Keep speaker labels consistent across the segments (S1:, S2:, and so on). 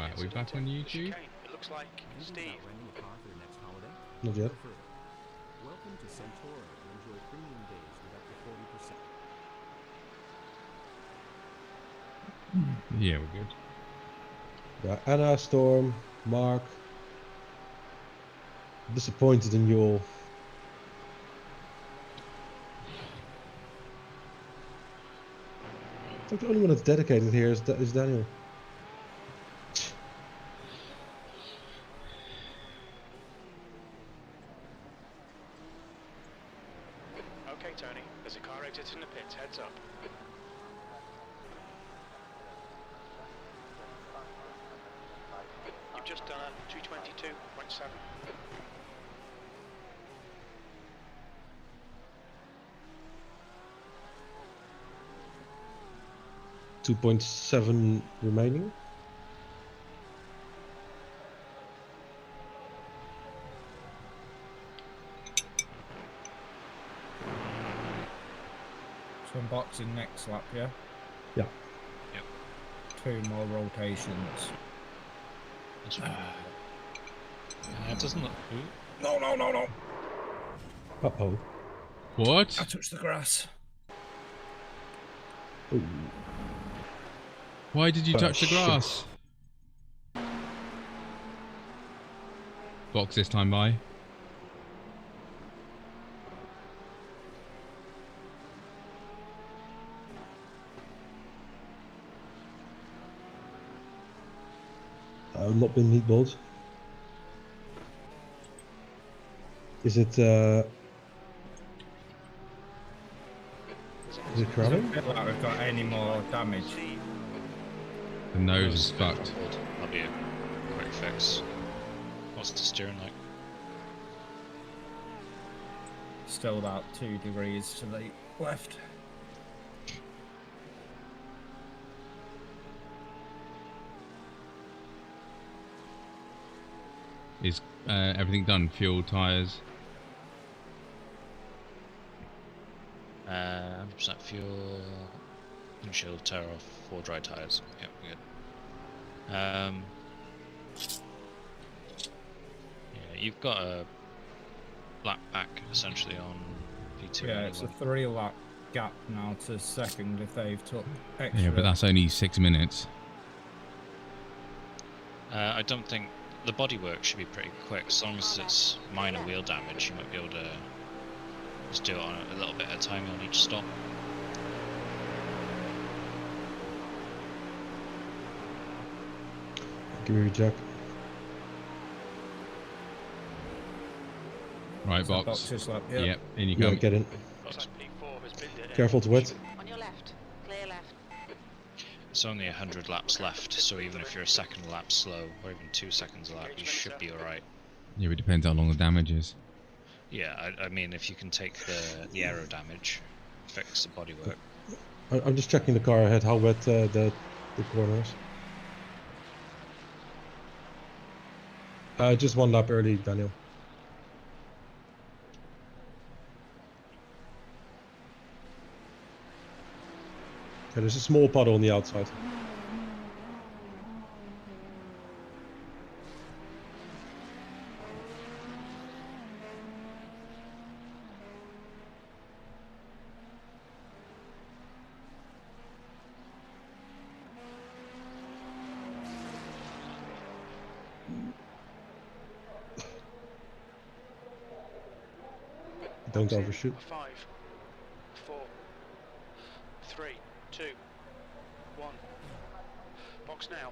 S1: Right, we're back on YouTube.
S2: It looks like Steve.
S3: Not yet.
S4: Welcome to Centauri and enjoy premium days with up to 40%.
S1: Yeah, we're good.
S3: Yeah, Anna, Storm, Mark. Disappointed in you all. I think the only one that's dedicated here is Daniel.
S2: Okay, Tony. There's a car exit in the pits. Heads up. You've just done a 222.7.
S3: 2.7 remaining.
S5: So unboxing next lap, yeah?
S3: Yeah.
S6: Yep.
S5: 2 more rotations.
S6: It doesn't look...
S5: No, no, no, no!
S3: Uh-oh.
S1: What?
S5: I touched the grass.
S3: Ooh.
S1: Why did you touch the
S3: shit.
S1: grass? Box this time by.
S3: I've not been meatballs. Is it crabbing?
S5: Doesn't feel like we've got any more damage.
S1: The nose is fucked.
S6: That'll be a quick fix. What's the steering like?
S5: Still about 2 degrees to the left.
S1: Is everything done? Fuel, tyres?
S6: 100% fuel, windshield, tear off, 4 dry tyres. Yep, we're good. Yeah, you've got a lap back essentially on P2.
S5: Yeah, it's a 3 lap gap now to second if they've took extra.
S1: Yeah, but that's only 6 minutes.
S6: I don't think the bodywork should be pretty quick. As long as it's minor wheel damage, you might be able to just do it on a little bit at a time on each stop.
S3: Give me a jack.
S1: Right,
S5: So
S1: box.
S5: boxes lap, yeah.
S1: Yep, in you
S3: Yeah,
S1: come.
S3: get in.
S2: Looks like P4 has been there.
S3: Careful to wet.
S7: On your left. Clear left.
S6: It's only 100 laps left, so even if you're a second lap slow, or even 2 seconds a lap, you should be alright.
S1: Yeah, it depends how long the damage is.
S6: Yeah, I mean, if you can take the aero damage, fix the bodywork.
S3: I'm just checking the car ahead, how wet the corners. Just 1 lap early, Daniel. Okay, there's a small puddle on the outside. Don't overshoot.
S2: 5, 4, 3, 2, 1. Box now.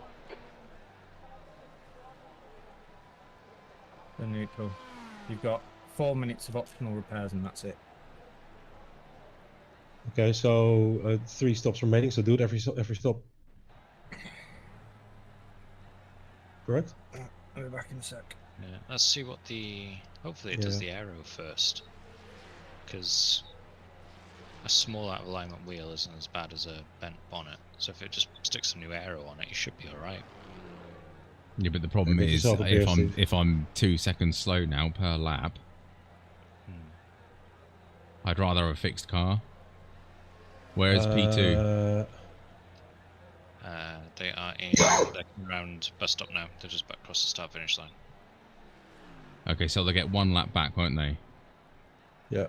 S5: The neutral. You've got 4 minutes of optional repairs and that's it.
S3: Okay, so 3 stops remaining, so do it every stop. Correct?
S5: I'll be back in a sec.
S6: Yeah, let's see what the... Hopefully it does the aero first. Because a small out of alignment wheel isn't as bad as a bent bonnet. So if it just sticks some new aero on it, you should be alright.
S1: Yeah, but the problem
S3: Give
S1: is
S3: yourself a beer seat.
S1: if I'm 2 seconds slow now per lap, I'd rather have a fixed car. Where's P2?
S6: They are in. They're around bus stop now. They're just back across the start finish line.
S1: Okay, so they'll get 1 lap back, won't they?
S3: Yeah.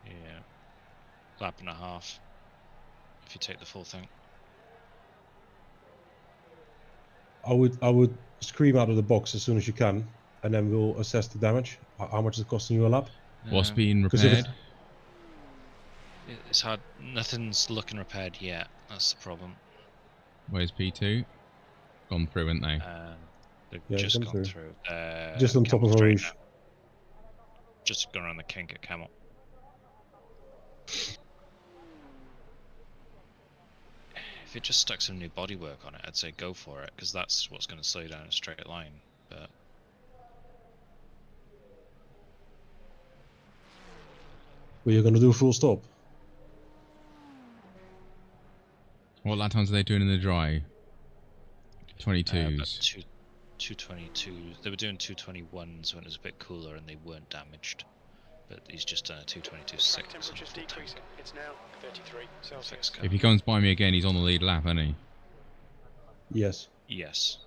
S6: Yeah. Lap and a half. If you take the full thing.
S3: I would scream out of the box as soon as you can, and then we'll assess the damage. How much is it costing you a lap?
S1: What's
S6: Um,
S1: being
S3: 'Cause if it's-
S1: repaired?
S6: It's hard. Nothing's looking repaired yet. That's the problem.
S1: Where's P2? Gone through, haven't they?
S6: They've
S3: Yeah,
S6: just
S3: gone
S6: gone
S3: through.
S6: through.
S3: Just on top
S6: Camel
S3: of a
S6: Street
S3: roof.
S6: now. Just gone around the kink at Camel. If it just stuck some new bodywork on it, I'd say go for it, because that's what's going to slow you down in a straight line. But
S3: Well, you're gonna do a full stop.
S1: What lap times are they doing in the dry?
S6: about
S1: 22s.
S6: 222. They were doing 221s when it was a bit cooler and they weren't damaged. But he's just done a 222.6.
S2: Track temperature's decreasing. It's now 33 Celsius.
S1: If he comes by me again, he's on the lead lap, isn't he?
S3: Yes.
S6: Yes.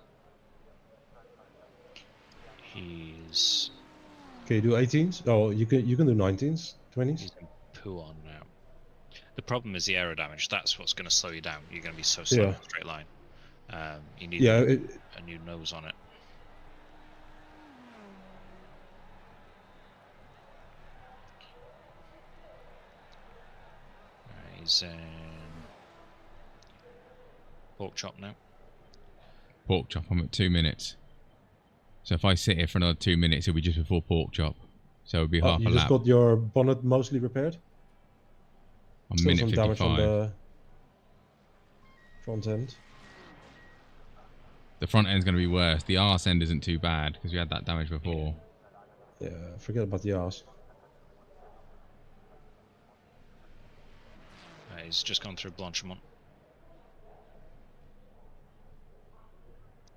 S6: He's
S3: Can you do 18s? Oh, you can do 19s, 20s.
S6: he's in poo on now. The problem is the aero damage. That's what's going to slow you down. You're going to be so slow in
S3: Yeah.
S6: a straight line. You need
S3: Yeah.
S6: a new nose on it. He's in pork chop now.
S1: Pork chop, I'm at 2 minutes. So if I sit here for another 2 minutes, it'll be just before pork chop. So it'll be half
S3: You
S1: a
S3: just
S1: lap.
S3: got your bonnet mostly repaired.
S1: I'm
S3: Still
S1: minute
S3: some damage
S1: 55.
S3: on the front end.
S1: The front end's going to be worse. The arse end isn't too bad because we had that damage before.
S3: Yeah, forget about the arse.
S6: He's just gone through Blanchemont.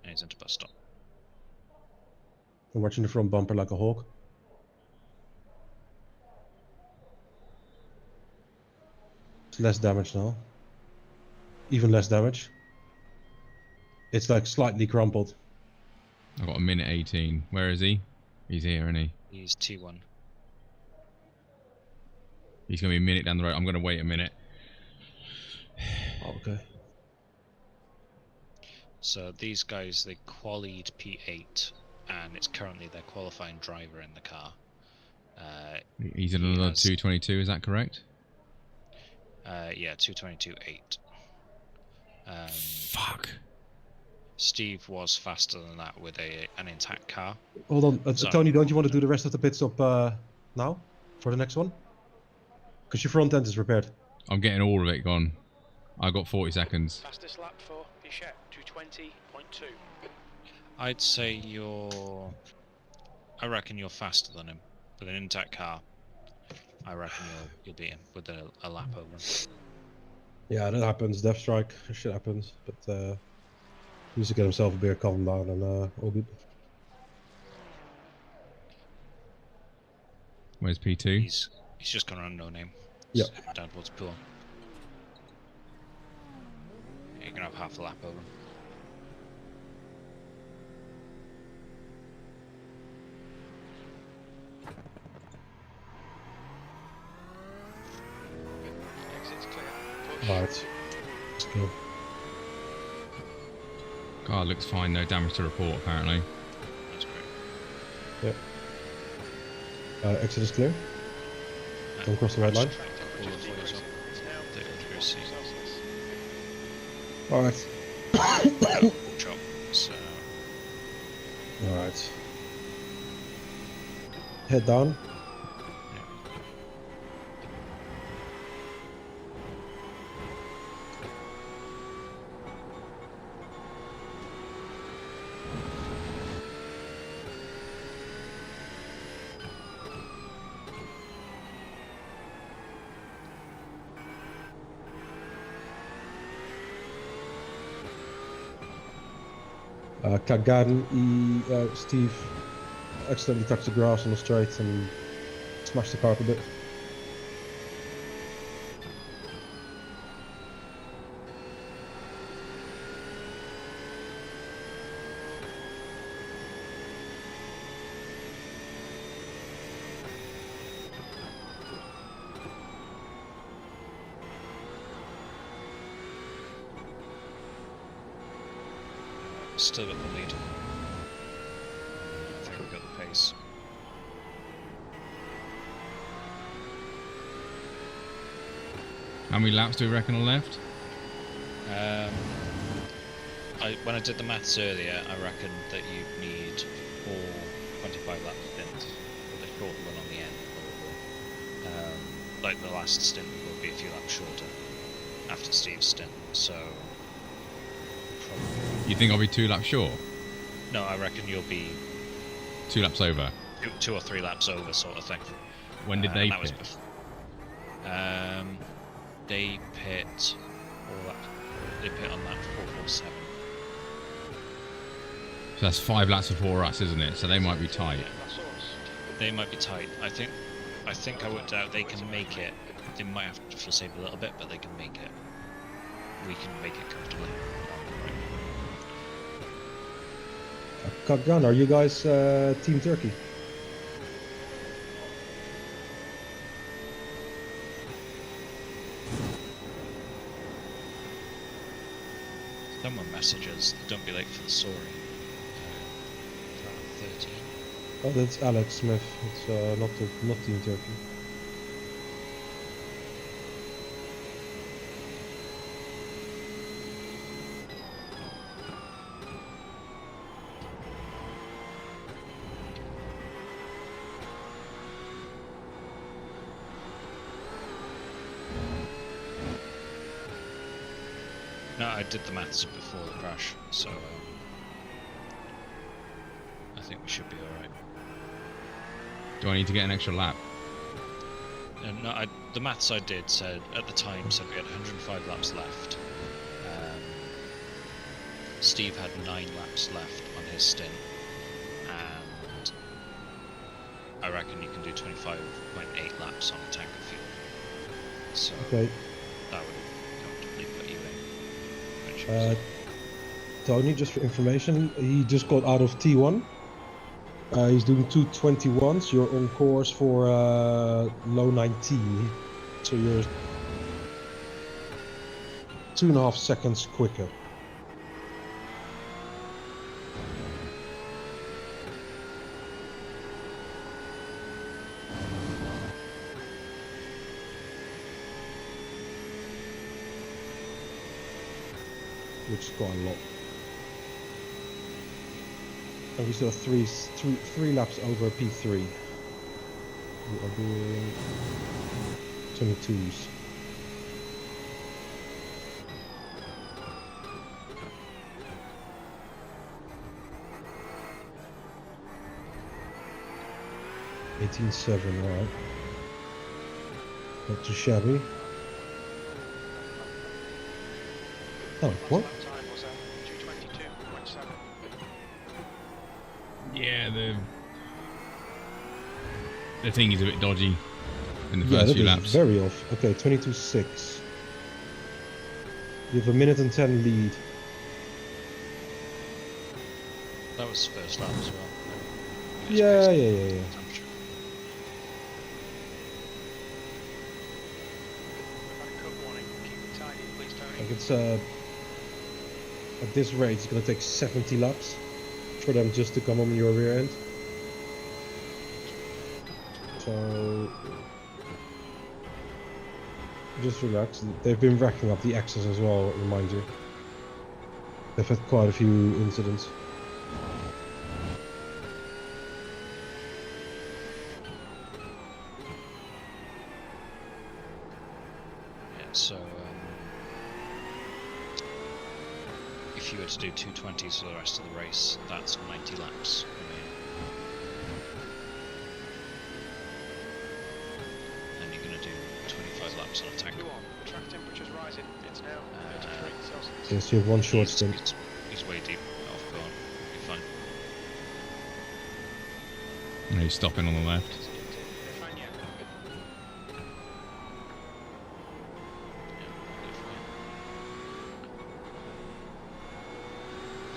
S6: And he's into bus stop.
S3: I'm watching the front bumper like a hawk. It's less damage now. Even less damage. It's like slightly crumpled.
S1: I've got a minute 18. Where is he? He's here, isn't he?
S6: He's T1.
S1: He's going to be a minute down the road. I'm going to wait a minute.
S3: Oh, okay.
S6: So these guys, they qualied P8, and it's currently their qualifying driver in the car.
S1: He's in
S6: He
S1: another
S6: has-
S1: 222, is that correct?
S6: Yeah, 222.8.
S1: Fuck.
S6: Steve was faster than that with an intact car.
S3: Hold on,
S6: So-
S3: Tony, don't you want to do the rest of the pit stop now? For the next one? Because your front end is repaired.
S1: I'm getting all of it gone. I've got 40 seconds.
S2: Fastest lap for Pichette, 220.2.
S6: I'd say I reckon you're faster than him. With an intact car, I reckon you'll beat him with a lap over him.
S3: Yeah, that happens. Death strike. Shit happens. But he needs to get himself a beer, calm down, and all good.
S1: Where's P2?
S6: He's just gone around no name.
S3: Yep.
S6: Down towards pool. You're gonna have half a lap over him.
S2: Exit's clear. Push.
S3: Alright. Let's go.
S1: Car looks fine, no damage to report apparently.
S6: That's great.
S3: Exit is clear. Don't cross the red line.
S2: Track
S6: All
S2: temperature's
S6: the floors
S2: decreasing.
S6: up.
S2: It's now
S6: They go through
S2: 34
S6: C.
S2: Celsius.
S3: Alright.
S6: Chop. So
S3: Alright. Head down. Kagan, Steve accidentally touched the grass on the straight and smashed the car up a bit.
S6: Still got the lead. I think we've got the pace.
S1: How many laps do we reckon are left?
S6: When I did the maths earlier, I reckoned that you'd need 4 25 lap stints with a short one on the end, probably. Like the last stint will be a few laps shorter after Steve's stint, so probably.
S1: You think I'll be 2 laps short?
S6: No, I reckon you'll be
S1: 2 laps over.
S6: 2 or 3 laps over, sort of thing.
S1: When did they
S6: that was
S1: pit?
S6: They pit. They pit on that 447.
S1: So that's 5 laps before us, isn't it? So they might be tight.
S6: They might be tight. I think I worked out they can make it. They might have to fuel save a little bit, but they can make it. We can make it comfortably.
S3: Gun, are you guys Team Turkey?
S6: Someone messages, don't be late for the soaring. 13.
S3: Oh, that's Alex Smith. It's not Team Turkey.
S6: No, I did the maths before the crash, so I think we should be alright.
S1: Do I need to get an extra lap?
S6: No, the maths I did said at the time said we had 105 laps left. Steve had 9 laps left on his stint, and I reckon you can do 25.8 laps on a tank of fuel. So
S3: Okay.
S6: that would comfortably put you in.
S3: Tony, just for information, he just got out of T1. He's doing 2:21s. You're on course for low 19, so you're 2.5 seconds quicker. Which is quite a lot. And we still have three laps over P3. We are doing 22s. $18.7, alright. Not too shabby. Oh, what?
S2: Lap time was 2:22.7.
S1: Yeah, the thing is a bit dodgy in the
S3: Yeah,
S1: first
S3: that
S1: few
S3: is
S1: laps.
S3: very off. Okay, 22.6. You have a minute and 10 lead.
S6: That was first lap as well. It was
S3: Yeah.
S6: temperature.
S2: We've had a cut warning. Keep it tidy, please, Tony.
S3: Like it's at this rate, it's gonna take 70 laps for them just to come on your rear end. So just relax. They've been racking up the X's as well, remind you. They've had quite a few incidents.
S6: Yeah, so if you were to do 2:20s for the rest of the race, that's 90 laps remaining. And you're going to do 25 laps on a tank.
S2: Go on. Track temperature's rising. It's now 33 Celsius.
S3: Yes, you have one short stint.
S6: He's way deep off going. You're fine.
S1: No, he's stopping on the left.
S2: They're fine, yeah.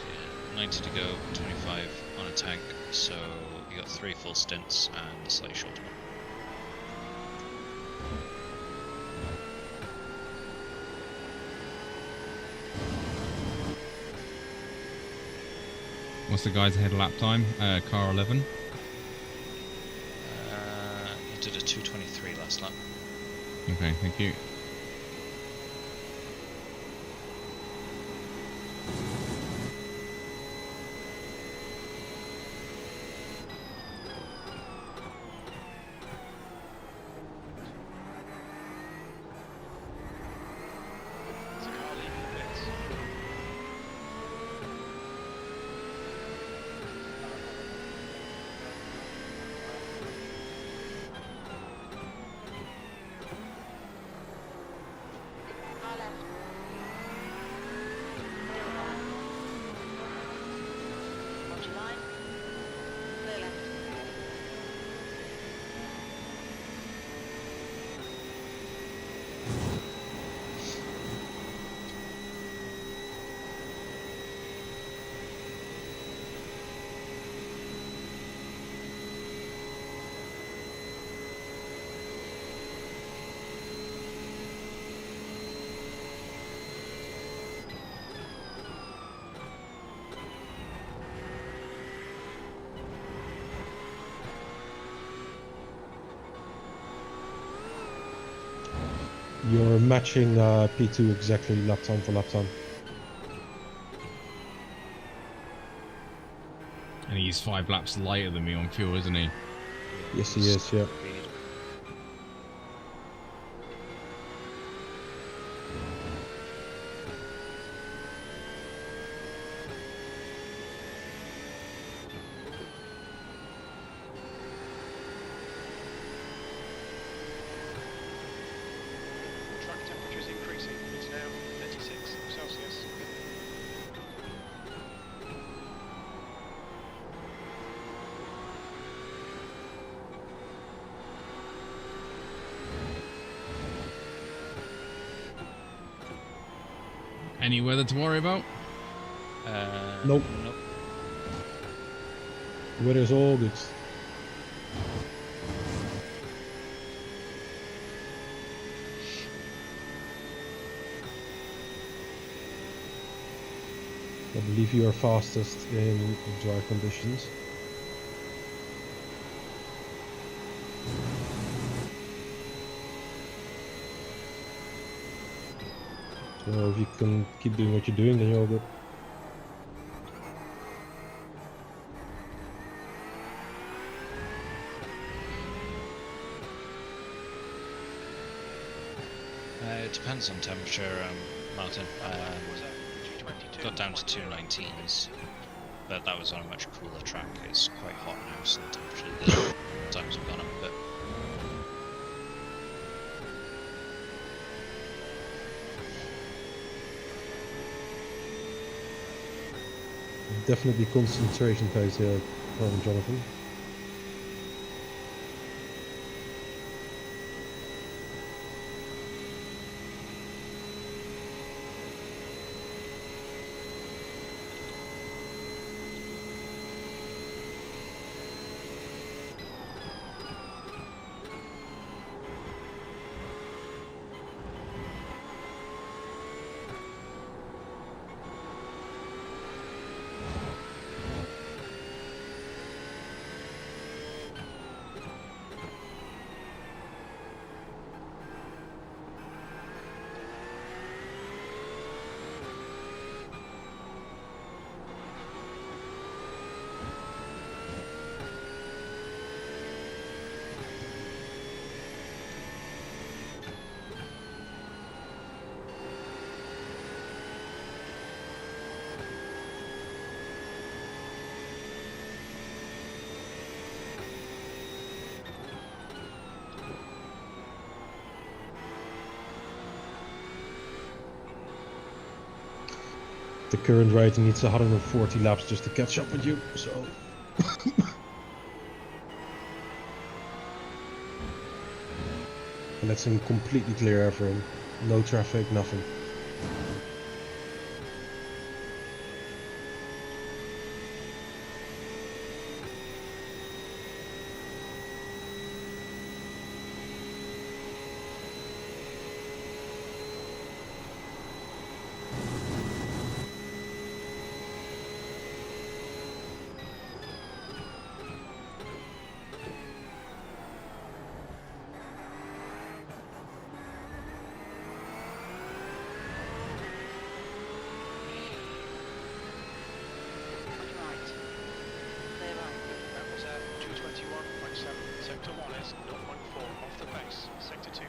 S6: Yeah, 90 to go, 25 on a tank, so you got 3 full stints and a slightly shorter one.
S1: What's the guys ahead lap time? Car 11.
S6: He did a 2:23 last lap.
S1: Okay, thank you.
S2: There's a car leaving the pits.
S7: Car left. Watch your line. Clear left.
S3: You're matching P2 exactly lap time for lap time.
S1: And he's 5 laps lighter than me on fuel, isn't he?
S3: Yes, he is. Yeah.
S6: Speed.
S2: Track temperature is increasing. It's now 36 Celsius.
S1: Any weather to worry about?
S3: Nope.
S6: Nope.
S3: Weather's all good. I believe you are fastest in dry conditions. So if you can keep doing what you're doing, then you're all good.
S6: It depends on temperature, Martin.
S2: Was that 222?
S6: Got down to 219s, but that was on a much cooler track. It's quite hot now, so the temperature the times have gone up a bit.
S3: Definitely concentration phase here from Jonathan. The current rating needs 140 laps just to catch up with you, so... And that's in completely clear air for him. No traffic, nothing.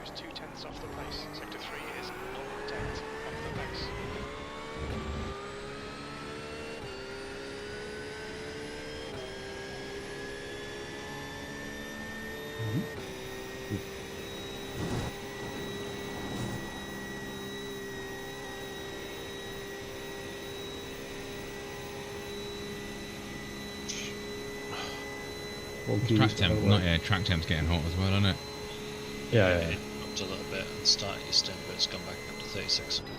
S2: is 2/10 off the pace. Sector 3 is 0.8 off the pace.
S1: Track temp, track temp's getting hot as well, isn't it?
S3: Yeah,
S6: It dropped a little bit at the start of your stint, but it's gone back up to 36.
S3: yeah.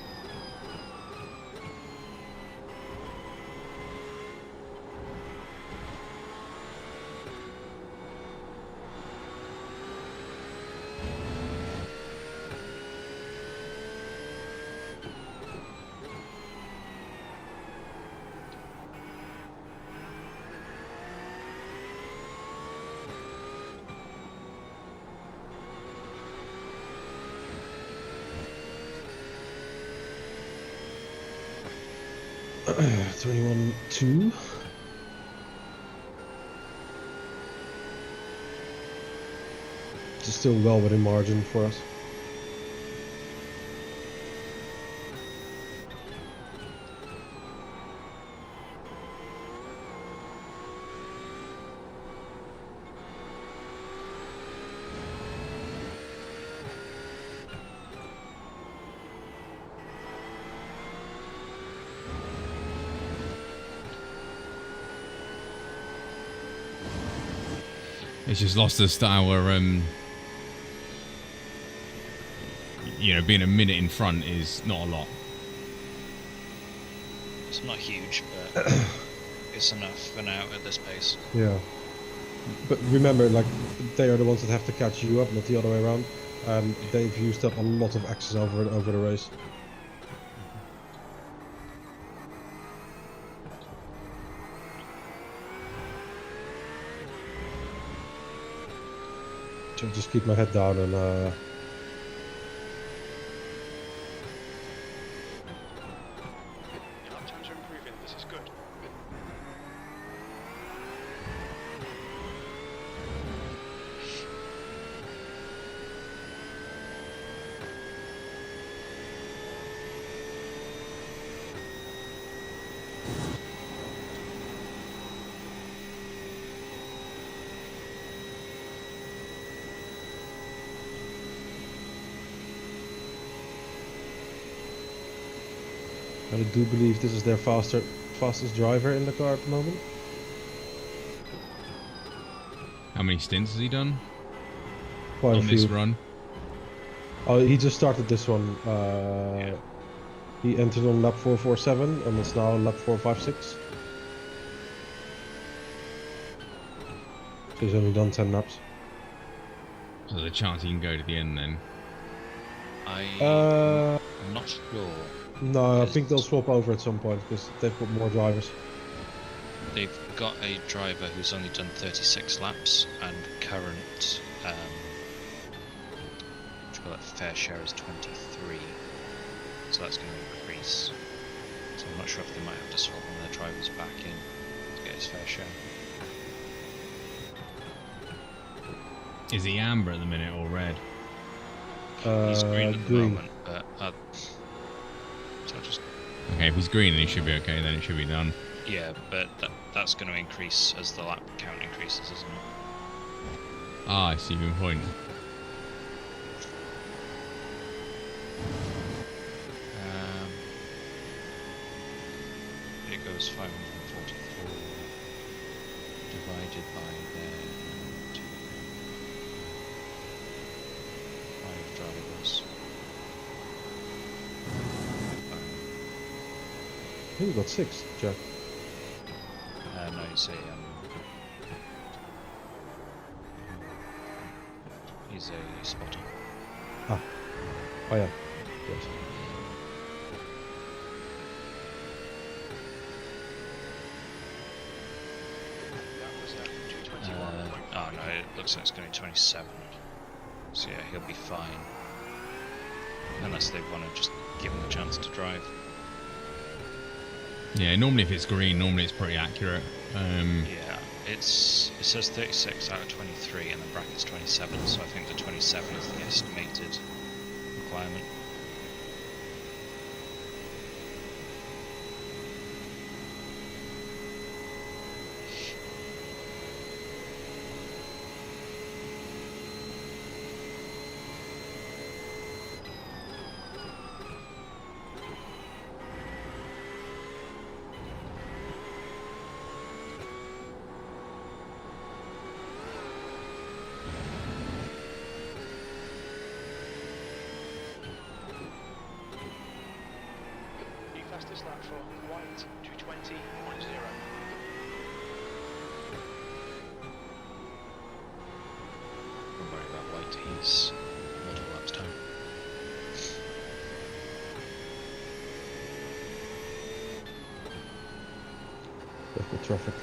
S3: 21-2. It's still well within margin for us.
S1: It's just lost the style where, being a minute in front is not a lot.
S6: It's not huge, but it's enough for now at this pace.
S3: Yeah. But remember, like, they are the ones that have to catch you up, not the other way around. And they've used up a lot of access over the race. So just keep my head down and
S2: Our times are improving. This is good.
S3: I do believe this is their fastest driver in the car at the moment.
S1: How many stints has he done
S3: Quite a
S1: on
S3: few.
S1: this run?
S3: Oh, he just started this one. He entered on lap 447 and it's now lap 456. So he's only done 10 laps.
S1: So there's a chance he can go to the end then.
S6: I'm not sure.
S3: No, I think they'll swap over at some point because they've got more drivers.
S6: They've got a driver who's only done 36 laps, and current fair share is 23. So that's going to increase. So I'm not sure if they might have to swap one of their drivers back in to get his fair share.
S1: Is he amber at the minute or red?
S6: He's green at the
S3: green.
S6: moment, but so just
S1: Okay, if he's green and he should be okay, then it should be done.
S6: yeah, but that's going to increase as the lap count increases, isn't it?
S1: Ah, I see your point.
S6: It goes 544 divided by the 5 drivers.
S3: I think we got 6, Jack.
S6: No, you see, he's a spotter.
S3: Oh yeah. Yes.
S2: That was 221.
S6: Oh no, it looks like it's going to be 27. So yeah, he'll be fine. Unless they want to just give him a chance to drive.
S1: Yeah, normally if it's green, normally it's pretty accurate.
S6: Yeah. It says 36 out of 23 and the bracket's 27, so I think the 27 is the estimated requirement.
S2: New fastest lap for White, 220.0.
S6: Don't worry about White, he's multiple laps time.
S3: Careful traffic.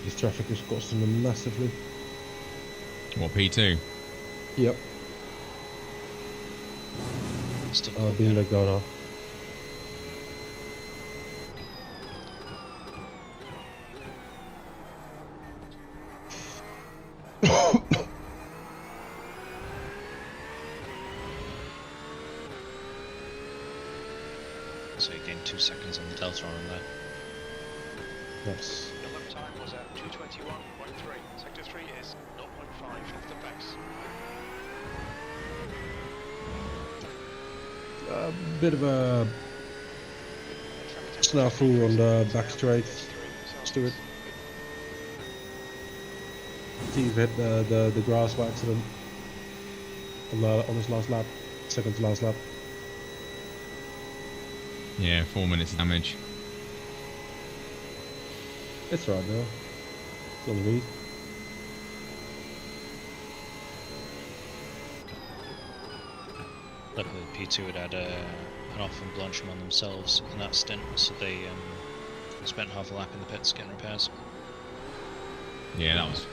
S3: This traffic is costing them massively.
S1: What, P2?
S3: Yep.
S6: Still
S3: Being let go now.
S6: So you gain 2 seconds on the delta on there.
S3: Yes.
S2: The lap time was at 221.3. Sector 3 is 0.5 off the pace.
S3: A bit of a snafu on the back straight. Let's do it. Steve hit the grass by accident on his last lap, second to last lap.
S1: Yeah, 4 minutes damage.
S3: It's right now. It's on the lead.
S6: Luckily P2 had had an off and blanchum on themselves in that stint, so they spent half a lap in the pits getting repairs.
S1: Yeah, that was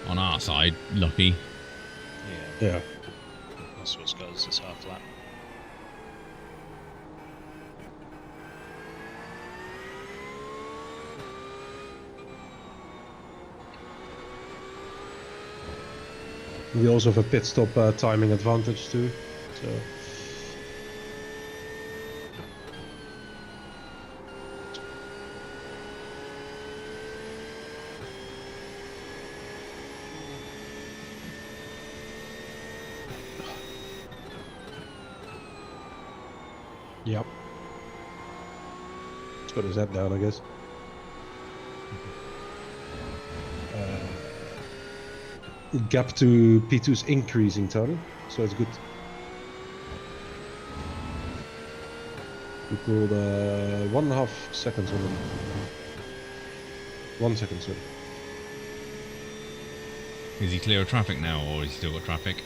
S1: on our side, lucky.
S3: Yeah.
S6: That's what's got us this half lap.
S3: We also have a pit stop timing advantage too. So. Yep. Let's put his head down, I guess. Gap to P2 is increasing, Tony, so it's good. We pulled 1.5 seconds on him. 1 second, sorry.
S1: Is he clear of traffic now, or has he still got traffic?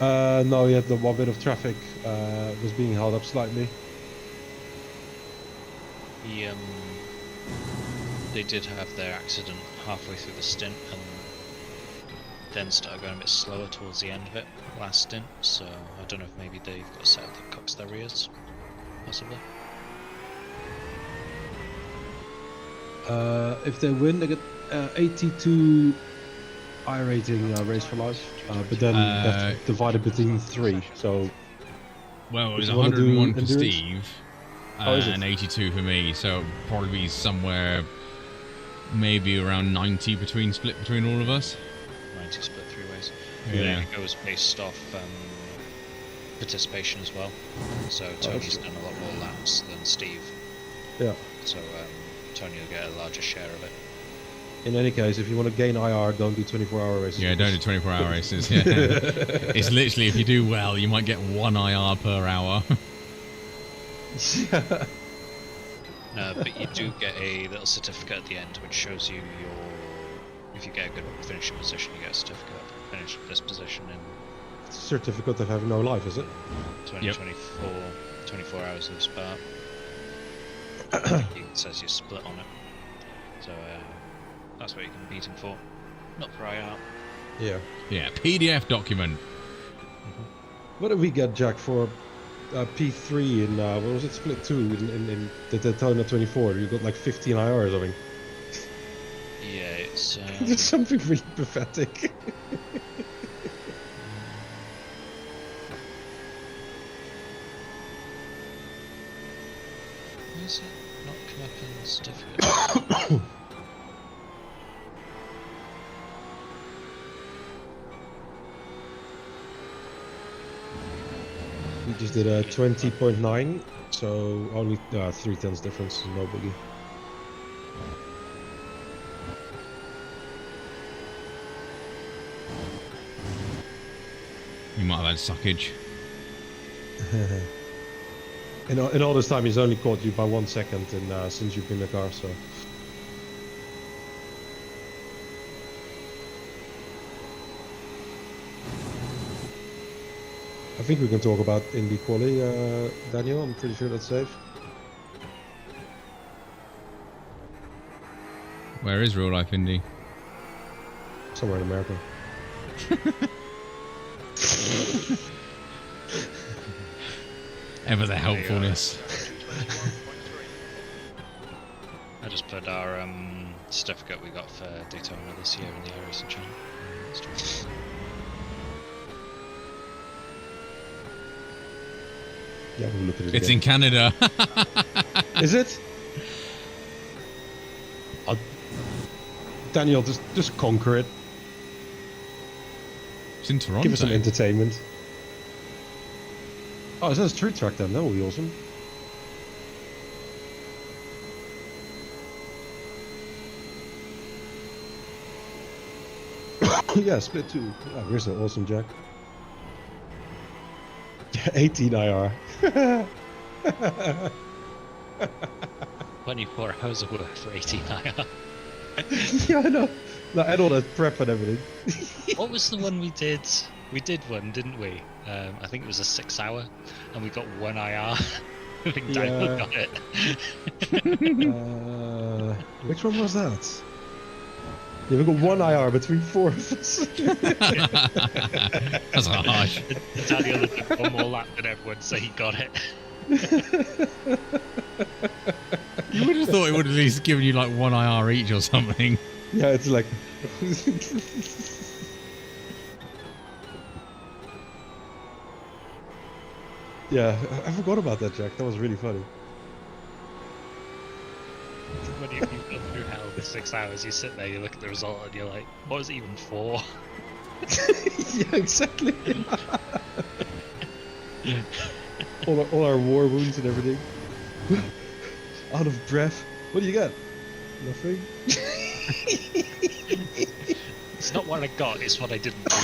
S3: No, yet the one bit of traffic was being held up slightly.
S6: They did have their accident halfway through the stint and then started going a bit slower towards the end of it, last stint, so I don't know if maybe they've got a setup that cooks their rears, possibly.
S3: If they win, they get 82 I rating race for life, but then that's divided between 3, so...
S1: Well, it was
S3: if you wanna do
S1: 101 for
S3: endurance?
S1: Steve,
S3: Oh, is it?
S1: and 82 for me, so it'll probably be somewhere maybe around 90 split between all of us.
S6: 90 split 3 ways.
S1: Yeah.
S6: It goes based off participation as well, so Tony's done a lot more laps than Steve.
S3: Yeah.
S6: So Tony will get a larger share of it.
S3: In any case, if you want to gain IR, don't do 24-hour races.
S1: Yeah, don't do 24-hour races. Yeah. It's literally, if you do well, you might get 1 IR per hour.
S6: No, but you do get a little certificate at the end which shows you your. If you get a good finishing position, you get a certificate. Finish this position in
S3: Certificate of having no life, is it?
S6: 2024, 24 hours of Spa. It says you split on it. So that's what you can beat him for. Not for IR.
S3: Yeah.
S1: Yeah, PDF document.
S3: What did we get, Jack, for P3 in, what was it, Split 2 in the Daytona 24? You got like 15 IR or something.
S6: Yeah, it's.
S3: It's something really pathetic.
S6: Why is it not come up in the certificate?
S3: We just did a 20.9, so only 3 tenths difference, no biggie.
S1: You might have had suckage.
S3: In all this time, he's only caught you by 1 second since you've been in the car, so. I think we can talk about Indy quali, Daniel. I'm pretty sure that's safe.
S1: Where is real life Indy?
S3: Somewhere in America.
S1: Ever the helpfulness.
S6: I just put our certificate we got for Daytona this year in the iRacing channel.
S3: Yeah, we'll look at it
S1: It's
S3: again.
S1: in Canada.
S3: Is it? Daniel, just conquer it.
S1: It's in Toronto.
S3: Give us some entertainment. Oh, is that a street track then? That would be awesome. Yeah, split 2. Oh, here's an awesome Jack. 18 IR.
S6: 24 hours of work for 18 IR.
S3: Yeah, I know. No, and all that prep and everything.
S6: What was the one we did? We did one, didn't we? I think it was a 6 hour, and we got 1 IR. I think Daniel got it.
S3: Which one was that? Yeah, we got 1 IR between 4 of us.
S1: That's harsh.
S6: Daniel had done 1 more lap than everyone, so he got it.
S1: You would have thought it would have at least given you like 1 IR each or something.
S3: Yeah, it's like... Yeah, I forgot about that, Jack. That was really funny.
S6: When you've gone through hell for 6 hours, you sit there, you look at the result, and you're like, what was it even for?
S3: Yeah, exactly. all our war wounds and everything. Out of breath. What do you got? Nothing?
S6: It's not what I got, it's what I didn't do.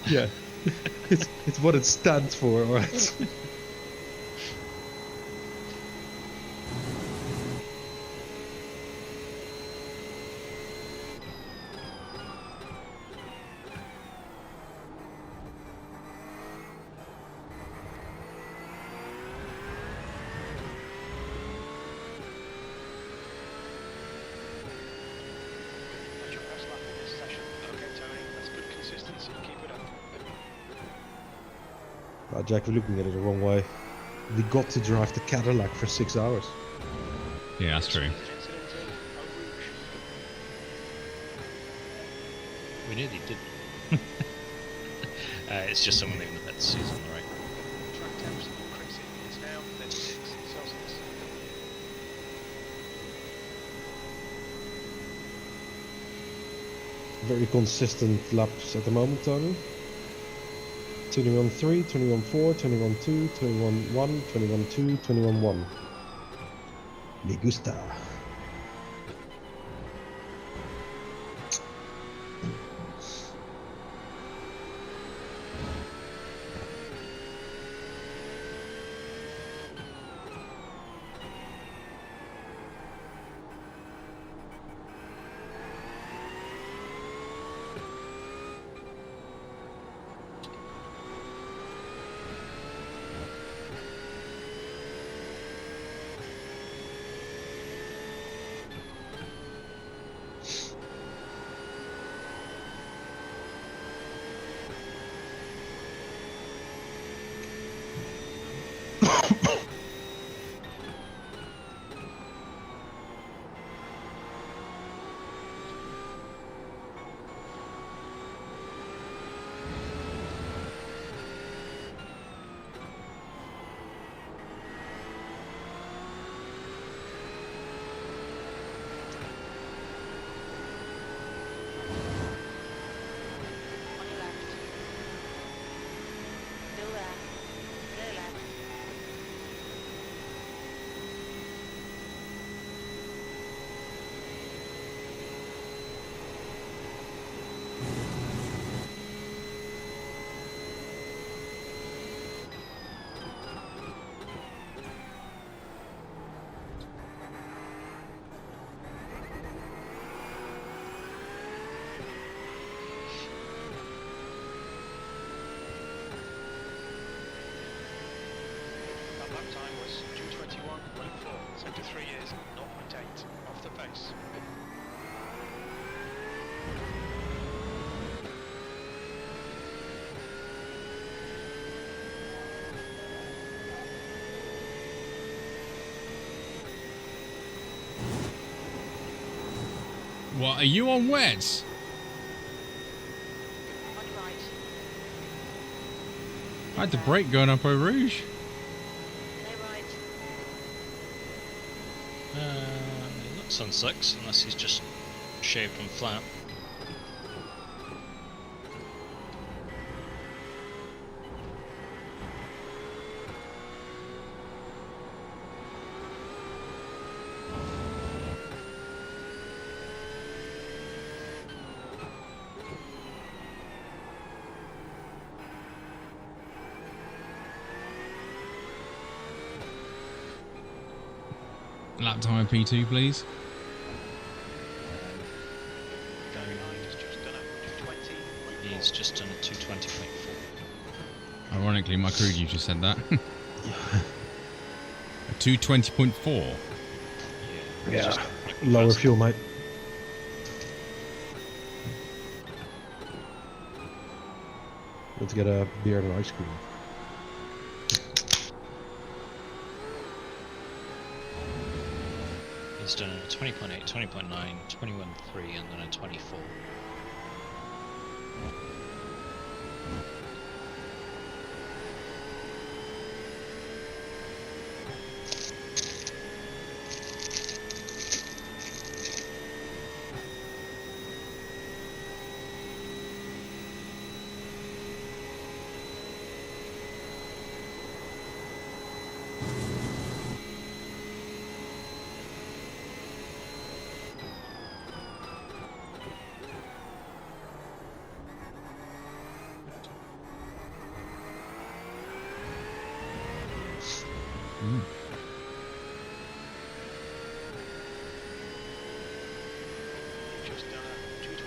S3: Yeah. It's what it stands for, alright?
S2: That's your best lap in this session. Okay, Tony, that's good consistency. Keep it up.
S3: Jack, we're looking at it the wrong way. We got to drive the Cadillac for 6 hours.
S1: Yeah, that's true.
S2: Incident in Eau Rouge.
S6: We nearly did. It's just someone leaving the pits, he's on the right.
S2: Track temps increasing. It's now 36 Celsius.
S3: Very consistent laps at the moment, Tony. 21.3, 21.4, 21.2, 21.1, 21.2, 21.1. Me gusta.
S2: was 221.4. Sector 3 is 0.8 off the pace.
S1: What, are you on wets?
S7: On your right.
S1: I had the brake going up Eau Rouge.
S7: Stay right.
S6: It looks on 6, unless he's just shaved and flat.
S1: Lap time P2, please.
S2: Going line is just done at 220.4.
S6: He's just done a 220.4.
S1: Ironically, my crew chief just said that. A 220.4.
S3: Yeah. Lower fuel, mate. Let's get a beer and ice cream.
S6: He's done a 20.8, 20.9, 21.3, and then a 24.
S2: Just done at 221.4.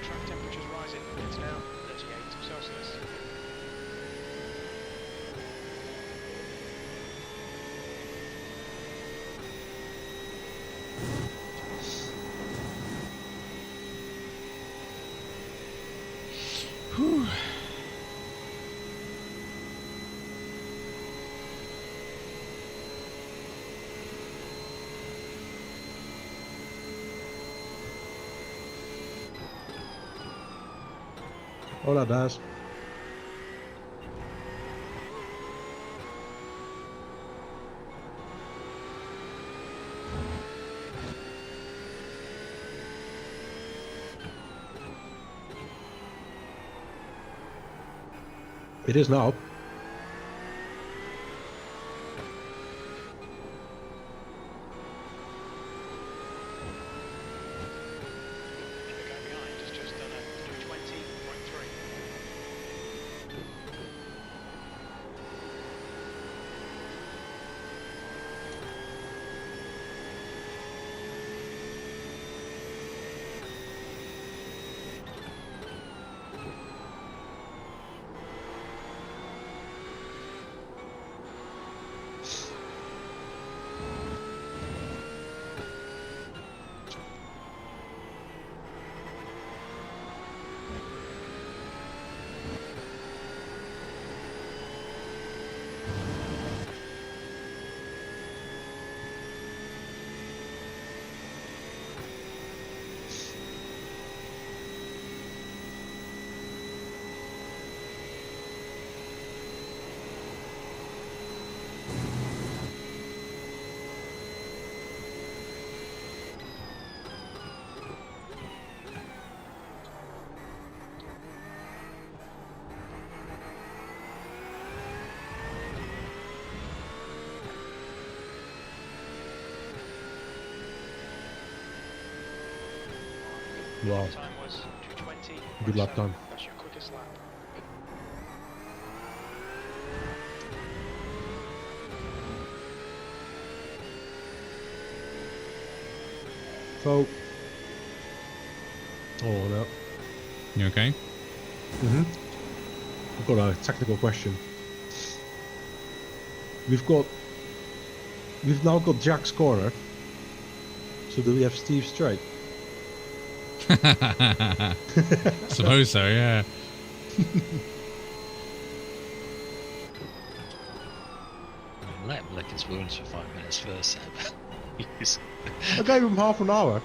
S2: Track temperature's rising. It's now 38 Celsius.
S1: Whew.
S3: Hola, Daz. It is now.
S2: The guy behind has just done a 220.3.
S3: Wow.
S2: Time was 220.
S3: Good lap time.
S2: That's your quickest lap.
S3: So. Oh no.
S1: You okay?
S3: I've got a technical question. We've now got Jack's corner. So do we have Steve straight?
S1: Suppose so, yeah.
S6: Let him lick his wounds for 5 minutes first. He's-
S3: I gave him half an hour.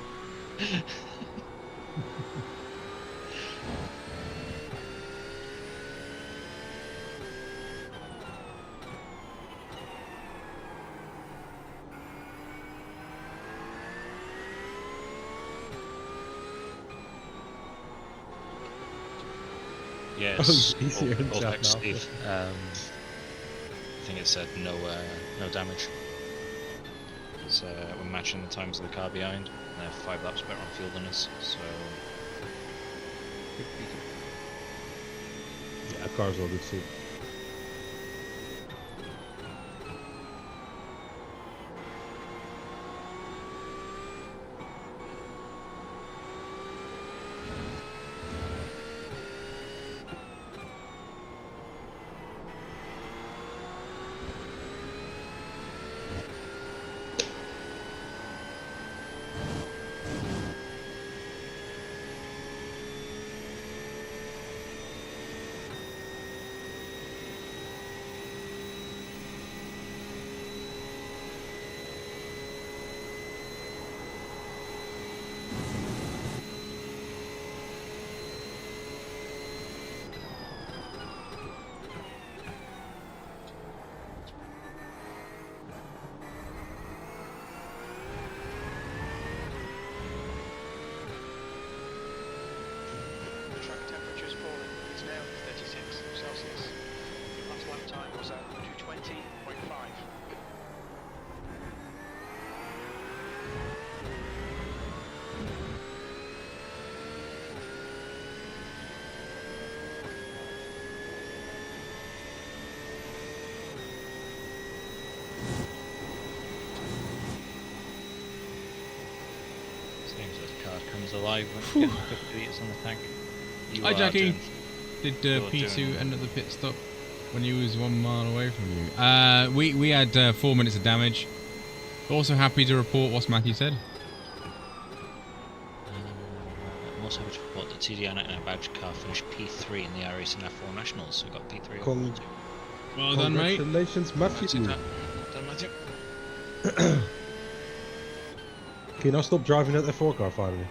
S6: Yes,
S3: Oh, easier in
S6: all
S3: chat
S6: thanks,
S3: now.
S6: Steve. I think it said no damage. Because we're matching the times of the car behind, and they're 5 laps better on fuel than us, so...
S3: Yeah, car's all good too.
S2: The track temperature is falling. It's now 36 Celsius. Your last lap time was at 220.5.
S6: Seems that the car comes alive when you get 50 litres on the tank. You
S1: Hi,
S6: are
S1: Jackie.
S6: doing-
S1: Did
S6: you're
S1: P2
S6: doing-
S1: end at the pit stop when he was 1 mile away from you? We had 4 minutes of damage. Also happy to report what Matthew said.
S6: I'm also happy to report that TDI 99 badge car finished P3 in the IRAC and F4 Nationals, so we got P3
S3: Con-
S6: overall too.
S1: Well done, mate.
S3: Congratulations, Matthew.
S6: Done, Matthew.
S3: Can you now stop driving that F4 car finally?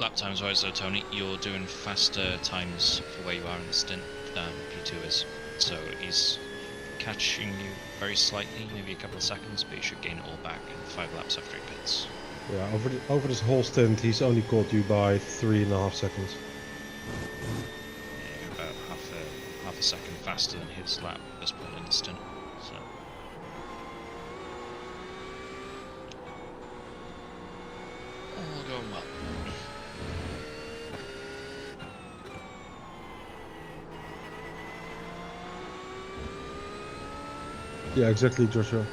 S6: Lap times wise though, Tony, you're doing faster times for where you are in the stint than P2 is. So he's catching you very slightly, maybe a couple of seconds, but you should gain it all back in 5 laps after he pits.
S3: Yeah, over this whole stint, he's only caught you by 3.5 seconds.
S6: Yeah, you're about half a second faster than his lap at this point in the stint. So all going well.
S3: Yeah, exactly, Joshua.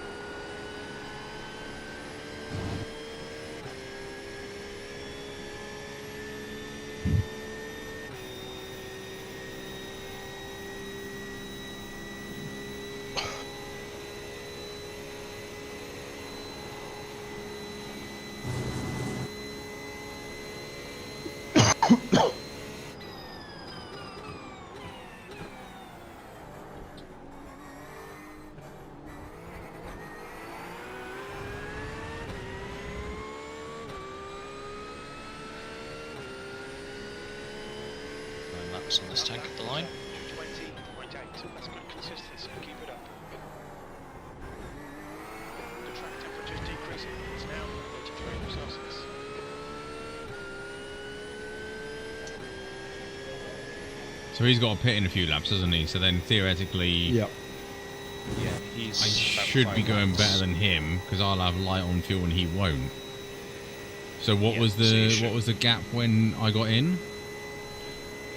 S6: Laps on this tank at the line.
S2: 220.8. That's good consistency. Keep it up. The track temperature is decreasing. It's now 33 Celsius.
S1: So he's got a pit in a few laps, doesn't he? So then theoretically,
S3: Yeah.
S6: Yeah, he's
S1: I
S6: about
S1: should
S6: 5
S1: be going
S6: laps.
S1: better than him because I'll have light on fuel and he won't. So what
S6: Yeah,
S1: was
S6: so you
S1: the
S6: should-
S1: what was the gap when I got in?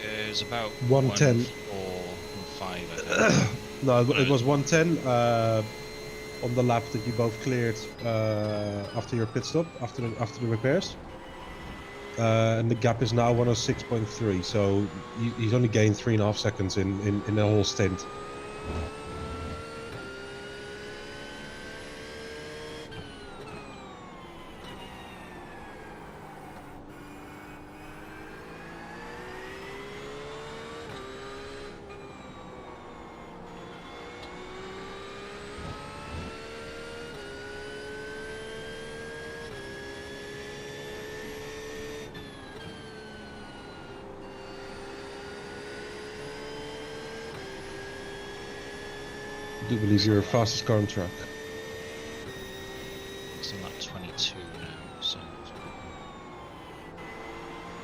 S6: It was about
S3: 110.
S6: 1:04 and 5, I think.
S3: No, it was 110. on the lap that you both cleared after your pit stop, after the repairs. And the gap is now 106.3, so he's only gained 3.5 seconds in the whole stint. I do believe you're fastest car on track.
S6: It's on lap 22 now, so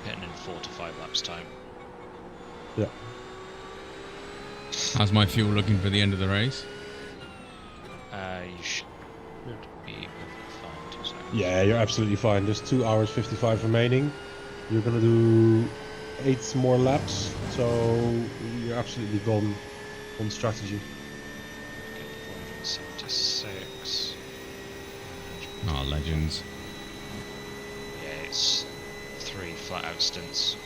S6: hitting in 4 to 5 laps time.
S3: Yeah.
S1: How's my fuel looking for the end of the race?
S6: You should be fine. 2 seconds.
S3: Yeah, you're absolutely fine. There's 2 hours 55 remaining. You're gonna do 8 more laps, so you're absolutely gone on strategy.
S6: Okay, 476.
S1: Oh, legends.
S6: Yeah, it's 3 flat out stints.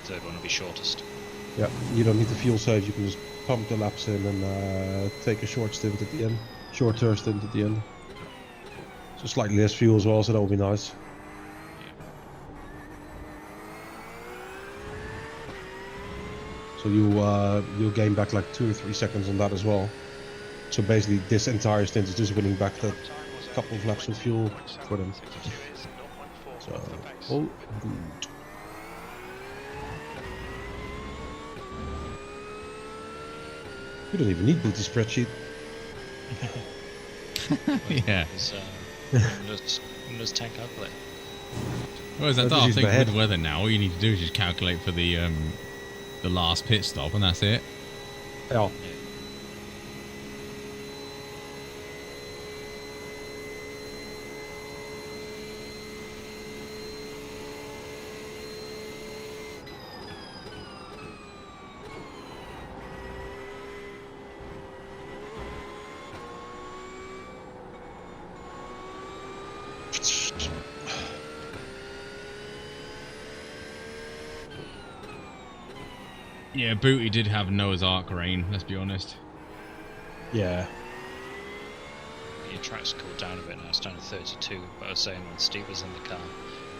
S6: Third one will be shortest.
S3: Yeah, you don't need the fuel save. You can just pump the laps in and take a short stint at the end. Shorter stint at the end. So slightly less fuel as well, so that will be nice. So you'll gain back like 2 or 3 seconds on that as well. So basically, this entire stint is just winning back that couple of laps of fuel for them. So all good. You don't even need the spreadsheet.
S1: Yeah.
S6: It's Windows 10 calculator.
S1: Well, is that
S3: I'll just
S1: daft
S3: use
S1: thing
S3: my head.
S1: with weather now? All you need to do is just calculate for the last pit stop, and that's it.
S3: Yeah.
S1: Yeah, Booty did have Noah's Ark rain, let's be honest.
S3: Yeah.
S6: Your track's cooled down a bit now, it's down to 32, but I was saying when Steve was in the car,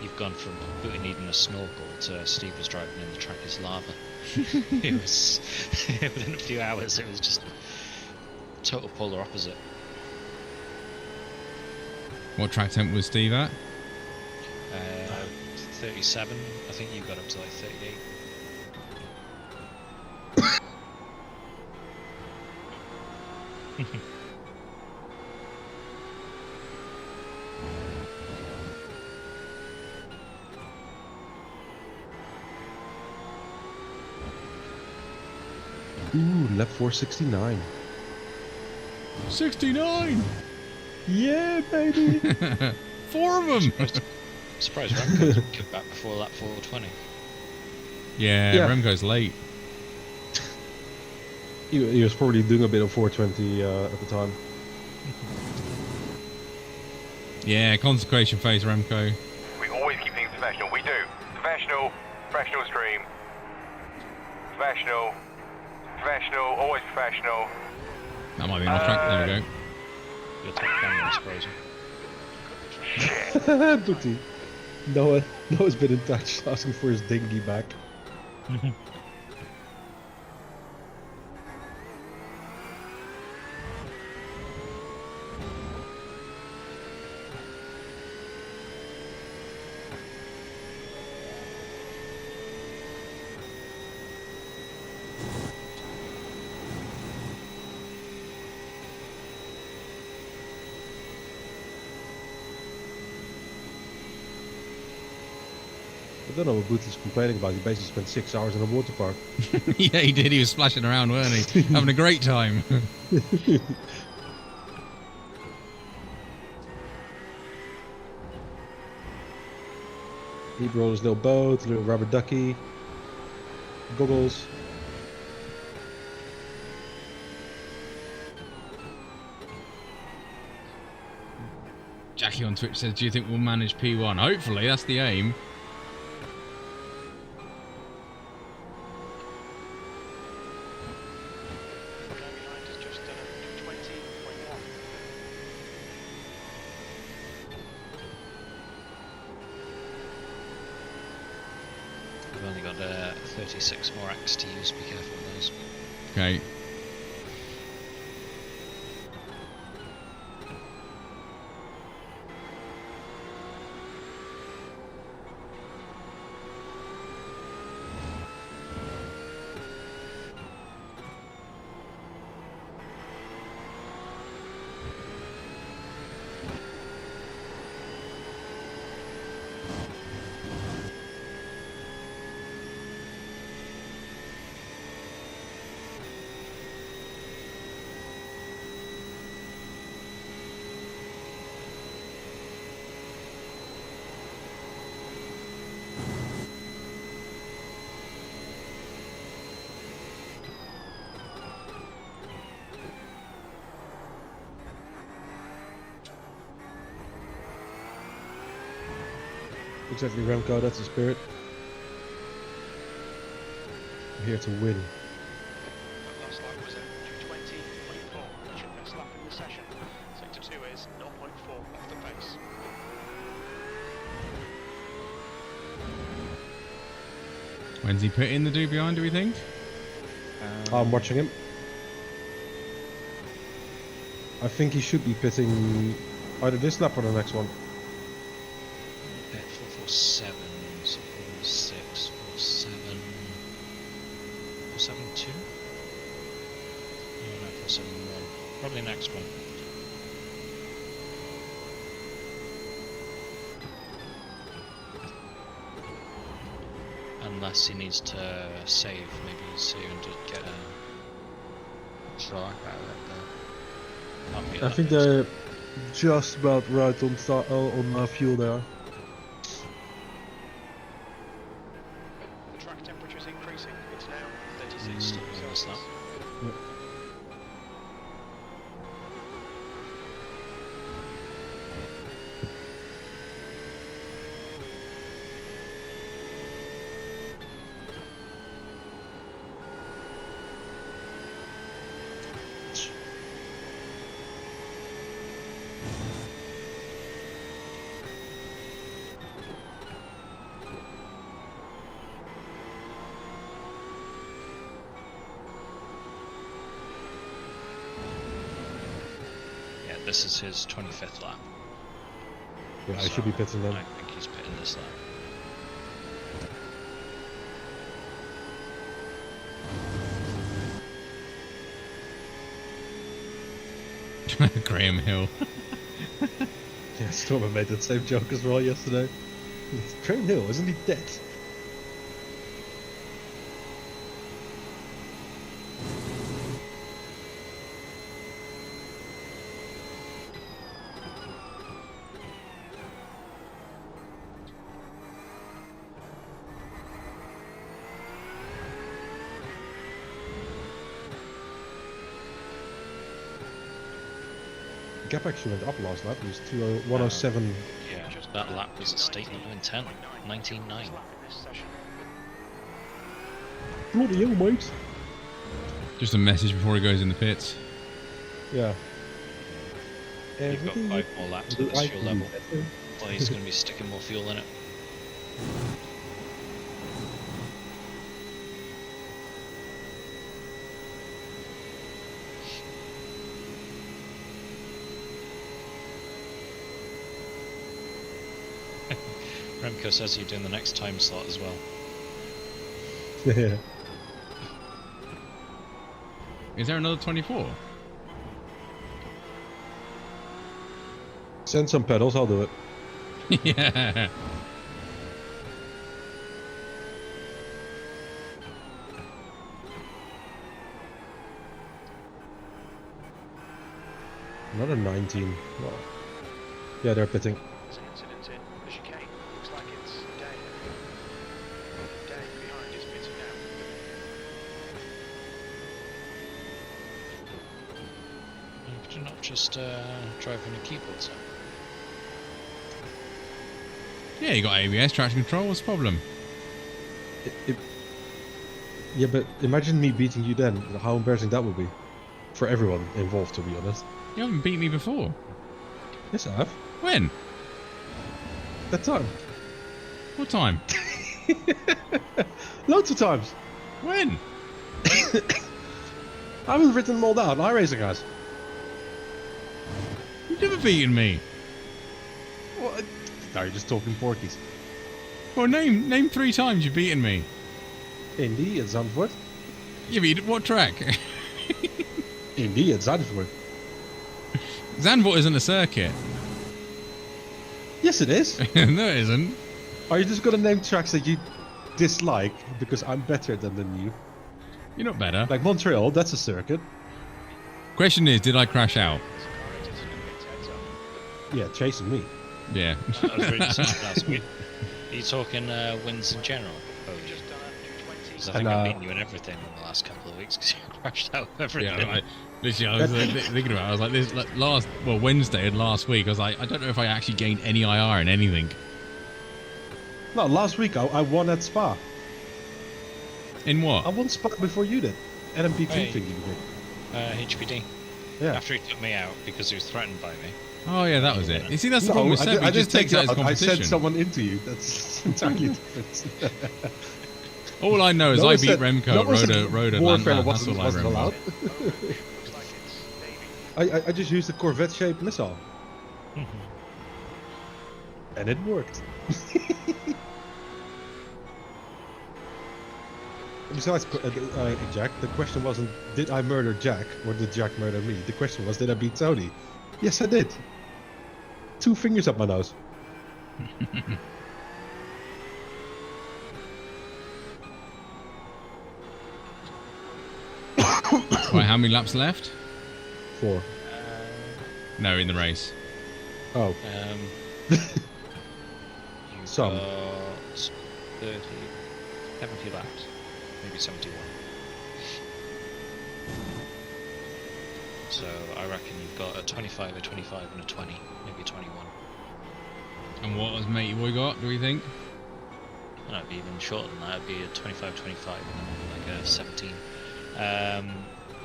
S6: you've gone from Booty needing a snorkel to Steve was driving in the track is lava. It was, within a few hours, it was just total polar opposite.
S1: What track temp was Steve at?
S6: 37, I think you got up to like 38.
S3: Ooh, lap 469.
S1: 69!
S3: Yeah, baby.
S1: 4 of them!
S6: Surprised Remco didn't come back before lap 420.
S1: Yeah,
S3: Yeah.
S1: Remco's late.
S3: He was probably doing a bit of 420 at the time.
S1: Yeah, consecration phase, Remco.
S8: We always keep things professional. We do. Professional, professional stream. Professional, professional, always professional.
S1: That might be off track, there we go.
S6: Your top camera is frozen.
S8: Shit.
S3: Booty. Noah's been in touch asking for his dinghy back. I don't know what Booty's complaining about. He basically spent 6 hours in a water park.
S1: Yeah, he did. He was splashing around, weren't he? Having a great time.
S3: He brought his little boat, little rubber ducky, goggles.
S1: Jackie on Twitch says, do you think we'll manage P1? Hopefully, that's the aim.
S2: Going behind is just 20.1.
S6: We've only got 36 more X to use. Be careful with those.
S1: Okay.
S3: Exactly, Remco, that's the spirit. We're here to win.
S2: That last lap was at 220.4, which is the best lap in the session. Sector 2 is 0.4 off the pace.
S1: When's he put in the do behind, do we think?
S3: I'm watching him. I think he should be pitting either this lap or the next one.
S6: 447, so 46, 47, 472? No, 471. Probably next one. Unless he needs to save, maybe he's saving to get a track out of it there. Can't be
S3: I
S6: that
S3: think
S6: fast.
S3: they're just about right on fuel there.
S2: The track temperature is increasing. It's now 36
S6: Still on this lap.
S2: Celsius.
S6: Yeah, this is his 25th lap.
S3: Yeah, I should be pitting then.
S6: I think he's pitting this lap.
S1: Graham Hill.
S3: Yeah, Stormer made that same joke as well yesterday. Graham Hill, isn't he dead? Gap actually went up last lap. It was 107.
S6: Yeah, that lap was a state limit in 10, 19.9.
S2: Lap in this session.
S3: Bloody hell, mate.
S1: Just a message before he goes in the pits.
S3: Yeah.
S6: You've got
S3: Everything
S6: 5 more laps
S3: do
S6: at this
S3: I
S6: fuel
S3: do
S6: level.
S3: better.
S6: Well, he's going to be sticking more fuel in it. Remco says you're doing the next time slot as well.
S3: Yeah.
S1: Is there another 24?
S3: Send some pedals, I'll do it.
S1: Yeah.
S3: Another 19. Wow. Yeah, they're pitting.
S2: There's an incident in the chicane. Looks like it's Dave. Dave behind is pitting now.
S6: Could you not just drive on a keyboard, sir?
S1: Yeah, you got ABS, traction control. What's the problem?
S3: Yeah, but imagine me beating you then. How embarrassing that would be. For everyone involved, to be honest.
S1: You haven't beat me before.
S3: Yes, I have.
S1: When?
S3: That time.
S1: What time?
S3: Loads of times.
S1: When?
S3: I haven't written them all down. iRacing has.
S1: You've never beaten me.
S3: What? Now you're just talking porkies.
S1: Well, name 3 times you've beaten me.
S3: Indy at Zandvoort.
S1: You beat what track?
S3: Indy at Zandvoort.
S1: Zandvoort isn't a circuit.
S3: Yes, it is.
S1: No, it isn't.
S3: Are you just gonna name tracks that you dislike because I'm better than you?
S1: You're not better.
S3: Like Montreal, that's a circuit.
S1: Question is, did I crash out?
S3: Yeah, chasing me.
S1: Yeah.
S6: I was reading something last week. Are you talking wins in general? Oh, just because I think I've beaten you in everything in the last couple of weeks because you crashed out everything.
S1: Yeah, literally, I was thinking about it. I was like, this Wednesday and last week, I was like, I don't know if I actually gained any IR in anything.
S3: No, last week I won at Spa.
S1: In
S3: I
S1: what?
S3: won Spa before you did. NMP
S6: Hey.
S3: thing you did.
S6: HPD.
S3: Yeah.
S6: After he took me out because he was threatened by me.
S1: Oh, yeah, that was it. You see, that's the problem with Seb. He just takes that as
S3: I
S1: competition.
S3: sent someone into you. That's entirely different.
S1: All I know is
S3: No
S1: I
S3: one
S1: beat
S3: said-
S1: Remco
S3: no
S1: at
S3: one said
S1: Road
S3: Warfare
S1: Atlanta. That's
S3: wasn't
S1: all I remember.
S3: allowed. I just used a Corvette-shaped missile. And it worked. Besides, Jack, the question wasn't did I murder Jack or did Jack murder me? The question was did I beat Tony? Yes, I did. 2 fingers up my nose.
S1: Right, how many laps left?
S3: 4.
S1: No, in the race.
S3: Oh,
S6: You
S3: Some.
S6: got 30, 70 laps, maybe 71. So I reckon you've got a 25, a 25, and a 20, maybe a 21.
S1: And what has Matey Boy got, do we think?
S6: No, it'd be even shorter than that. It'd be a 25, 25, and then like a 17.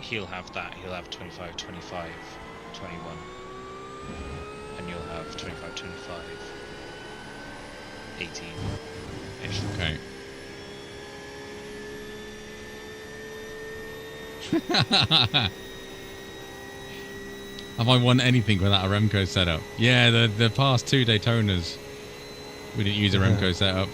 S6: He'll have that. He'll have 25, 25, 21. And you'll have 25, 25, 18-ish.
S1: Okay. Have I won anything without a Remco setup? Yeah, the past 2 Daytonas, we didn't use a Remco setup.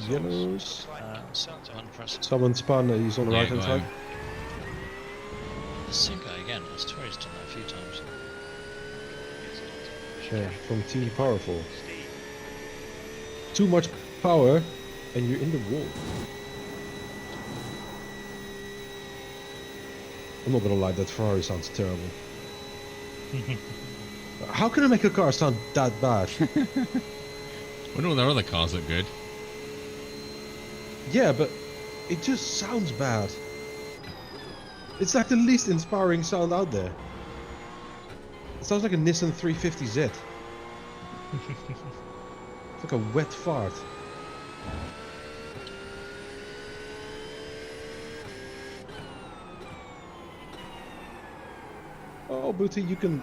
S3: Yellows.
S6: Unprecedented.
S3: Someone spun. He's on the
S1: Yeah,
S3: right hand
S1: go
S3: side.
S1: home.
S6: The same guy again. Astori's done that a few times.
S3: Yeah, from Team Powerful. Too much power, and you're in the wall. I'm not gonna lie, that Ferrari sounds terrible. How can I make a car sound that bad?
S1: Well, all their other cars look good.
S3: Yeah, but it just sounds bad. It's like the least inspiring sound out there. It sounds like a Nissan 350Z. It's like a wet fart. Oh, Booty, you can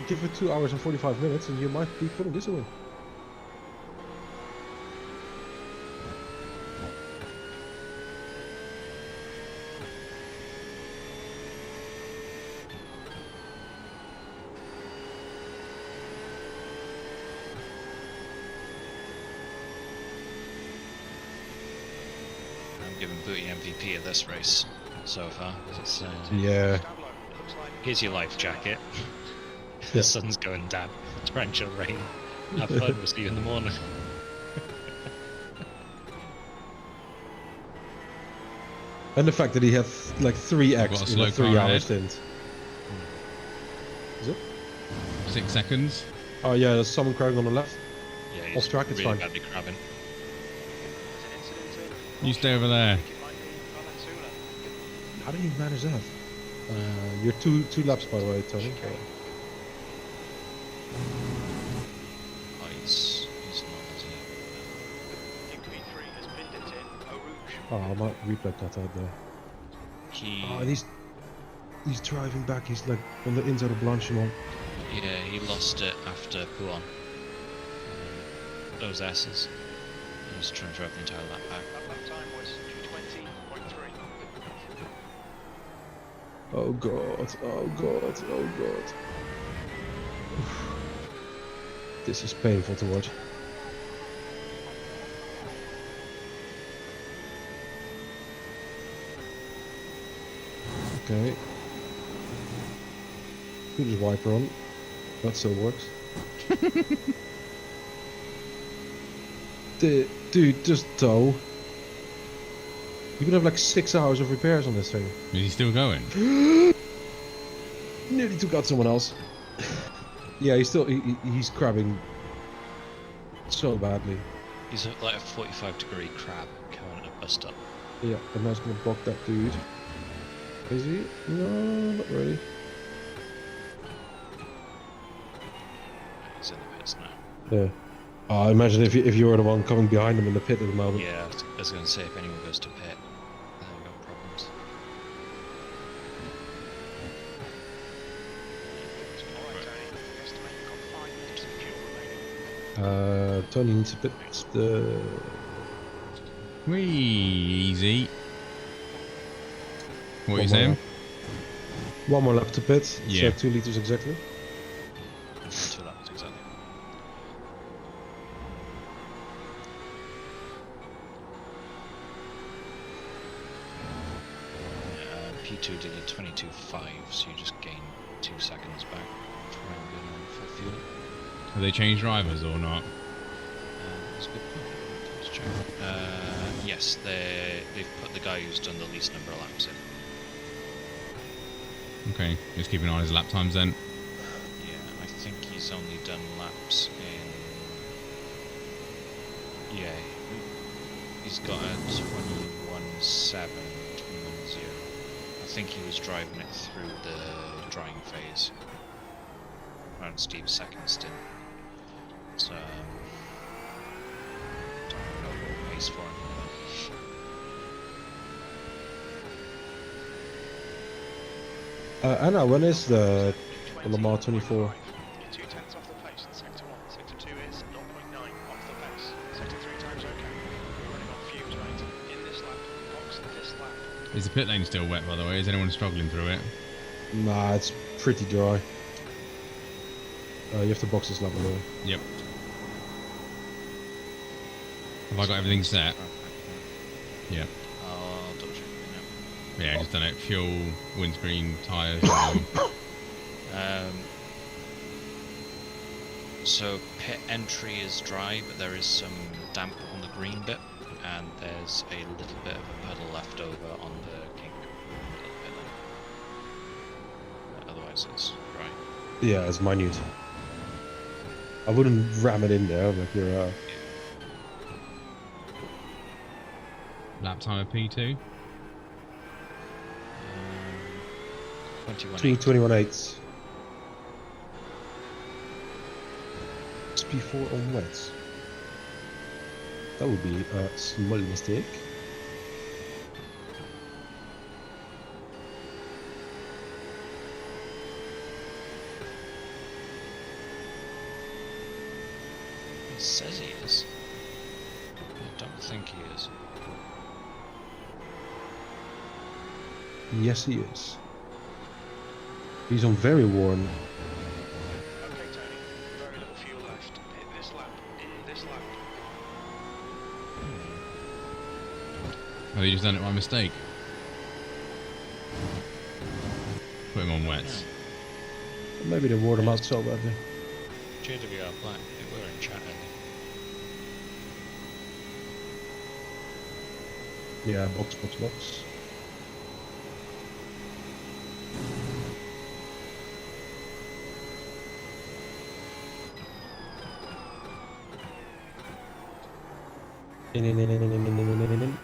S3: give it 2 hours and 45 minutes and you might be putting this away.
S6: I'm giving Booty MVP of this race so far. It's,
S3: Yeah.
S6: here's your life jacket.
S3: Yeah.
S6: The sun's going down. Torrential rain. Have fun. We'll see you in the morning.
S3: And the fact that he had like 3x
S1: Got a
S3: in
S1: slow
S3: a
S1: car
S3: 3-hour
S1: ahead.
S3: stint. Is it?
S1: 6 seconds.
S3: Oh yeah, there's someone crabbing on the left.
S6: Yeah,
S3: Off
S6: he's
S3: track, it's
S6: really
S3: fine.
S6: badly crabbing.
S2: There's an incident in.
S1: You stay over there.
S2: I think it might be Valenzula.
S3: How did he manage that? You're two laps by the way, Tony.
S2: Chicane.
S6: Oh, he's not, is he?
S2: I think V3 has pinned it in. Eau Rouge.
S3: Oh, I might replay cut out there.
S6: He,
S3: Oh, and he's driving back. He's like on the inside of Blanchimont.
S6: yeah, he lost it after Pouan. Those S's. He was trying to drive the entire lap back.
S2: That lap time was 2:20.3.
S3: Oh god! Oh god! Oh god! This is painful to watch. Okay. Put his wiper on. That still works. Dude, just tow. You could have like 6 hours of repairs on this thing.
S1: Is he still going?
S3: Nearly took out someone else. Yeah, he's crabbing so badly.
S6: He's like a 45-degree crab coming at a bus stop.
S3: Yeah, and now he's gonna block that dude. Is he? No, not really.
S6: He's in the pits now.
S3: Yeah. I imagine if you were the one coming behind him in the pit at the moment.
S6: Yeah, I was going to say if anyone goes to pit, they've got problems.
S2: Alright, Tony. Estimate you've got 5 minutes of fuel remaining.
S3: Tony needs to pit the.
S1: Wee easy. What are you
S3: One more
S1: saying?
S3: lap. One more lap to pit.
S1: Yeah.
S3: So 2 liters exactly.
S6: 2 laps, exactly. P2 did a 22.5, so you just gain 2 seconds back when going on full fuel.
S1: Have they changed drivers or not?
S6: That's a good point. Let's check. Yes, they've put the guy who's done the least number of laps in.
S1: Okay, just keep an eye on his lap times then.
S6: Yeah, I think he's only done laps in. Yeah, he's got a 21.7, 21.0. I think he was driving it through the drying phase around Steve's second stint. So, don't know what pace for him.
S3: Anna, when is the Le Mans 24?
S2: You're 2 tenths off the pace in sector 1. Sector 2 is 0.9 off the pace. Sector 3 times okay. We're running on fumes, mate. In this lap, box this lap.
S1: Is the pit lane still wet, by the way? Is anyone struggling through it?
S3: Nah, it's pretty dry. You have to box this lap anyway.
S1: Yep. Have I got everything set? Yeah.
S6: I'll double check it
S1: Yeah, just done it. Fuel, windscreen, tyres.
S6: So pit entry is dry, but there is some damp on the green bit, and there's a little bit of a puddle left over on the kink. Otherwise it's dry.
S3: Yeah, it's minute. I wouldn't ram it in there like you're.
S1: Lap time of P2.
S6: 21.
S3: 21.8. P4 on wets. That would be a small mistake.
S6: It says he is. I don't think he is.
S3: Yes, he is. He's on very warm.
S2: Okay, Tony. Very little fuel left. Hit this lap. In this lap.
S1: Have you just done it by mistake? Put him on wets.
S3: Maybe they wore him out so badly.
S6: JWR Black, they were in chat earlier.
S3: Yeah, box. In.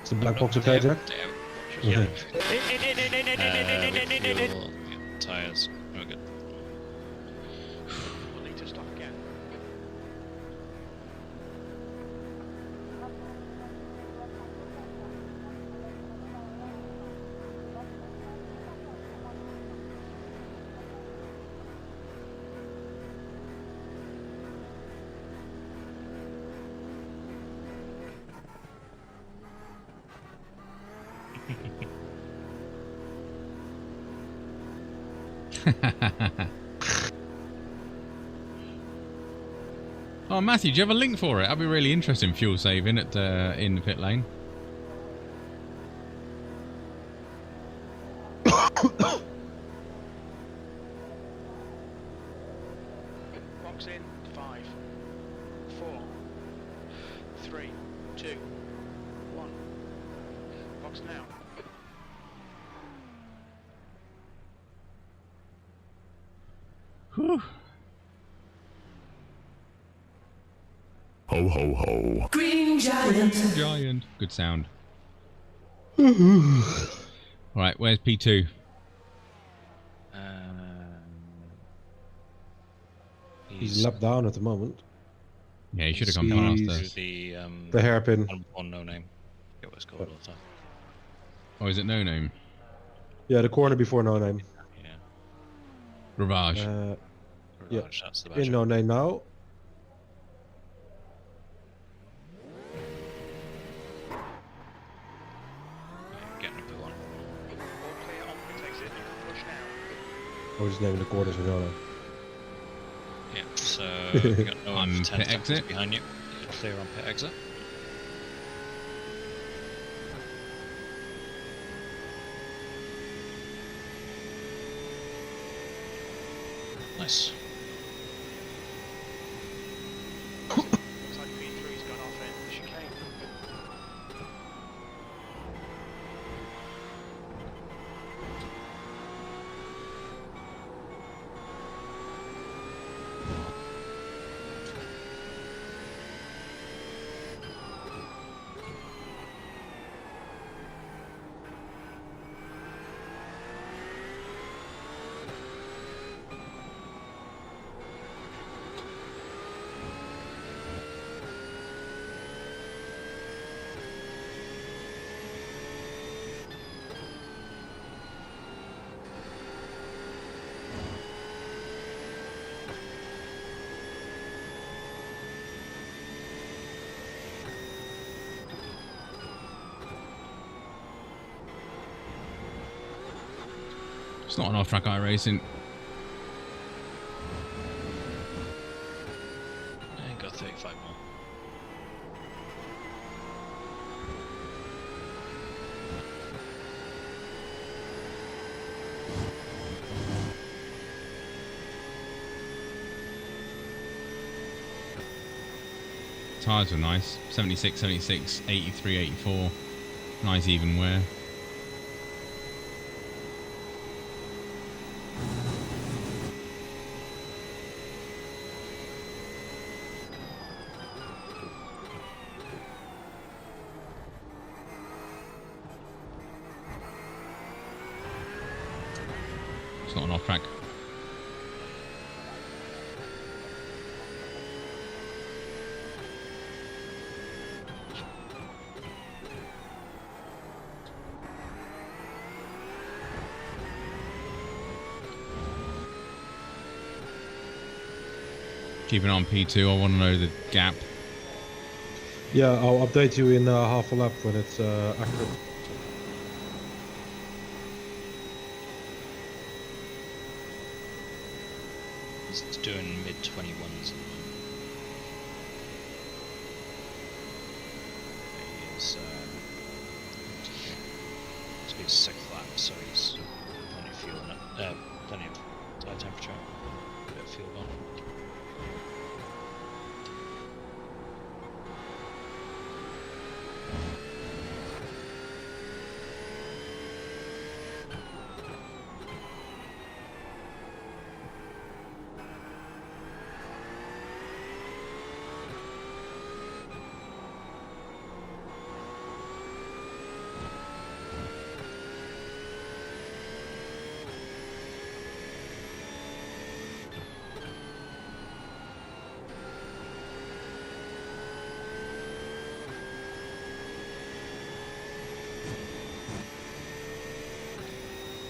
S3: Is the black box okay, Jack?
S6: Yeah.
S2: In.
S6: Fuel, tires. We're good.
S2: We'll need to stop again.
S1: Oh, Matthew, do you have a link for it? That'd be really interesting. Fuel saving at in the pit lane.
S2: Box in. 5, 4, 3, 2, 1. Box now.
S1: Whew.
S4: Ho ho ho.
S1: Giant. Good sound. Right, where's P2?
S3: He's lap down at the moment.
S1: Yeah, he should have come
S3: He's-
S1: past us.
S3: The hairpin.
S6: On no name. Get what it's called all the time.
S1: Oh, is it no name?
S3: Yeah, the corner before no name.
S6: Yeah.
S1: Ravage.
S3: Yeah.
S6: Ravage, that's the
S3: In
S6: badge.
S3: no name now.
S6: Getting a blue one.
S2: All clear on pit exit. You can push now.
S3: Or just naming the corners with no name.
S6: Yeah, so you got no
S1: On
S6: one for 10
S1: pit
S6: seconds
S1: exit.
S6: behind you. You're clear on pit exit. Nice.
S2: Looks like P3's gone off in the chicane.
S1: It's not an off-track iRacing.
S6: And got 35 more.
S1: Tyres were nice. 76, 76, 83, 84. Nice even wear. It's not an off-track. Keeping on P2, I want to know the gap.
S3: Yeah, I'll update you in half a lap when it's accurate.
S6: It's doing mid 21s. He's it's been 6th lap, so he's plenty of fuel in it. Plenty of tire temperature. Bit of fuel gone.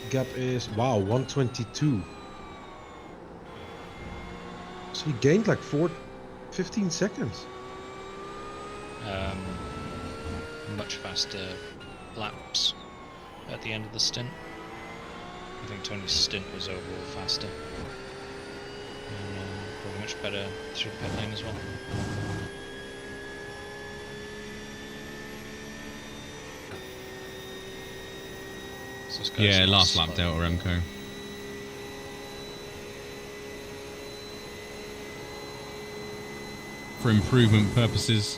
S3: gap is, wow, 122. So he gained like 15 seconds.
S6: Much faster laps at the end of the stint. I think Tony's stint was overall faster. And probably much better through the pit lane as well. So this guy's
S1: Yeah,
S6: not
S1: last lap
S6: slow.
S1: Delta Remco. For improvement purposes.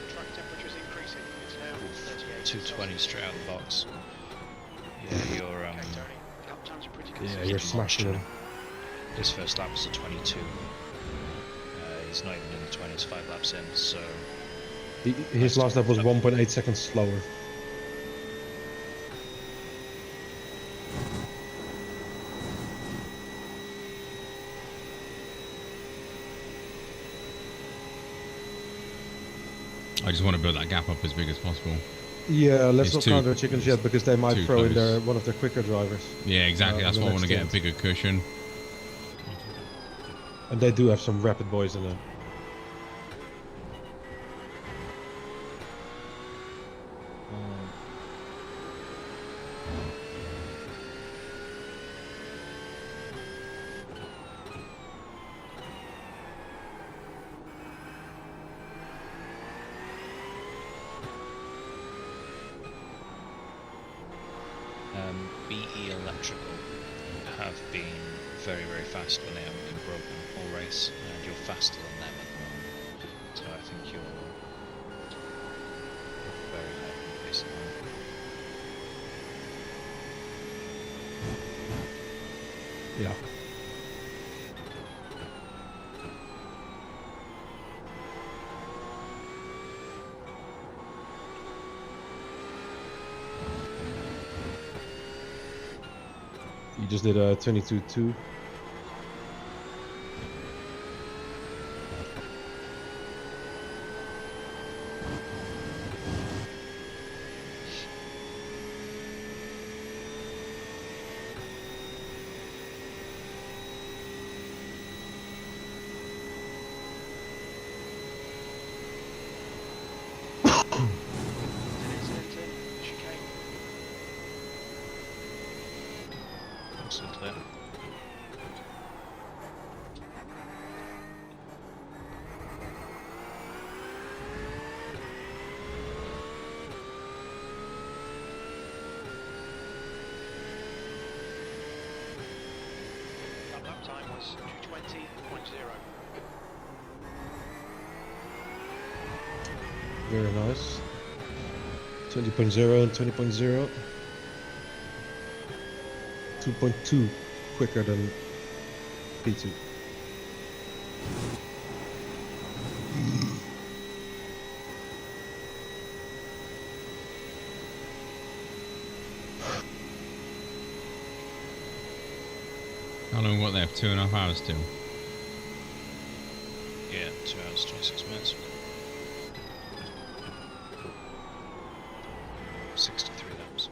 S2: Track temperature is increasing. It's now 38.
S6: 220 straight out of the box. Yeah, you're
S2: Okay, Tony. Lap times are pretty
S3: Yeah,
S2: consistent.
S3: you're smashing him.
S6: His first lap was a 22. He's not even in the 20s, 5 laps in, so
S3: His last lap was 1.8 seconds slower.
S1: I just want to build that gap up as big as possible.
S3: Yeah, let's
S1: It's
S3: not
S1: too-
S3: count our chickens yet because they might
S1: too
S3: throw in
S1: close.
S3: one of their quicker drivers.
S1: Yeah, exactly. That's
S3: on
S1: why
S3: the
S1: I want to get a
S3: next
S1: bigger cushion.
S3: And they do have some rapid boys in them.
S6: BE Electrical have been very, very fast when they haven't been broken all race, and you're faster than them at the moment. So I think you're very high on the pace at the moment.
S3: Yeah. You just did a 22.2.
S2: An incident in chicane.
S6: Excellent there.
S2: That lap time was 220.0.
S3: Very nice. 20.0 and 20.0. 2.2 quicker than P2.
S1: How long what they have? 2.5 hours still.
S6: Yeah, 2 hours, 26 minutes. 63 laps.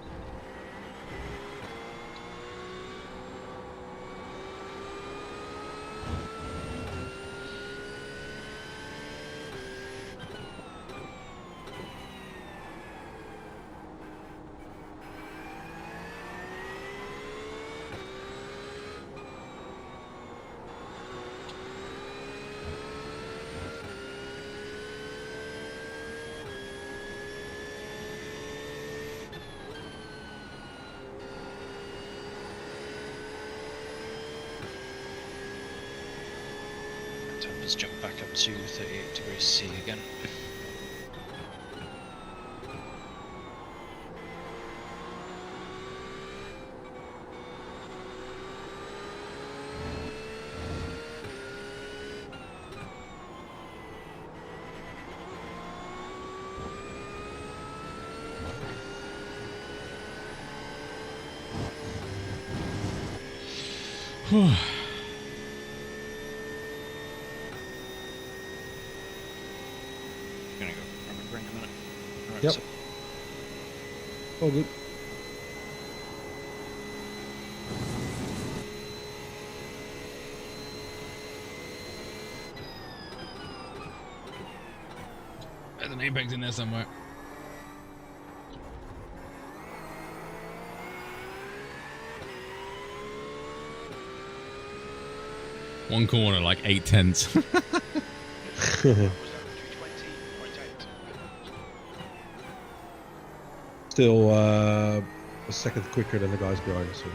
S6: Temperatures jump back up to 38 degrees C again. Gonna go grab a drink a minute. Alright,
S3: Yep.
S6: so
S3: All good.
S1: There's an apex in there somewhere. One corner, like 8 tenths.
S2: That was 220.8.
S3: Still a second quicker than the guys behind us. So.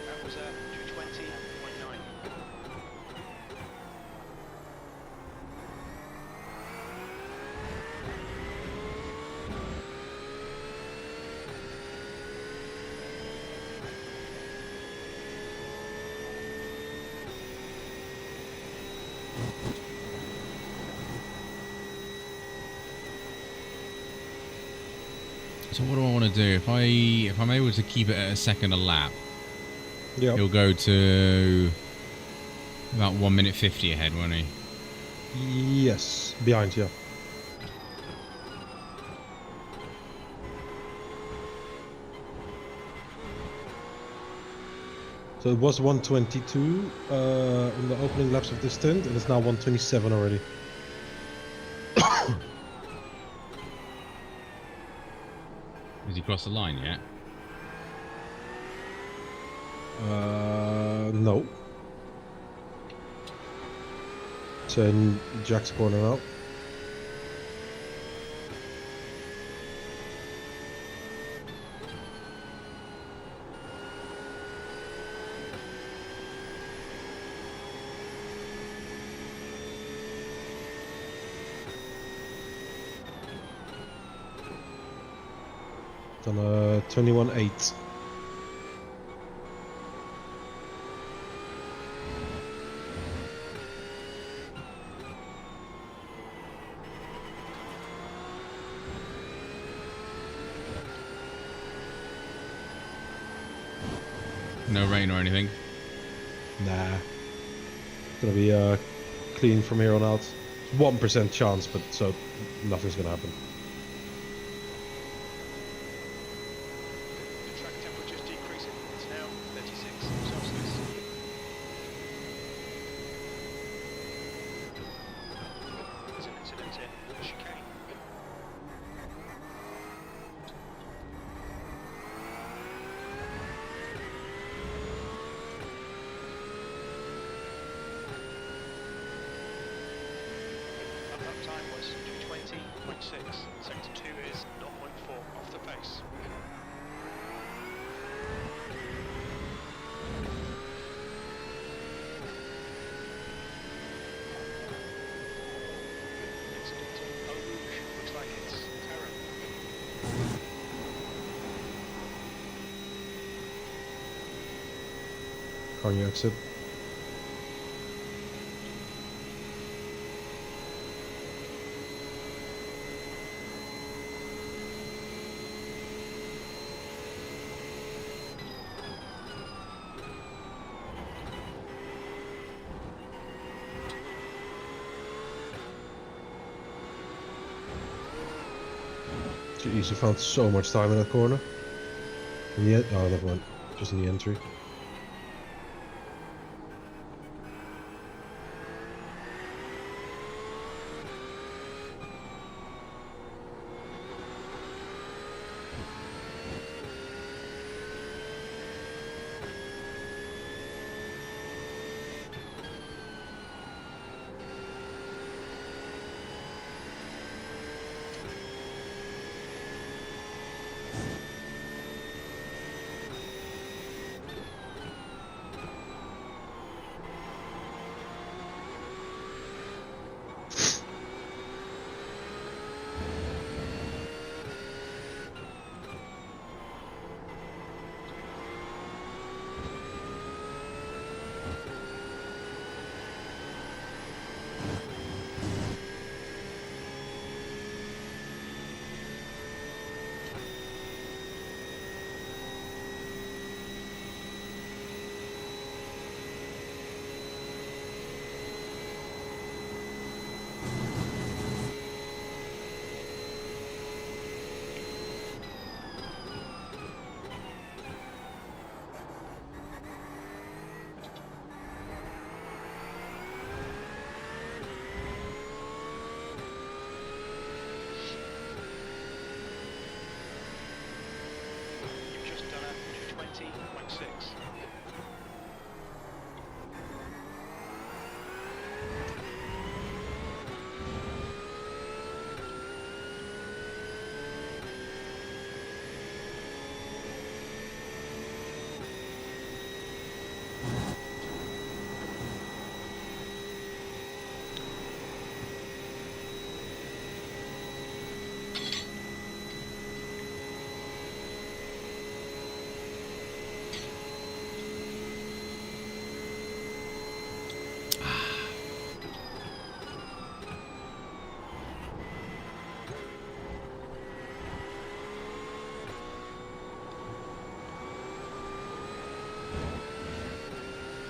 S2: That was 220.9.
S1: So what do I want to do? If I'm able to keep it at a second a lap,
S3: Yeah.
S1: he'll go to about 1 minute 50 ahead, won't he?
S3: Yes. Behind, yeah. So it was 122 on the opening laps of this stint, and it's now 127 already.
S1: Has he crossed the line yet?
S3: No. It's in Jack's corner now. It's on 21.8.
S1: No rain or anything?
S3: Nah. It's gonna be clean from here on out. 1% chance, but so nothing's gonna happen.
S2: The track temperature is decreasing. It's now 36 Celsius. hours, 220.6. Sector 2 is 0.4 off the pace. Incident in Eau Rouge. Looks like it's terror.
S3: Car you exit. Jeez, I found so much time in that corner. In the oh, never mind. Just in the entry.
S2: You've just done a 220.6.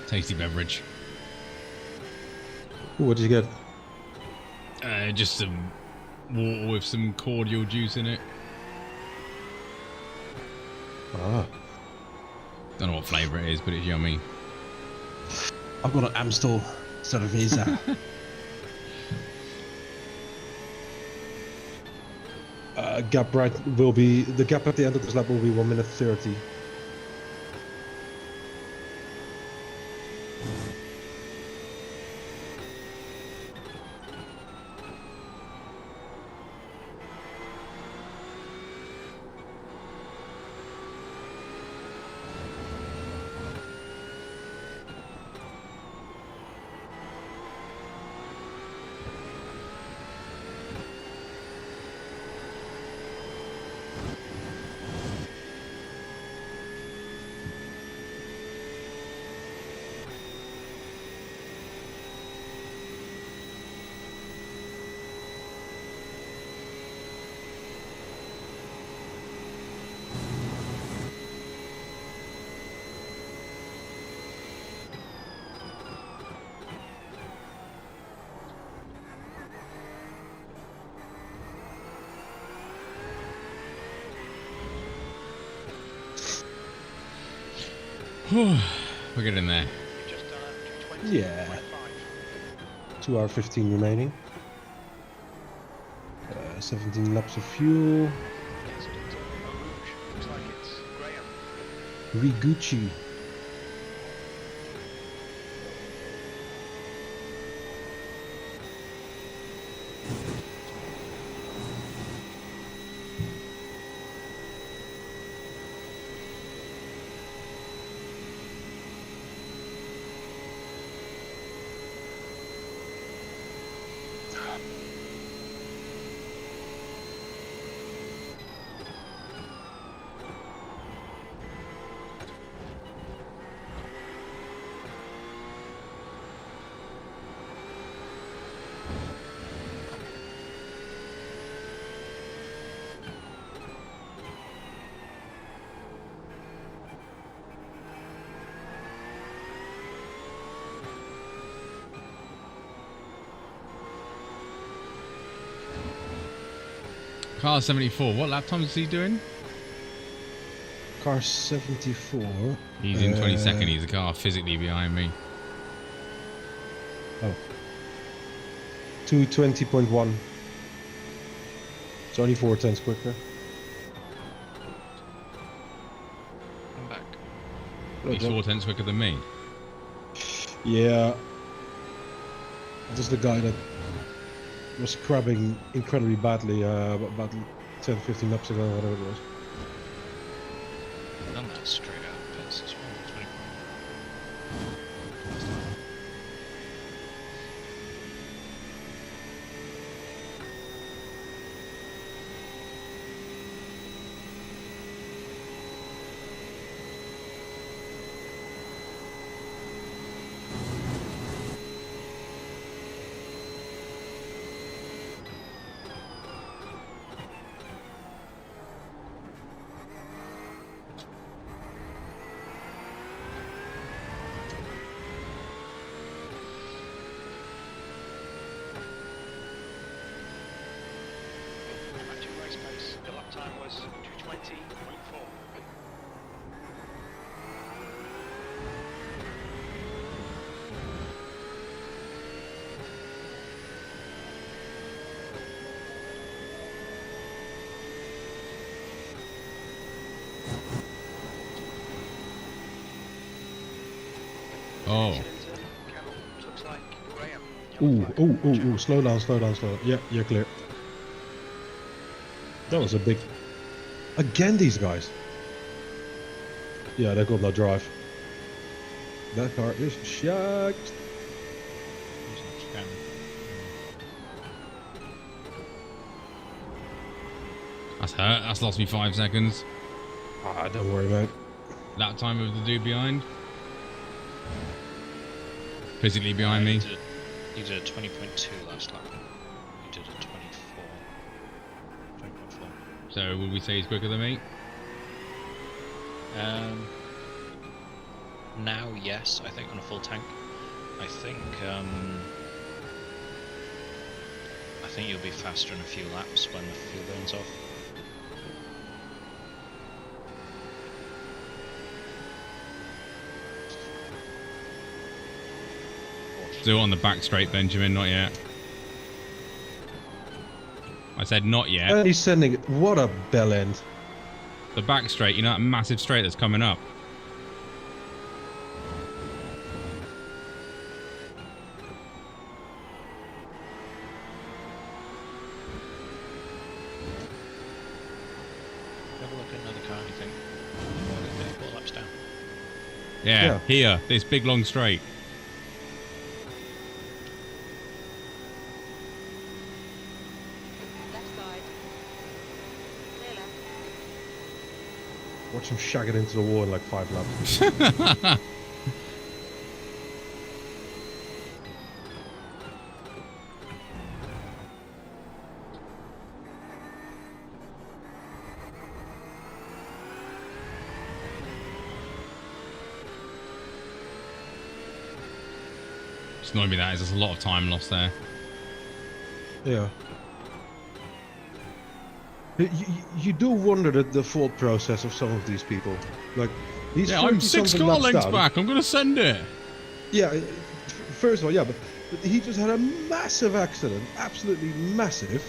S1: Tasty beverage.
S3: Ooh, what did you get?
S1: Just some water with some cordial juice in it.
S3: Ah,
S1: Don't know what flavour it is, but it's yummy.
S3: I've got an Amstel Cerveza. Gap right will be the gap at the end of this lap will be 1 minute 30.
S1: We're getting there.
S2: You've just done a 220.5.
S3: Yeah. 2 hour 15 remaining. 17 laps of fuel.
S2: Incident in Eau Rouge. Looks like it's Graham.
S3: Rigucci.
S1: Car 74. What lap times is he doing?
S3: Car 74.
S1: He's in 22nd. He's a car physically behind me.
S3: Oh. 220.1. It's only 4 tenths quicker.
S6: I'm back.
S1: He's 4 tenths quicker than me.
S3: Yeah. This is the guy that was scrubbing incredibly badly about 10, 15 laps ago, whatever it was.
S6: Done that straight out of pits as well. 24.
S2: Matching race pace. The lap time was 2:20.4.
S1: Oh.
S2: Camel. Looks like Graham.
S3: Ooh, slow down. Yeah, you're clear. That was a big... Again, these guys. Yeah, they got no drive. That car is shagged.
S1: That's hurt. That's lost me 5 seconds.
S3: Ah, don't worry, mate.
S1: Lap time of the dude behind. Physically behind me.
S6: You did a 20.2 last lap. You did a 24. 20.4.
S1: So would we say he's quicker than me?
S6: Now, yes, I think on a full tank. I think you'll be faster in a few laps when the fuel burns off.
S1: Still on the back straight, Benjamin. Not yet. I said not yet.
S3: And he's sending... What a bell end.
S1: The back straight. You know that massive straight that's coming up.
S6: Have a look at another car, you think? 4 laps down.
S1: Yeah, here. This big long straight.
S7: Left side. Clear left.
S3: Watch him shag it into the wall in like 5 laps.
S1: It's annoying me that is. There's a lot of time lost there.
S3: Yeah. You do wonder the thought process of some of these people. Like, he's
S1: Yeah, I'm 6
S3: 30-something
S1: car
S3: laps
S1: lengths
S3: down.
S1: back. I'm gonna send it.
S3: Yeah, first of all, yeah, but he just had a massive accident, absolutely massive.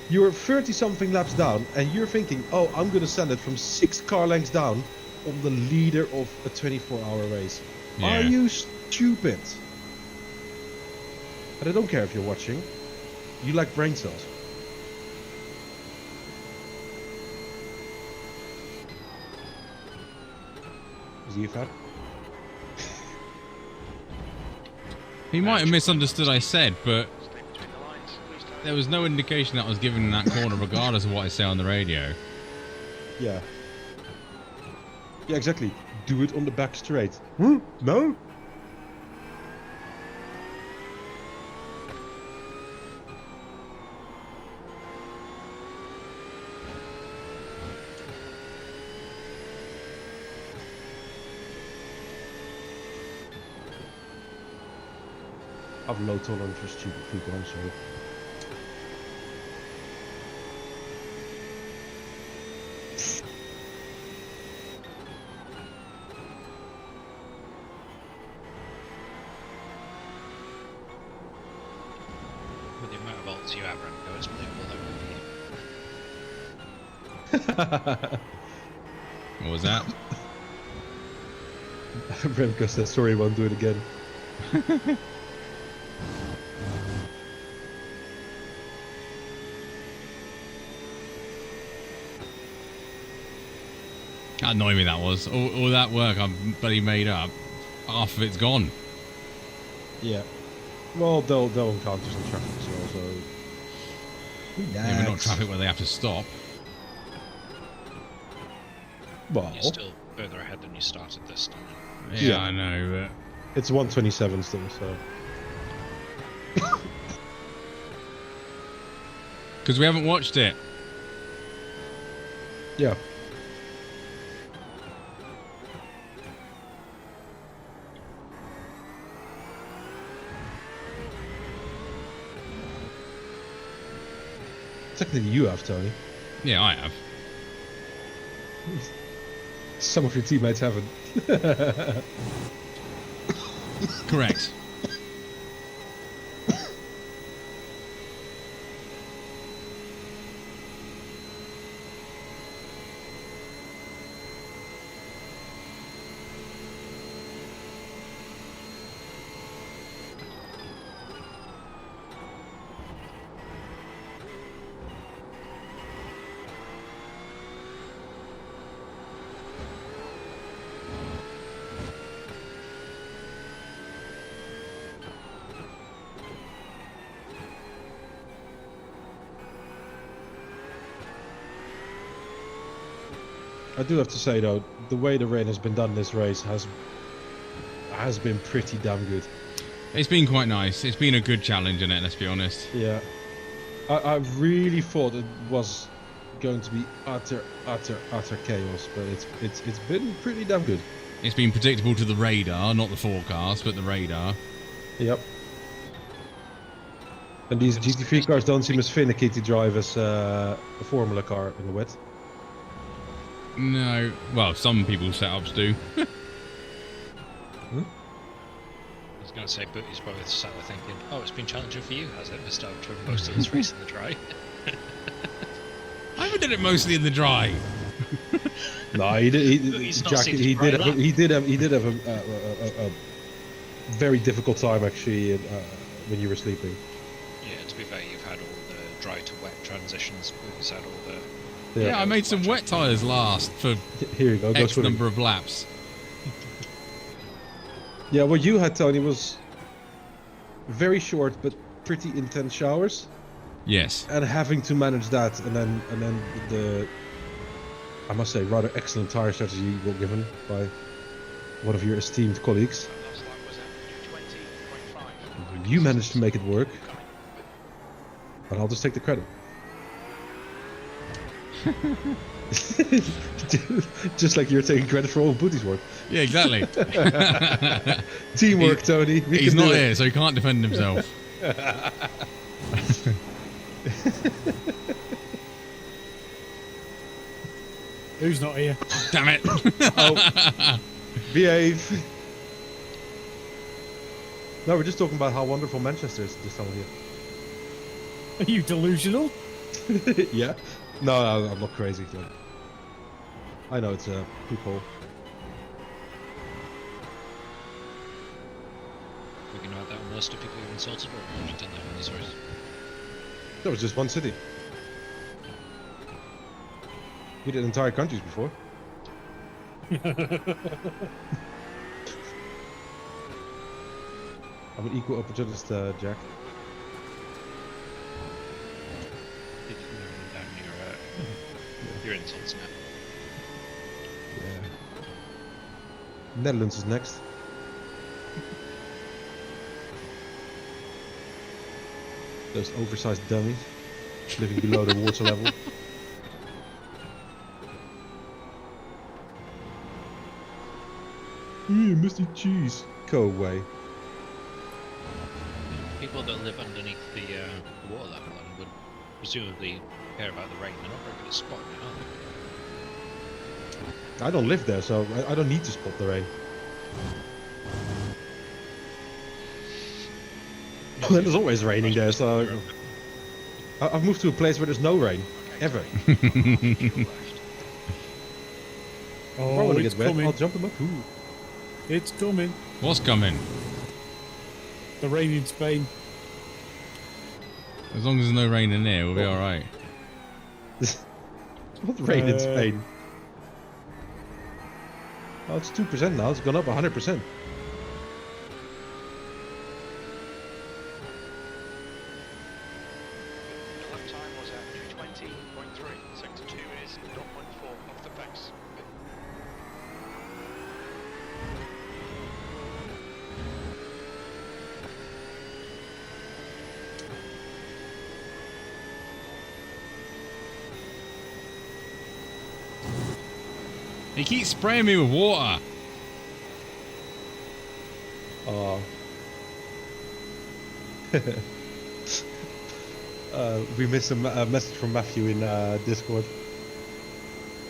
S3: You're 30-something laps down, and you're thinking, oh, I'm gonna send it from 6 car lengths down on the leader of a 24-hour race.
S1: Yeah.
S3: Are you stupid? And I don't care if you're watching. You lack brain cells. Is he a fan?
S1: He might have misunderstood I said, but
S2: Stay between the lines. Please don't.
S1: there was no indication that I was given in that corner, regardless of what I say on the radio.
S3: Yeah. Yeah, exactly. Do it on the back straight. No? I have low tolerance for stupid people, I'm sorry.
S6: The amount of volts you have, Remco, it's believable over here.
S1: What was that?
S3: Remco said, sorry, won't do it again.
S1: How annoying me that was. All that work I've bloody made up, half of it's gone.
S3: Yeah. Well, they'll encounter some traffic as well, so...
S1: Yeah, we're not traffic where they have to stop.
S3: Well,
S6: You're still further ahead than you started this time.
S1: Yeah, I know,
S3: it's 127 still, so...
S1: because we haven't watched it.
S3: Yeah. Technically you have, Tony.
S1: Yeah, I have.
S3: Some of your teammates haven't.
S1: Correct.
S3: I do have to say though, the way the rain has been done this race has been pretty damn good.
S1: It's been quite nice. It's been a good challenge in it, let's be honest.
S3: Yeah. I really thought it was going to be utter chaos, but it's been pretty damn good.
S1: It's been predictable to the radar, not the forecast, but the radar.
S3: Yep. And these GT3 cars don't seem as finicky to drive as a Formula car in the wet.
S1: No, well, some people's setups do.
S6: I was going to say, but he's probably sat there thinking, oh, it's been challenging for you, has it? Mr. Outro, most of this race in the dry.
S1: I haven't done it mostly in the dry.
S3: No, he did.
S6: He's not
S3: Jack,
S6: seen
S3: he
S6: his right
S3: did
S6: lap.
S3: have a very difficult time actually when you were sleeping.
S6: Yeah, to be fair, you've had all the dry to wet transitions. We've had all the...
S1: Yeah, I made some wet tyres last for
S3: Here you go. Go
S1: X
S3: swimming.
S1: number of laps.
S3: Yeah, what you had, Tony, was very short but pretty intense showers,
S1: Yes.
S3: and having to manage that, and then the, I must say, rather excellent tire strategy you were given by one of your esteemed colleagues.
S2: Last lap was at 20.5.
S3: You managed to make it work, but I'll just take the credit. Just like you're taking credit for all Booty's work.
S1: Yeah, exactly.
S3: Teamwork, Tony.
S1: He's not here, so he can't defend himself.
S5: Who's not here?
S1: Damn it.
S3: Oh, behave. No, we're just talking about how wonderful Manchester is this time of year.
S5: Are you delusional?
S3: Yeah. No, I'm not crazy. No. I know it's a peephole.
S6: We can add that on the list of people who've insulted, or have we already done that in this race?
S3: That was just one city. We did entire countries before. I'm an equal opportunist, Jack.
S6: Down your insults now.
S3: Yeah. Netherlands is next. Those oversized dummies living below the water level. Mr. Cheese. Go away.
S6: People that live underneath the water level and would presumably care about the rain, they're not very good at spotting it, are they?
S3: I don't live there, so I don't need to spot the rain. There's always raining there, so I've moved to a place where there's no rain.
S2: Okay,
S3: Ever.
S2: fuel left.
S3: If I
S5: Oh,
S3: want to
S5: it's
S3: get wet,
S5: coming.
S3: I'll jump in my pool.
S5: It's coming.
S1: What's coming?
S5: The rain in Spain.
S1: As long as there's no rain in there, we'll be alright.
S3: What rain in
S5: Uh,
S3: Spain? Oh, it's 2% now. It's gone up 100%.
S2: The lap time was at 2:20.3. Sector 2 is 0.4 off the pace.
S1: He keeps spraying me with water.
S3: Oh. We missed a message from Matthew in Discord.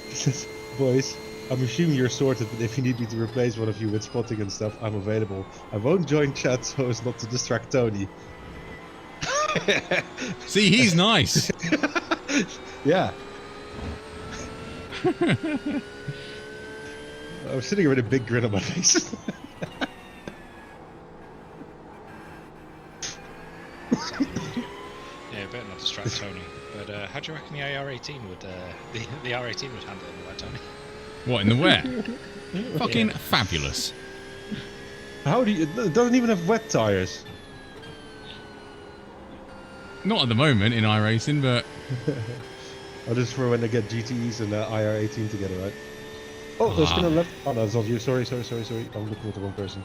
S3: He says, boys, I'm assuming you're sorted, but if you need me to replace one of you with spotting and stuff, I'm available. I won't join chat so as not to distract Tony.
S1: See, he's nice.
S3: Yeah. I was sitting here with a big grin on my face.
S6: Yeah, better not distract Tony. But how do you reckon the AR-18 would, the R-18 would handle it in the wet, Tony?
S1: What, in the wet? Fucking fabulous.
S3: How do you... It doesn't even have wet tires.
S1: Not at the moment in iRacing, but...
S3: Oh, this is for when they get GTEs and IR18 together, right? Oh, there's still a left. Oh, no, that's not you. Sorry. I'm looking at the wrong person.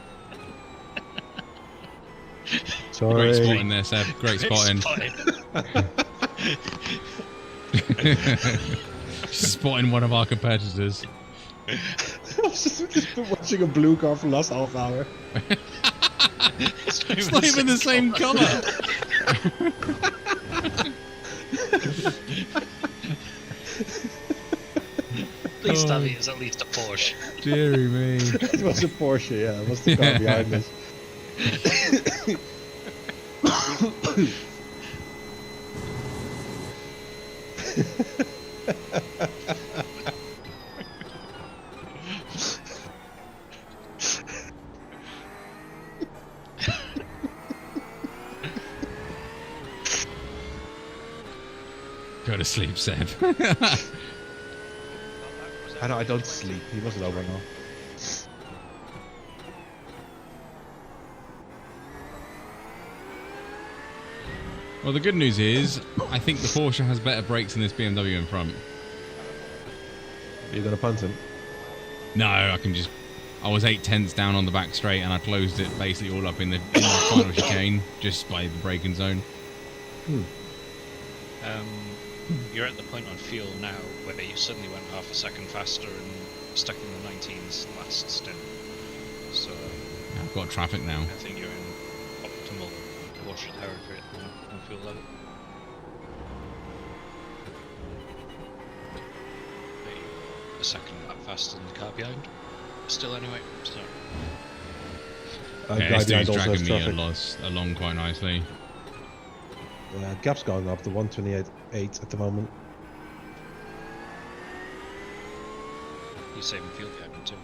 S3: Sorry.
S1: Great spotting there, Seb. Great spotting. Spotting one of our competitors.
S3: I was just been watching a blue car for the last half hour.
S1: It's not even the same colour.
S6: Please tell me it's at least a Porsche.
S1: Deary me.
S3: It was a Porsche, yeah. It was the car behind us.
S1: Go to sleep, Seb.
S3: I know, I don't sleep. He must know by now.
S1: Well, the good news is, I think the Porsche has better brakes than this BMW in front.
S3: You're gonna punt him?
S1: No, I can just... I was 8/10 down on the back straight and I closed it basically all up in the final chicane, just by the braking zone.
S6: You're at the point on fuel now where you suddenly went half a second faster and stuck in the 19s last stint. So
S1: I've got traffic now.
S6: I think you're in optimal Porsche territory at the moment on fuel level. A second lap faster than the car behind. Still anyway, so...
S1: Yeah,
S3: guy
S1: this
S3: behind
S1: dude's
S3: also has
S1: dragging me
S3: traffic.
S1: along quite nicely.
S3: Gap's going up to 128.8 at the moment.
S6: You're saving fuel behind him too.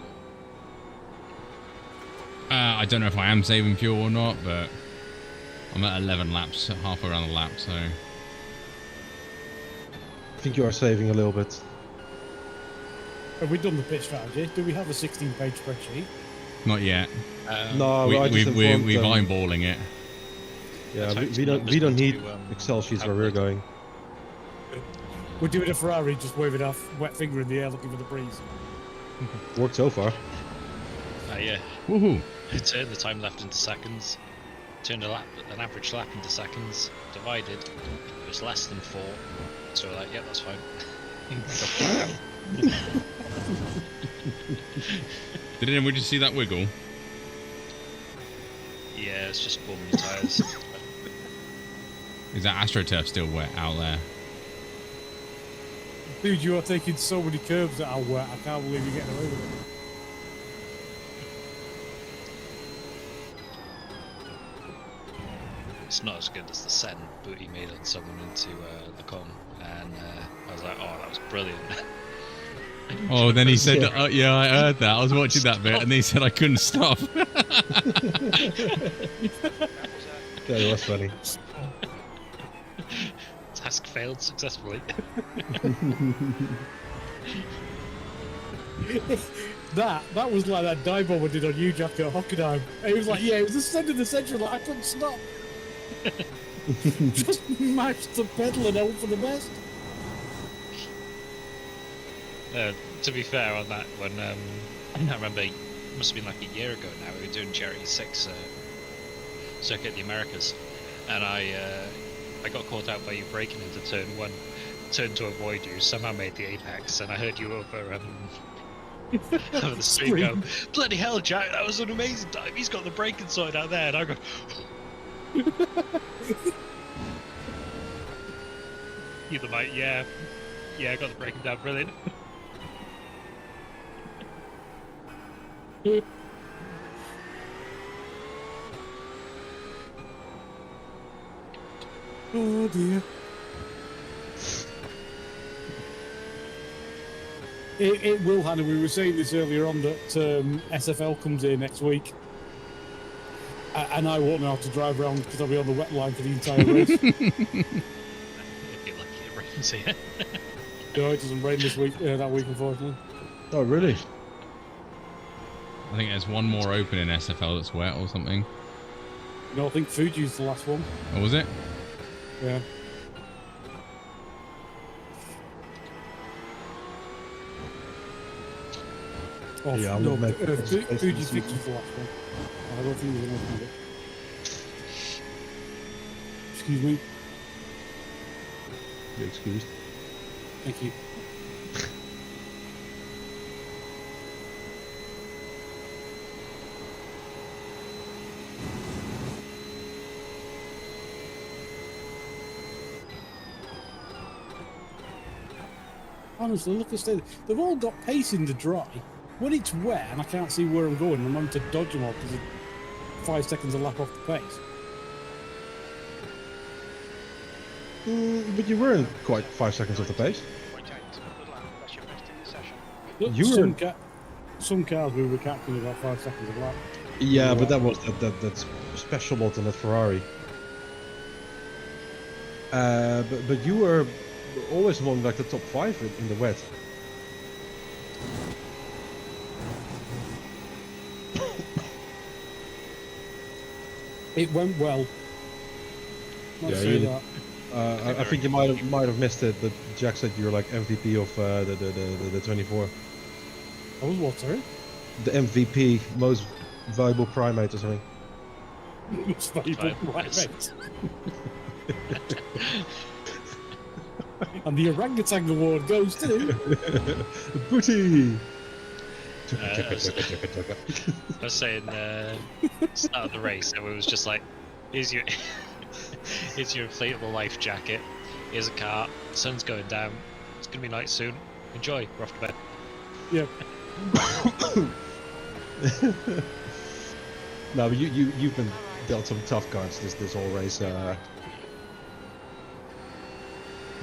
S1: I don't know if I am saving fuel or not, but I'm at 11 laps, halfway around the lap, so...
S3: I think you are saving a little bit.
S5: Have we done the pitch strategy? Do we have a 16-page spreadsheet?
S1: Not yet.
S3: No, I just
S1: we're
S3: informed them.
S1: eyeballing it.
S3: Yeah,
S6: Types
S3: we
S6: of
S3: don't
S6: numbers
S3: need
S6: need to,
S3: Excel sheets where we're
S6: calculate.
S3: going.
S5: We're doing a Ferrari, just waving our wet finger in the air looking for the breeze.
S3: Worked so far.
S6: Yeah.
S1: Woohoo!
S6: Turn the time left into seconds. Turned an average lap into seconds. Divided. It was less than 4. So we're like, yeah, that's fine.
S1: Did anyone just see that wiggle?
S6: Yeah, it's just warming the tyres.
S1: Is that AstroTurf still wet out there?
S5: Dude, you are taking so many curves that are wet. I can't believe you're getting away with it.
S6: It's not as good as the send booty made on someone into the com, and I was like, oh, that was brilliant.
S1: Oh, then he said,
S3: Yeah.
S1: yeah, I heard that. I was watching that bit, and he said I couldn't stop.
S3: Yeah, it was funny.
S6: Task failed successfully.
S5: That was like that dive bomber did on you, Jack, at Hockenheim. He was like, yeah, it was the send in the central, like, I couldn't stop. Just mashed the pedal and hope for the best.
S6: To be fair on that one, I remember it must have been like a year ago now. We were doing Cherry 6 Circuit the Americas, and I got caught out by you braking into turn 1, turned to avoid you, somehow made the apex, and I heard you over over the stream go, bloody hell, Jack, that was an amazing time. He's got the braking sorted out there, and I go. You're like, yeah, I got the braking down, brilliant.
S5: Oh dear. It will, Hannah. We were saying this earlier on that SFL comes here next week. And I won't know how to drive around because I'll be on the wet line for the entire race.
S6: If you're lucky, it rains here.
S5: No, it doesn't rain this week, that week, unfortunately.
S3: Oh, really?
S1: I think there's one more open in SFL that's wet or something.
S5: No, I think Fuji's the last one.
S1: Oh, was it?
S5: Yeah. Oh,
S3: Yeah, I'm
S5: no,
S3: not making
S5: Fuji's the last one. I don't think we're going to do it. Excuse me.
S3: You're excused.
S5: Thank you. Honestly, look at the they've all got pace in the dry. When it's wet and I can't see where I'm going, I'm having to dodge them all because it's 5 seconds a lap off the pace.
S3: But you weren't quite 5 seconds off the pace.
S2: Point 8, good lap, that's your best in the session.
S5: Look,
S3: You were-
S5: some cars we were capturing about 5 seconds a lap.
S3: Yeah, but that was that's special mod in that Ferrari. But you were always among like the top 5 in the wet.
S5: It went well. Let's
S3: Yeah,
S5: say
S3: you did.
S5: that.
S3: I think you might have missed it, but Jack said you're like MVP of the 24.
S5: I was what, sorry?
S3: The MVP, most valuable primate or something.
S5: It's valuable primate. And the orangutan award goes to...
S3: Booty!
S6: I was saying, start of the race, and it was just like, here's your, here's your inflatable life jacket, here's a car, sun's going down, it's gonna be night soon, enjoy, we're off to bed.
S5: Yeah.
S3: No, but you've been dealt some tough cards this whole race,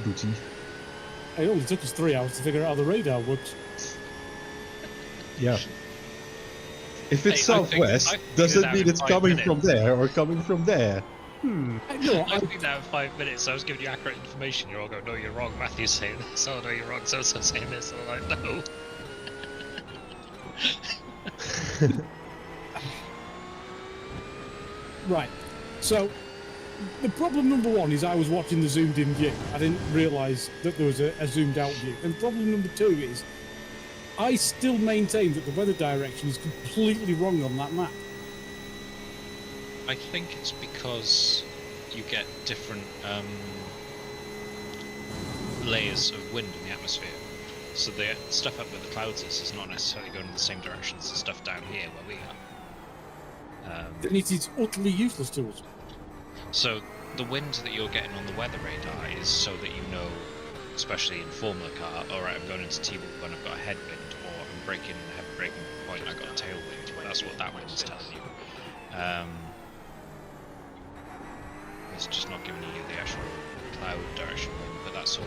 S3: Booty.
S5: It only took us 3 hours to figure out how the radar works.
S3: Yeah. If it's
S6: Hey, I think
S3: southwest,
S6: I
S3: does
S6: figured
S3: it
S6: out
S3: mean
S6: in
S3: it's
S6: 5
S3: coming from
S6: minutes.
S3: there or coming from there?
S5: No,
S6: I think that in 5 minutes I was giving you accurate information, you're all going, no, you're wrong, Matthew's saying this, oh no, you're wrong, so-so saying this, and I'm like, no.
S5: Right. So, the problem number 1 is I was watching the zoomed in view. I didn't realise that there was a zoomed out view. And problem number 2 is I still maintain that the weather direction is completely wrong on that map.
S6: I think it's because you get different layers of wind in the atmosphere. So the stuff up where the clouds is not necessarily going in the same direction as the stuff down here where we are.
S5: Then it is utterly useless to us.
S6: So the wind that you're getting on the weather radar is so that you know, especially in Formula car, alright, I'm going into T1 when I've got a headwind, or I'm braking and have a braking point, I've got a tailwind. That's what that wind's telling you. So,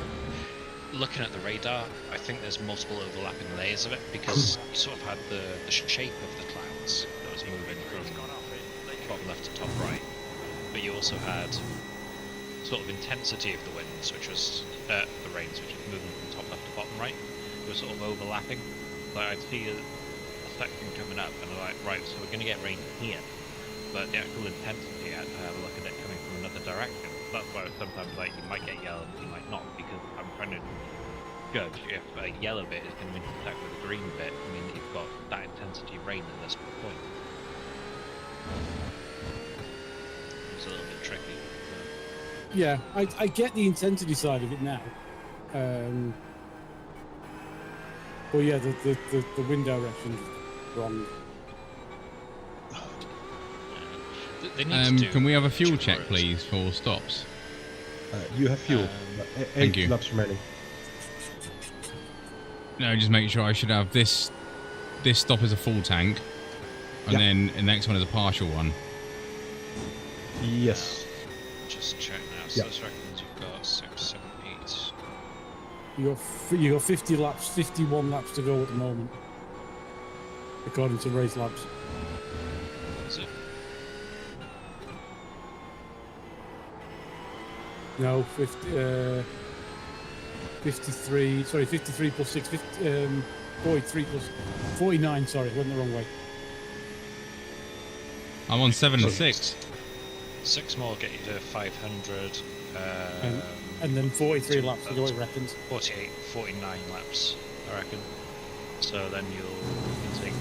S6: looking at the radar, I think there's multiple overlapping layers of it because you sort of had the shape of the clouds that was moving from bottom left to top right, but you also had sort of intensity of the winds, which was the rains, which was moving from top left to bottom right. It was sort of overlapping. Like I'd see a section coming up, and I'm like, right, so we're going to get rain here, but the actual intensity, I had to have a look at it coming from another direction. That's why sometimes like you might get yellow, you might not, because I'm trying to judge if a yellow bit is going to intersect with a green bit. I mean, you've got that intensity of rain at this point. It's a little bit tricky.
S5: Yeah, I get the intensity side of it now. But yeah, the wind direction is wrong.
S6: They need to do
S1: Can we have a fuel check,
S6: roads.
S1: please, for stops?
S3: You have fuel.
S1: thank
S3: 8
S1: you.
S3: laps remaining.
S1: No, just make sure I should have this stop as a full tank, and
S3: Yeah.
S1: then the next one is a partial one.
S3: Yes.
S6: Just check now. So
S3: Yeah.
S6: this reckons you've got 6, 7, 8.
S5: You got 50 laps, 51 laps to go at the moment, according to Race Labs.
S6: Is it?
S5: No, 53. Sorry, 53 plus 6. 43 plus 49. Sorry, went the wrong way.
S1: I'm on 7 and 6.
S6: 6 more get you to 500.
S5: And then 43 laps to go, it reckons.
S6: 48, 49 laps, I reckon. So then you'll take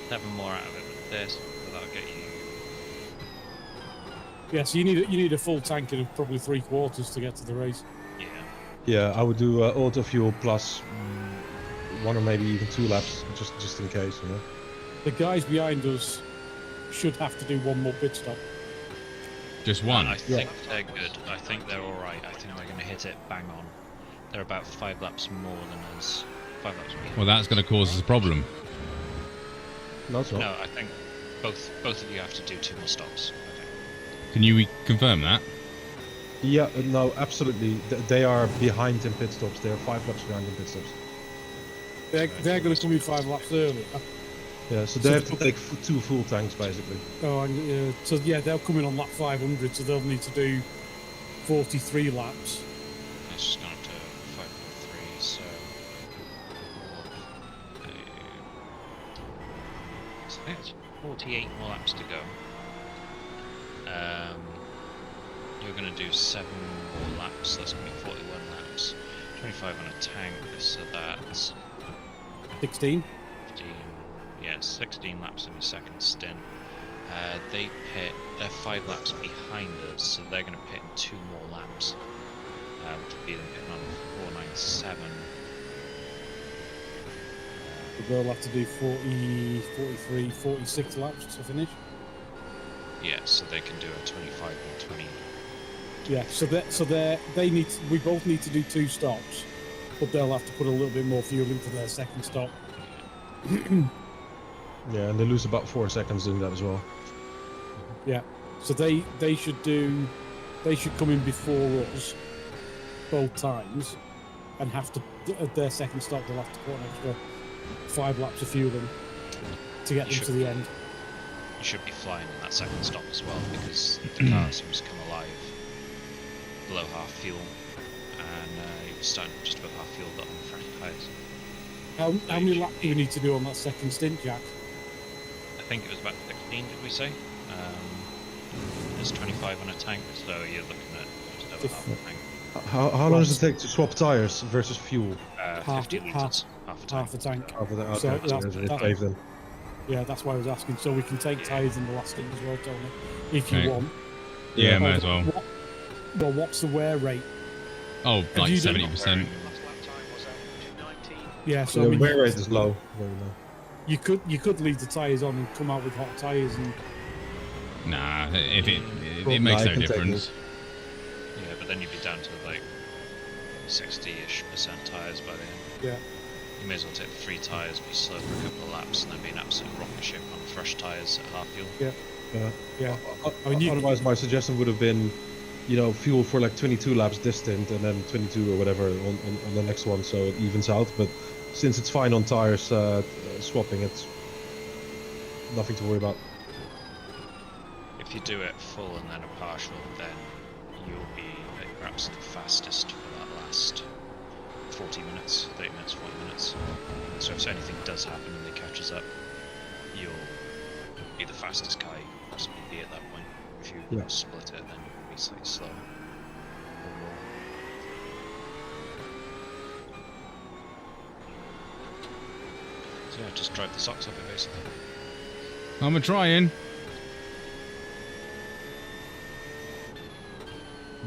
S6: 7 more out of it with this, so that'll get you.
S5: Yeah, so you need a full tank of probably 3/4 to get to the race.
S6: Yeah.
S3: Yeah, I would do auto fuel plus 1 or maybe even 2 laps, just in case, you know.
S5: The guys behind us should have to do one more pit stop.
S1: Just one.
S6: I think they're good. I think they're alright. I think they're going to hit it bang on. They're about 5 laps more than us. 5 laps behind.
S1: Well, that's going to cause us a problem.
S3: No, it's not.
S6: No, I think both of you have to do 2 more stops. I think.
S1: Can you confirm that?
S3: Yeah, no, absolutely. They are behind in pit stops. They are 5 laps behind in pit stops.
S5: They're going to come in 5 laps earlier.
S3: Yeah, so they have to take 2 full tanks basically.
S5: Oh, and so yeah, they'll come in on lap 500, so they'll need to do 43 laps.
S6: It's just gone up to 5.3, so. So I think it's 48 more laps to go. You're going to do 7 more laps, that's going to be 41 laps. 25 on a tank, so that's
S5: 16.
S6: 15, yeah, 16 laps in your second stint. They're 5 laps behind us, so they're going to pit in 2 more laps, which will be them pitting on 497.
S5: They'll have to do 40, 43, 46 laps to finish.
S6: Yeah, so they can do a 25 and 20.
S5: Yeah, we both need to do 2 stops, but they'll have to put a little bit more fuel in for their second stop.
S3: Yeah, and they lose about 4 seconds doing that as well.
S5: Yeah, so they should come in before us both times, and have to at their second stop they'll have to put an extra 5 laps of fuel in to get them to the end.
S6: You should be flying in that second stop as well, because the car seems to come alive below half fuel, and you're starting just above half fuel but on fresh tyres.
S5: How many laps do we need to do on that second stint, Jack?
S6: I think it was about 16, did we say? There's 25 on a tank, so you're looking at just over half a tank.
S3: How long does it take to swap tires versus fuel?
S6: 50 litres, half a tank.
S5: Half a tank.
S3: Over the
S5: So
S3: okay, so
S5: that's-
S3: it's saved then.
S5: Yeah, that's why I was asking. So we can take tyres in the last stint as well, Tony, if you
S1: Okay.
S5: want.
S1: Yeah, may as well.
S5: Well, what's the wear rate?
S1: Oh, like
S5: you done-
S1: 70%.
S2: Last lap time was 19.
S5: Yeah, so
S3: The
S5: I mean,
S3: wear rate is low. Very low.
S5: you could leave the tyres on and come out with hot tyres, and
S1: Nah, if it
S3: Well,
S1: makes
S3: I
S1: no
S3: can take
S1: difference.
S6: Yeah, but then you'd be down to like 60-ish% tyres by the end.
S5: yeah.
S6: You may as well take the 3 tyres, be slow for a couple of laps, and then be an absolute rocket ship on fresh tyres at half fuel.
S3: Yeah.
S5: Yeah. I mean,
S3: Otherwise, my suggestion would have been you know, fuel for like 22 laps this stint and then 22 or whatever on the next one, so it evens out. But since it's fine on tires swapping, it's nothing to worry about.
S6: If you do it full and then a partial, then you'll be at your absolute fastest for that last 40 minutes, 30 minutes, 40 minutes. So if anything does happen and it catches up, you'll be the fastest guy just be at that point. If you split it, then you'll be slightly slower. Overall. So yeah, just drive the socks off it basically.
S1: I'm trying.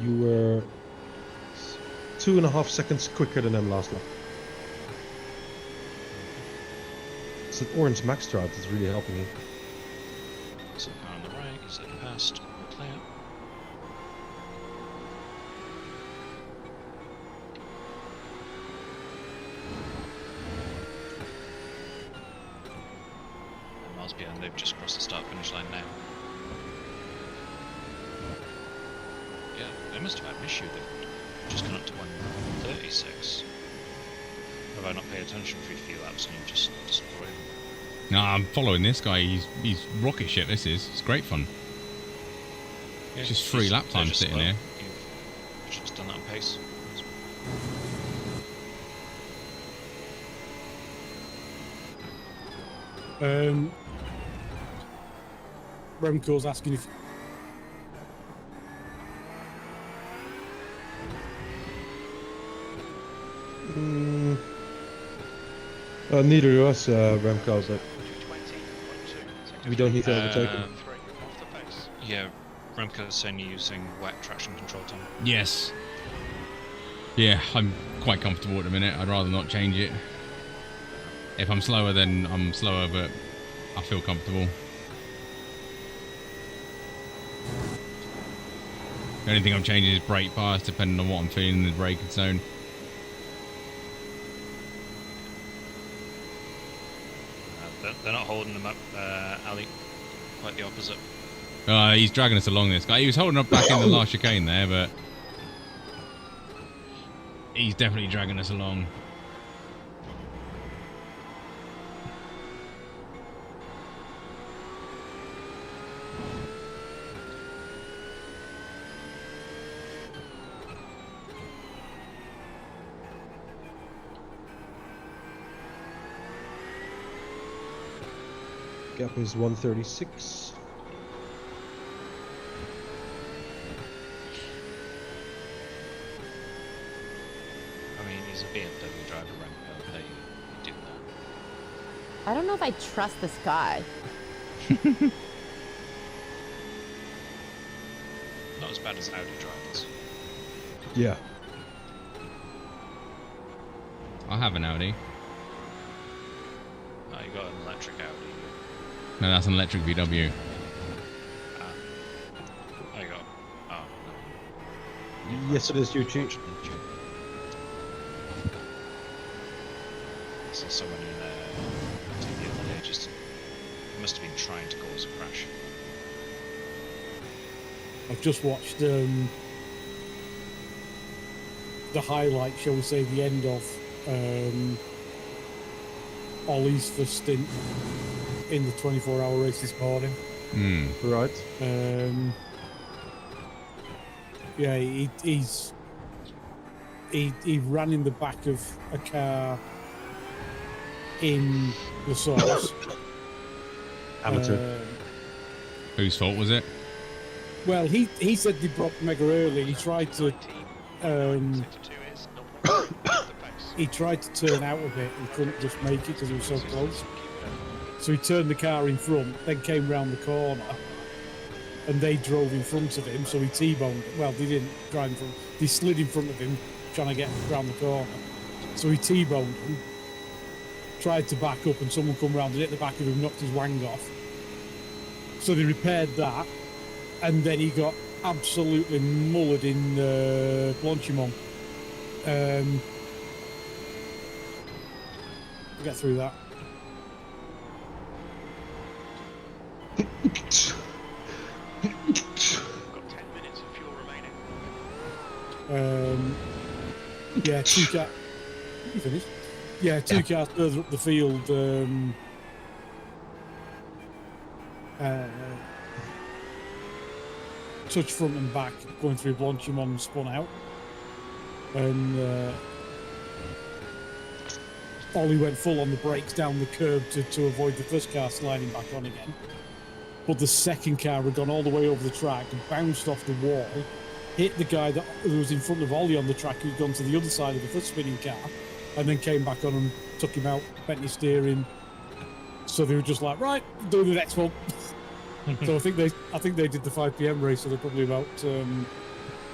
S3: You were 2.5 seconds quicker than them last lap. It's an orange max drought that's really helping you.
S6: So car on the right, is it past? Clear. And miles behind, they've just crossed the start finish line now. Yeah, they must have had an issue. They've just gone up to 136. Have I not paid attention for a few laps and you've just destroyed them?
S1: No, I'm following this guy. He's rocket ship. This is. It's great fun.
S6: Yeah,
S1: It's just 3 lap
S6: they're
S1: time
S6: just
S1: sitting
S6: slow.
S1: here.
S6: You've just done that on pace.
S5: Remco's asking if
S3: Neither of us, Remco, but
S2: 220.2.
S3: we don't need to overtake him.
S2: 3 off the pace.
S6: Yeah, Remco's saying you're using wet traction control, Tom.
S1: Yes. Yeah, I'm quite comfortable at the minute. I'd rather not change it. If I'm slower, then I'm slower, but I feel comfortable. The only thing I'm changing is brake bias, depending on what I'm feeling in the braking zone.
S6: They're not holding them up, Ali. Quite the opposite.
S1: He's dragging us along, this guy. He was holding up back in the last chicane there, but he's definitely dragging us along.
S3: Gap is 136.
S6: I mean, he's a BMW driver, Remco. They do that.
S7: I don't know if I trust this guy.
S6: Not as bad as Audi drivers.
S3: Yeah.
S1: I have an Audi.
S6: Oh, you got an electric Audi.
S1: No, that's an electric VW.
S6: Ah. Oh, you got. Oh, no.
S3: Yes, it is, Yuchi.
S6: Unfortunately, I saw someone in the other day just must have been trying to cause a crash.
S5: I've just watched the highlight, shall we say, the end of Ollie's first stint in the 24-hour race this morning.
S3: Right.
S5: Yeah, he ran in the back of a car in the source.
S3: Amateur.
S1: Whose fault was it?
S5: Well, he said they broke mega early. He tried to he tried to turn out a bit and couldn't just make it because he was so close. So he turned the car in front, then came round the corner, and they drove in front of him. So he T-boned. Well, they didn't drive in front. They slid in front of him, trying to get round the corner. So he T-boned him, tried to back up, and someone come round and hit the back of him, knocked his wang off. So they repaired that, and then he got absolutely mullered in Blanchimont. Get through that.
S2: Got 10 minutes of fuel remaining.
S5: Yeah, two cars. You finished? Yeah, two cars further up the field. Touch front and back, going through Blanchimon, spun out, and Ollie went full on the brakes down the curb to avoid the first car sliding back on again. But the second car had gone all the way over the track and bounced off the wall, hit the guy that was in front of Ollie on the track, who'd gone to the other side of the first spinning car, and then came back on and took him out, bent his steering. So they were just like, right, doing the next one. So I think they did the 5 p.m. race, so they're probably about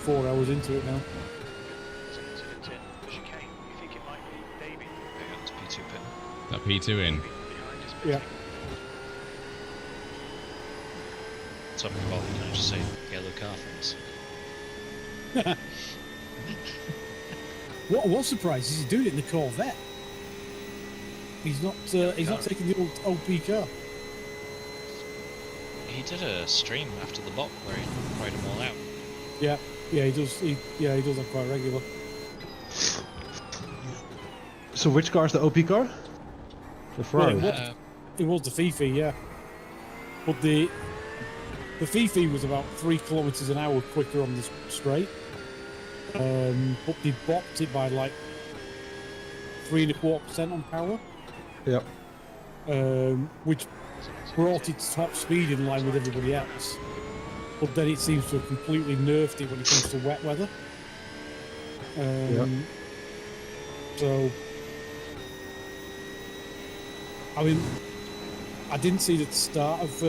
S5: 4 hours into it now.
S2: Chicane. You think it might be Davey?
S6: Got to P2 pit.
S1: That P2 in.
S5: Yeah.
S6: Top of all, can I just say yellow car things?
S5: What I was surprised is he's doing it in the Corvette. He's not taking the old OP car.
S6: He did a stream after the bot where he cried them all out.
S5: Yeah, he does. He does that quite regular.
S3: So which car is the OP car? The Ferrari.
S5: It was the Fifi, yeah. But the Fifi was about 3 kilometers an hour quicker on the straight. But they bopped it by like 3.25% on power.
S3: Yep.
S5: Which brought its top speed in line with everybody else. But then it seems to have completely nerfed it when it comes to wet weather. So, I mean, I didn't see the start of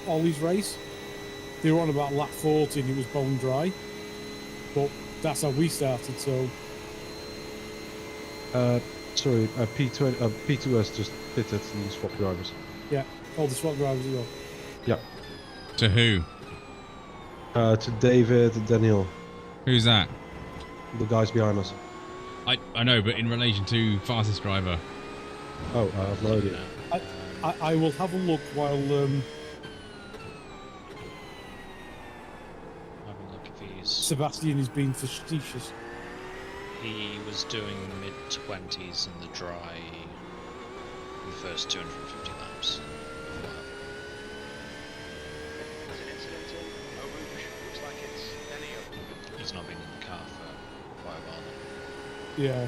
S5: Ollie's race. They were on about lap 40 and it was bone dry. But that's how we started, so...
S3: Sorry, P2 has just pitted and swapped drivers.
S5: Yeah, all the swap drivers as well.
S3: Yeah.
S1: To who?
S3: To David, Daniel,
S1: Who's that?
S3: the guys behind us.
S1: I know, but in relation to fastest driver.
S3: Oh, I have no idea.
S5: I will have a look while...
S6: Have a look if he's...
S5: Sebastian is being facetious.
S6: He was doing mid-20s in the dry in the first 250 laps.
S2: There's an incident in Eau Rouge. Looks like it's Elio.
S6: He's not been in the car for quite a while now.
S5: Yeah.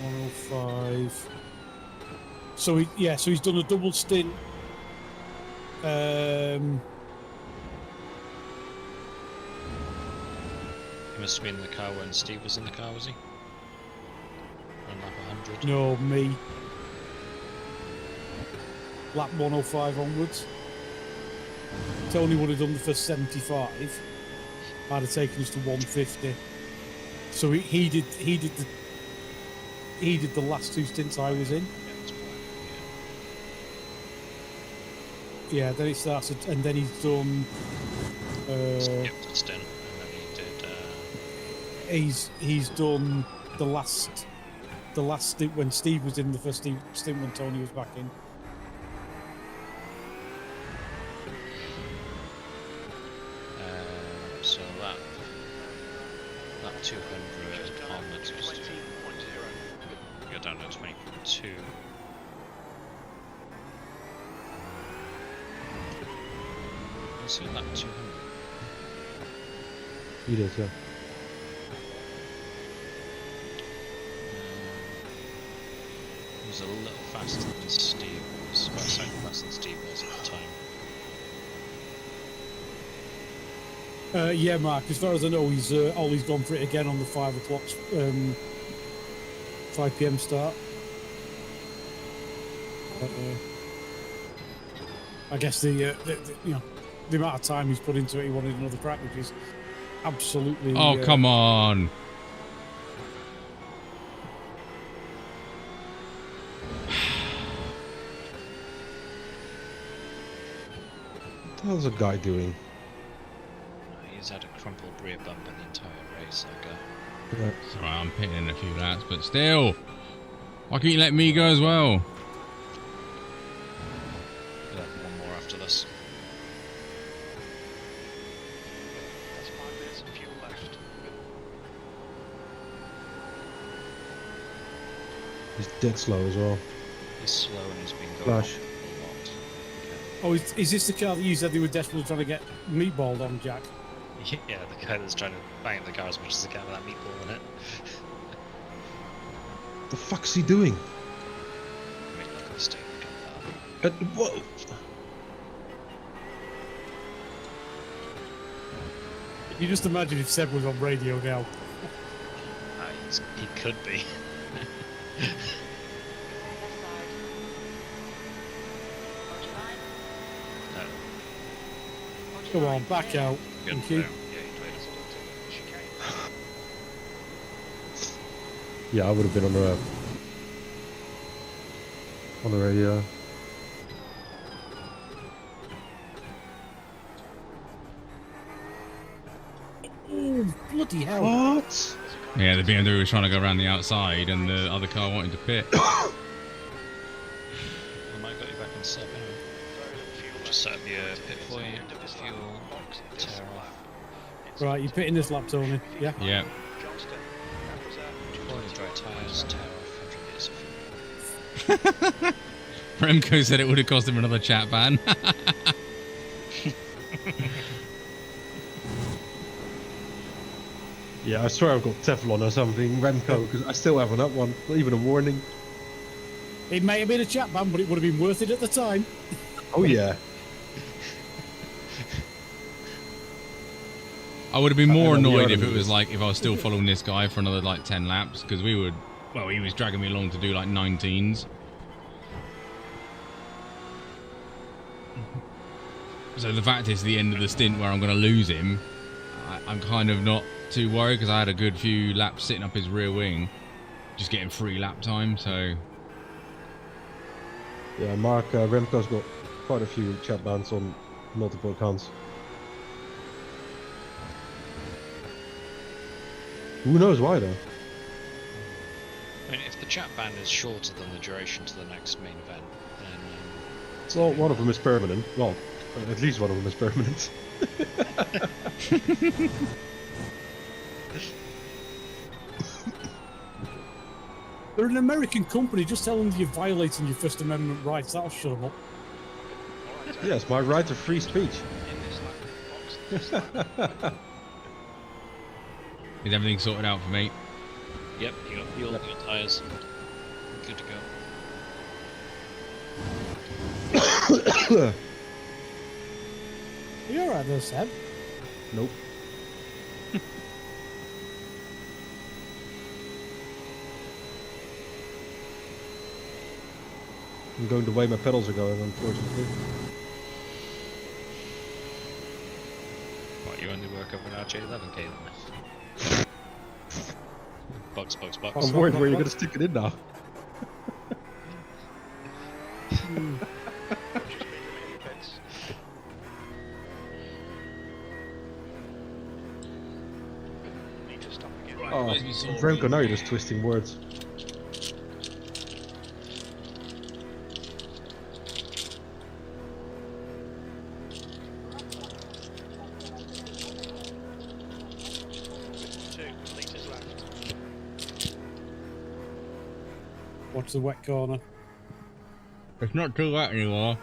S5: 105. So he's done a double stint.
S6: He must have been in the car when Steve was in the car, was he? On lap 100?
S5: No, me. Lap 105 onwards. Tony would have done the first 75. I'd have taken us to 150. So he did the last 2 stints I was in. Yeah, then it started, and then he's done.
S6: Skipped a stint, and then he did.
S5: He's done the last stint when Steve was in, the first stint when Tony was back in.
S6: So lap 200 onwards, just
S2: 20.0.
S6: go down to 20.2. So lap 200.
S3: He did, yeah.
S6: He was a little faster than Steve was, about a second faster than Steve was at the time.
S5: Yeah, Mark. As far as I know, Ollie's gone for it again on the 5 o'clock, 5 p.m. start. I guess the amount of time he's put into it, he wanted another crack, which is absolutely.
S1: Oh, come on.
S3: What the hell's a guy doing?
S6: He's had a crumpled rear bumper the entire race, that guy.
S3: Yeah.
S1: It's alright, I'm pitting in a few laps, but still. Why can't you let me go as well?
S6: We'll have one more after this.
S3: He's dead slow as well.
S6: He's slow and he's been going
S3: Flash.
S6: off a lot.
S5: Oh, is this the car that you said they were desperately trying to get meatballed on, Jack?
S6: Yeah, the guy that's trying to bang up the car as much as he can with that meatball in it.
S3: What the fuck's he doing?
S6: I mean, look at the state of the car.
S3: Whoa!
S5: You just imagine if Seb was on radio now.
S6: He could be.
S5: Come on, back out.
S6: Good
S5: Thank you.
S6: for him. Yeah, he played us all.
S3: Yeah, I would have been on the radio.
S5: Oh, bloody hell.
S3: What?
S1: Yeah, the BMW was trying to go around the outside, and the other car wanted to pit.
S6: I might got you back on sub anyway. Just set up your pit for you. Fuel, tear off.
S5: Right, you're pitting this lap, Tony. Yeah?
S1: Yeah.
S6: Oil dry tyres, tear off 100 litres of fuel.
S1: Remco said it would have cost him another chat ban.
S3: Yeah, I swear I've got Teflon or something, Remco, because I still haven't had one, not even a warning.
S5: It may have been a chat ban, but it would have been worth it at the time.
S3: Oh yeah.
S1: I would have been more
S3: And then the
S1: annoyed if
S3: other
S1: it was
S3: was-
S1: like if I was still following this guy for another like 10 laps, because he was dragging me along to do like 19s. So the fact is, the end of the stint where I'm going to lose him, I'm kind of not too worried because I had a good few laps sitting up his rear wing, just getting free lap time. So
S3: Yeah, Mark, Remco's got quite a few chat bans on multiple accounts. Who knows why though?
S6: I mean, if the chat ban is shorter than the duration to the next main event, then
S3: Well, one of them is permanent. Well, at least one of them is permanent.
S5: They're an American company. Just tell them you're violating your First Amendment rights. That'll shut them up.
S3: Yes, my right to free speech.
S1: is everything sorted out for me?
S6: yep, you got fuel, you got tyres, good to go.
S5: Are you alright there, Seb?
S3: Nope. I'm going the way my pedals are going, unfortunately.
S6: What, you only work over an RJ11K then? Box.
S3: I'm worried where you're going to stick it in now. Oh, Remco, now you're just twisting words.
S5: Watch the wet corner.
S1: It's not too wet anymore.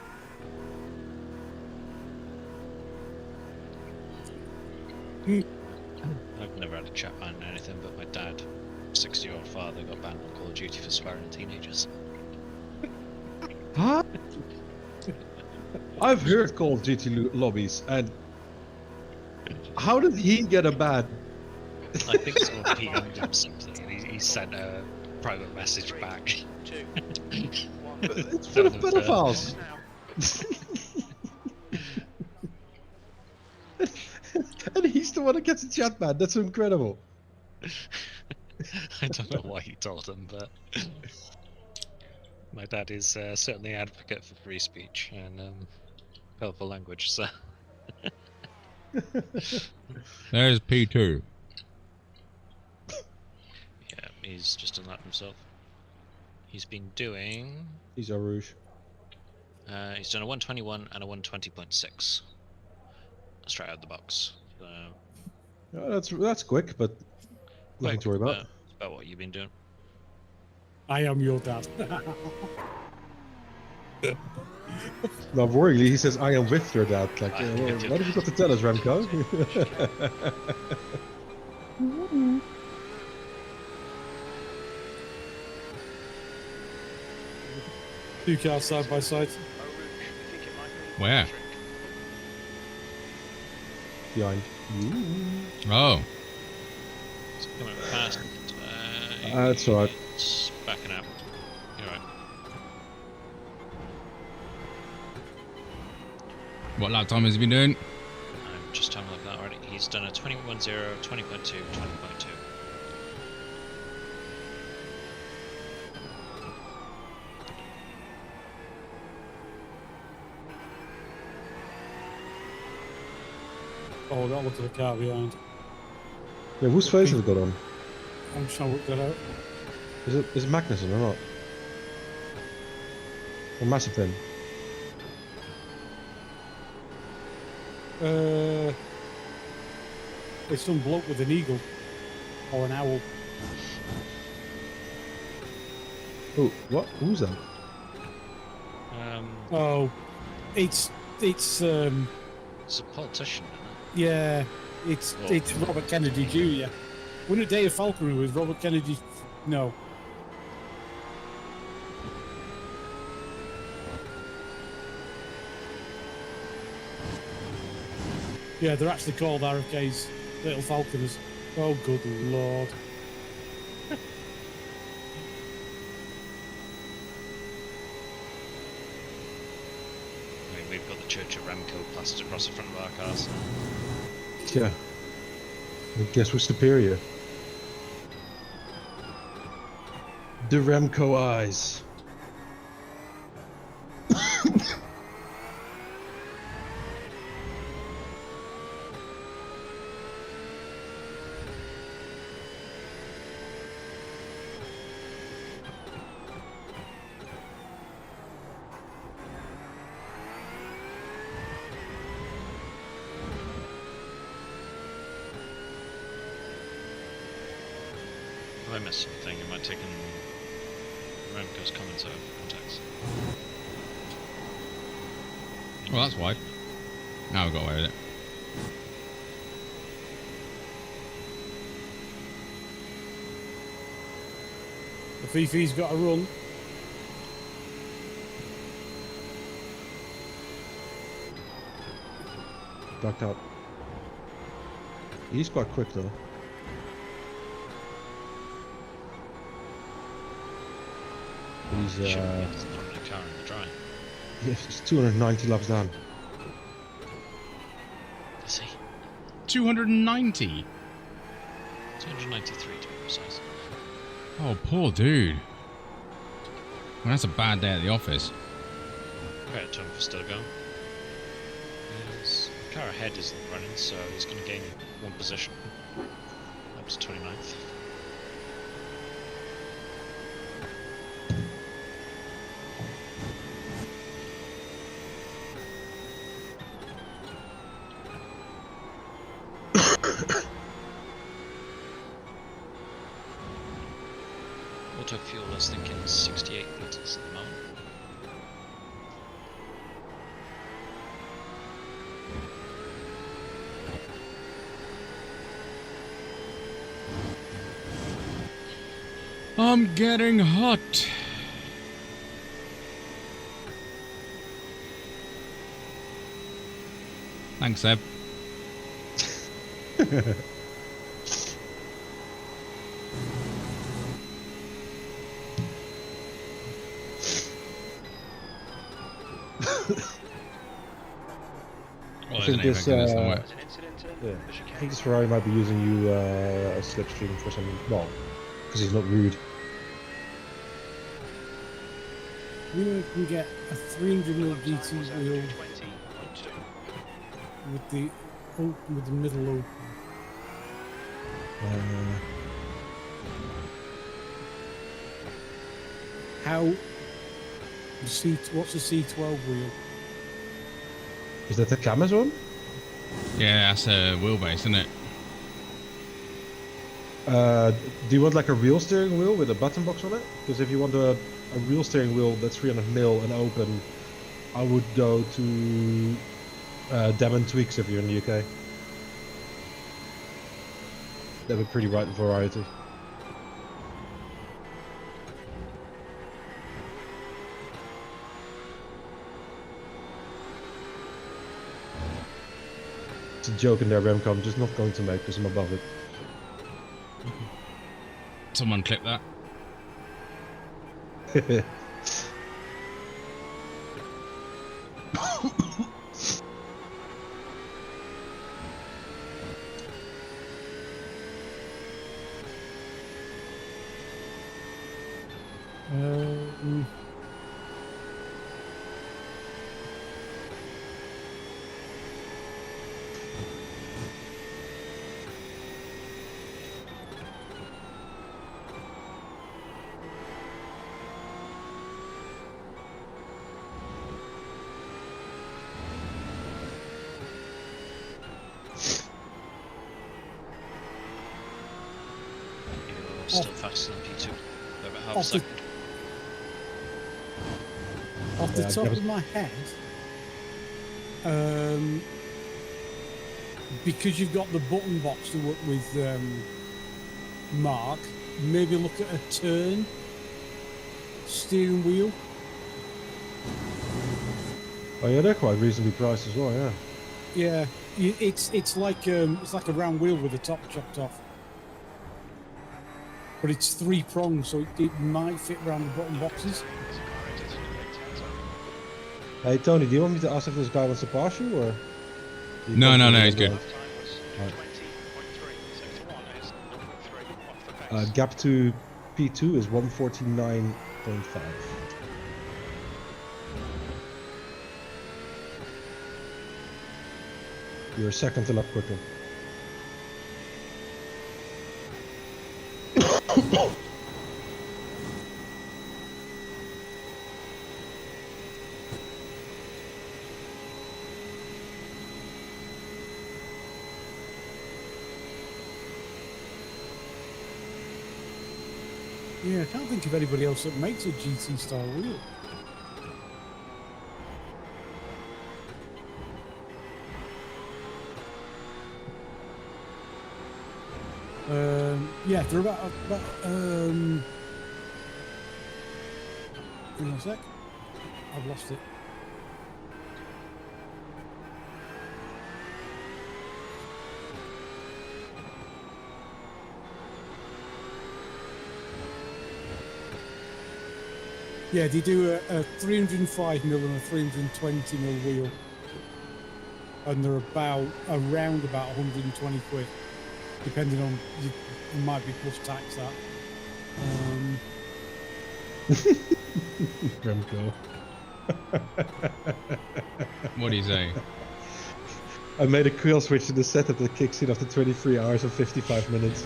S6: I've never had a chat ban or anything, but my dad, 60-year-old father, got banned on Call of Duty for swearing at teenagers.
S3: Huh? I've heard Call of Duty lobbies, and how did he get a ban?
S6: I think someone PM'd him something, and he sent a private message back.
S3: It's full of pedophiles. And he's the one that gets a chat ban. That's incredible.
S6: I don't know why he told him, but my dad is certainly an advocate for free speech and colourful language, so...
S1: There's P2.
S6: Yeah, he's just done that himself. He's been doing...
S3: He's a rouge.
S6: he's done a 121 and a 120.6. Straight out the box. So,
S3: Yeah, that's quick, but nothing to worry about.
S6: That's about what you've been doing.
S5: I am your dad.
S3: No, worryingly, he says, I am with your dad. Like,
S6: I am with your
S3: what have you got
S6: dad.
S3: to tell us, Remco?
S5: 2 cars side by side.
S2: Eau Rouge, you think it might be
S1: Where?
S2: Patrick?
S3: Behind.
S1: Oh.
S6: It's coming past.
S3: That's alright.
S6: It's backing up. You're right.
S1: What lap time has he been doing?
S6: I'm just having a look at that already. He's done a 21.0, 20.2, 20.2.
S5: Oh, that look at the car behind.
S3: Yeah, whose face has it got on?
S5: I'm just trying to work that out.
S3: Is it Magnussen or not? Or Mazepin?
S5: It's some bloke with an eagle or an owl.
S3: Oh, what? Who's that?
S5: Oh, it's
S6: It's a politician, isn't
S5: yeah, it's Robert Kennedy Jr. Wasn't it Dave Falconer with Robert Kennedy? No. Yeah, they're actually called RFK's little falconers. Oh, good lord.
S6: I mean, we've got the Church of Remco plastered across the front of our cars.
S3: Yeah. I guess we're superior. The Remco eyes.
S6: Have I missed something? Am I taking Remco's comments out of context?
S1: Well, that's wide. Now we've got away with it.
S5: The Fifi's got a run.
S3: Backed up. He's quite quick though. He's
S6: Sure, he's throwing the car in the dry.
S3: yes, it's 290 laps down.
S6: Is he?
S1: 290.
S6: 293 to be precise.
S1: Oh, poor dude. Well, that's a bad day at the office.
S6: Okay, time for still going. His car ahead isn't running, so he's going to gain one position. Up to 29th. Auto fuel is thinking 68 litres at the moment.
S1: I'm getting hot. Thanks, Seb.
S3: I think this,
S2: There's an incident in
S3: yeah,
S2: the
S3: I
S2: chicane.
S3: think this Ferrari might be using you as slipstream for some, well, because he's not rude.
S5: We can get a 300mm GT wheel
S2: 20.2.
S5: with the middle open. How? What's the C12 wheel?
S3: Is that the Amazon?
S1: Yeah, that's a wheelbase, isn't it?
S3: Do you want like a real steering wheel with a button box on it? Because if you want a real steering wheel that's 300mm and open, I would go to Dem & Tweaks if you're in the UK. They have a pretty wide variety. It's a joke in there, Remco. I'm just not going to make because I'm above it.
S1: Someone clip that.
S6: You're still faster than P2. By about half a
S5: Off the,
S6: second.
S5: off the
S3: Yeah,
S5: top
S3: give us-
S5: of my head, because you've got the button box to work with, Mark, maybe look at a turn steering wheel.
S3: Oh yeah, they're quite reasonably priced as well. Yeah.
S5: Yeah, it's like a round wheel with the top chopped off, but it's 3 prongs, so it might fit around the button boxes.
S3: Hey Tony, do you want me to ask if this guy wants to pass you or? Do you
S1: No,
S3: confident
S1: no,
S3: in
S1: he's
S3: his
S1: good.
S3: line?
S2: Time was 20.3. Sector 1 is 0.3 off the pace.
S3: Gap to P2 is 149.5. You're a second a lap quicker.
S5: Yeah, I can't think of anybody else that makes a GT style wheel. Yeah, they're about hang on a sec. I've lost it. Yeah, they do a 305mm and a 320mm wheel, and they're around about 120 quid, depending on you might be plus tax that.
S3: Remco.
S1: What do you say?
S3: I made a quill switch to the setup that kicks in after 23 hours and 55 minutes.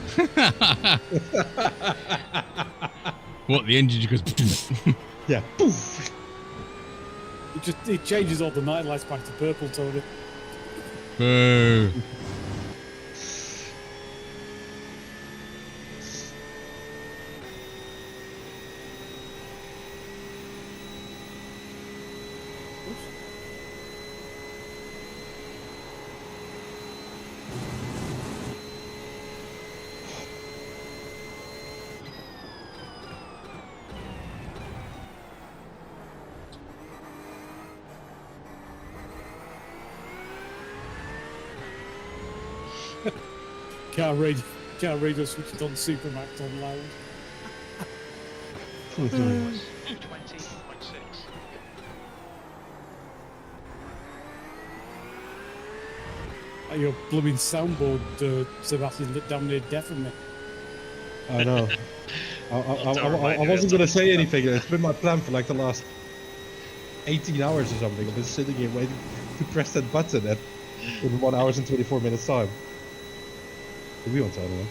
S1: What, the engine just goes...
S3: Yeah, poof!
S5: It changes all the night lights back to purple, Tony.
S1: Boo.
S5: Car radio switched on Supermax on loud.
S2: 20.6.
S5: Your blooming soundboard, Sebastian, that damn near deafened me.
S3: I know. I wasn't going to say anything. It's been my plan for like the last 18 hours or something. I've been sitting here waiting to press that button in 1 hour and 24 minutes time. The wheel on one.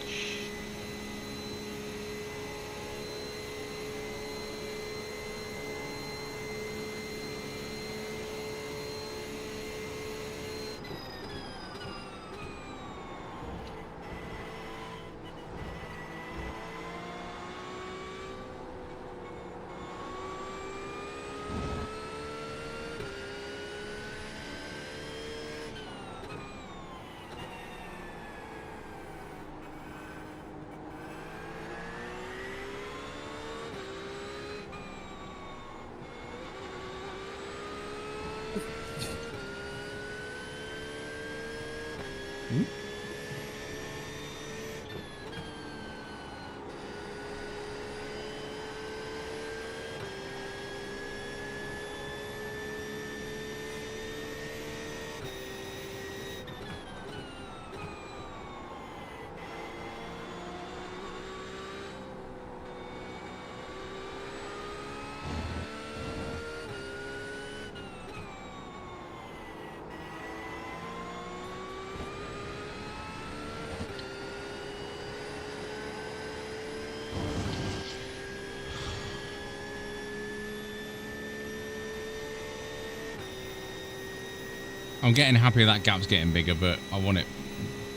S1: I'm getting happy that gap's getting bigger, but I want it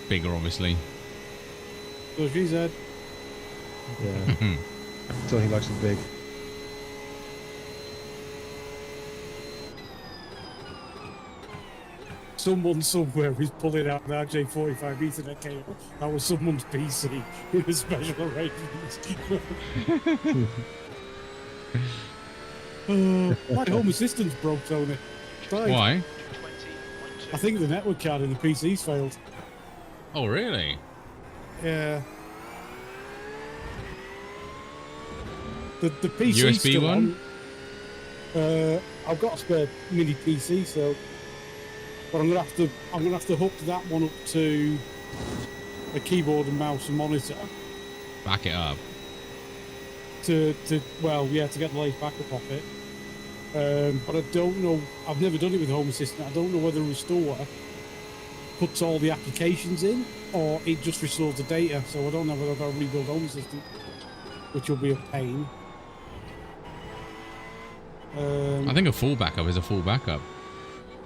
S1: bigger, obviously.
S5: So she said.
S3: Yeah. So he likes it big.
S5: Someone somewhere is pulling out an RJ45 Ethernet cable. That was someone's PC in a special arrangement. My home assistant's broke, Tony. Died.
S1: Why?
S5: I think the network card in the PC's failed.
S1: Oh, really?
S5: Yeah. The PC's
S1: USB
S5: still
S1: one?
S5: on. I've got a spare mini PC, so, but I'm gonna have to hook that one up to a keyboard and mouse and monitor
S1: Back it up.
S5: to get the latest backup off it. But I don't know. I've never done it with Home Assistant. I don't know whether Restore puts all the applications in or it just restores the data. So I don't know whether I've got to rebuild Home Assistant, which will be a pain.
S1: I think a full backup is a full backup.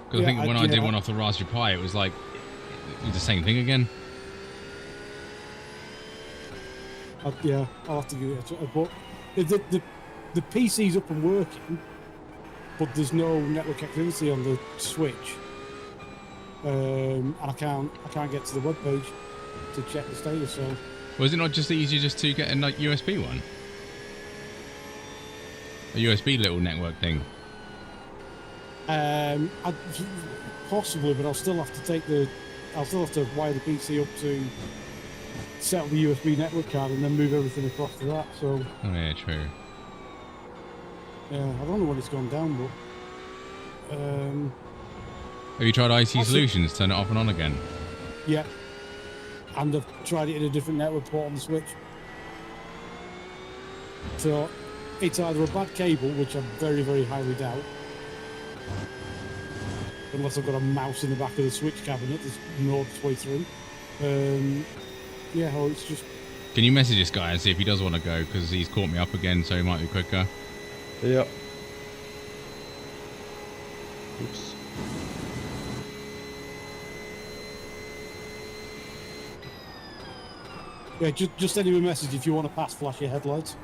S1: Because I think when I did one off the Raspberry Pi, it was like it was the same thing again.
S5: I'll have to give it a try. But the PC's up and working, but there's no network activity on the switch, and I can't get to the web page to check the status. So,
S1: Was it not just easier just to get a USB one? A USB little network thing.
S5: Possibly, but I'll still have to wire the PC up to set up the USB network card and then move everything across to that. So,
S1: Oh yeah, true.
S5: yeah, I don't know when it's gone down, but
S1: Have you tried IT Solutions? Turn it off and on again.
S5: yeah, and I've tried it in a different network port on the Switch. So it's either a bad cable, which I very, very highly doubt, unless I've got a mouse in the back of the Switch cabinet that's gnawed its way through. Yeah, or it's just...
S1: Can you message this guy and see if he does want to go? Because he's caught me up again, so he might be quicker.
S3: Yep. Oops.
S5: Yeah, just send him a message if you want to pass flash your headlights.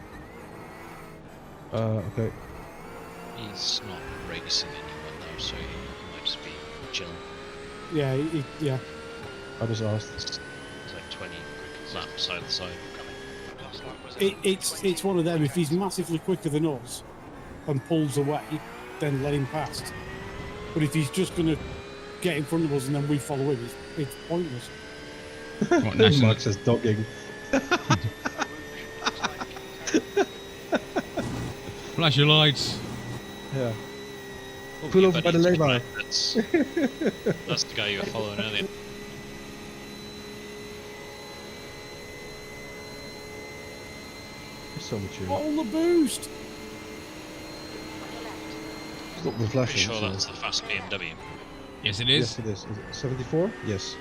S3: Okay.
S6: He's not racing anyone though, so he might just be chilling.
S5: Yeah, yeah.
S3: I just asked.
S6: It's like 20 laps either side.
S5: It's one of them. If he's massively quicker than us and pulls away, then let him past. But if he's just going to get in front of us and then we follow him, it's pointless.
S1: What, national?
S3: Mark says dogging.
S1: Flash your lights.
S3: Yeah.
S6: Oh,
S3: Pull
S6: your
S3: over by the
S6: buddy's
S3: lay-by.
S6: That's the guy you were following earlier.
S3: It's so mature.
S5: All the boost!
S3: It's not been
S6: Pretty
S3: flashing.
S6: sure
S3: so-
S6: that's the fast BMW.
S1: Yes, it is.
S3: Yes, it is. Is it 74? Yes.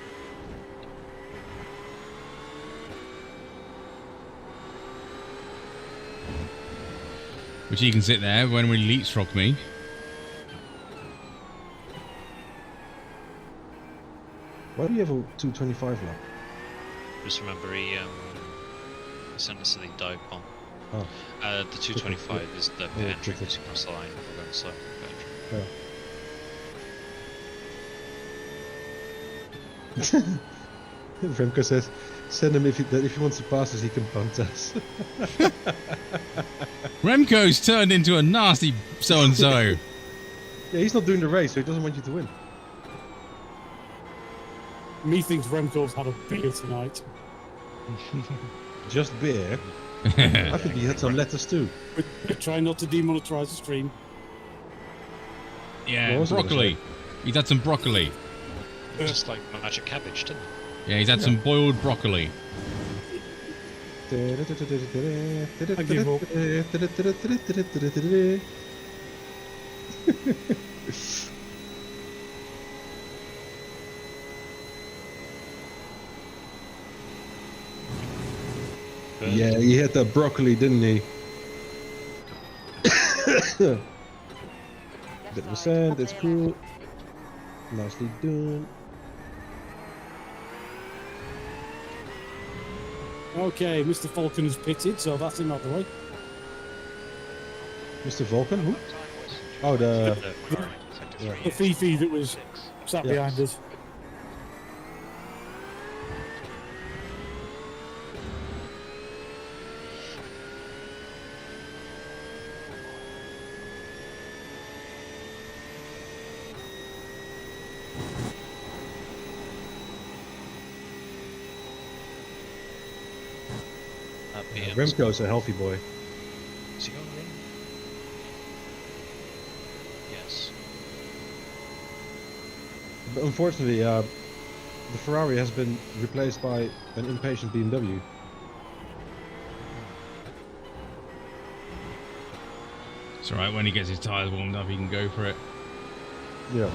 S1: Which you can sit there when we leapfrog me.
S3: Why do you have a 225 lap?
S6: Just remember he sent us to the dive bomb.
S3: Oh.
S6: The 225 is the pit entry
S3: tricky.
S6: because across the line. We're going slow. Pit entry.
S3: Yeah. Remco says, send him if he wants to pass us, he can punt us.
S1: Remco's turned into a nasty so-and-so.
S3: Yeah, he's not doing the race, so he doesn't want you to win.
S5: Methinks Remco's had a beer tonight.
S3: Just beer. I think he had some lettuce too.
S5: We're trying not to demonetize the stream.
S1: Yeah,
S3: What was I gonna
S1: broccoli. He's had some broccoli.
S6: Just like magic cabbage, didn't it?
S1: Yeah, he's had some boiled broccoli.
S5: I give up.
S3: Yeah, he hit that broccoli, didn't he? Bit of sand, it's cool. Nicely done.
S5: Okay, Mr. Falcon has pitted, so that's him out the way.
S3: Mr. Vulcan, who?
S2: Lap time was
S3: Oh, the...
S2: sector
S3: yeah.
S2: 3
S5: The
S2: is
S5: Fifi that was
S2: 6.
S5: sat
S3: Yeah.
S5: behind us.
S3: Remco's a healthy boy.
S6: Is he going to run? Yes.
S3: But unfortunately, the Ferrari has been replaced by an impatient BMW.
S1: It's alright, when he gets his tyres warmed up, he can go for it.
S3: Yeah.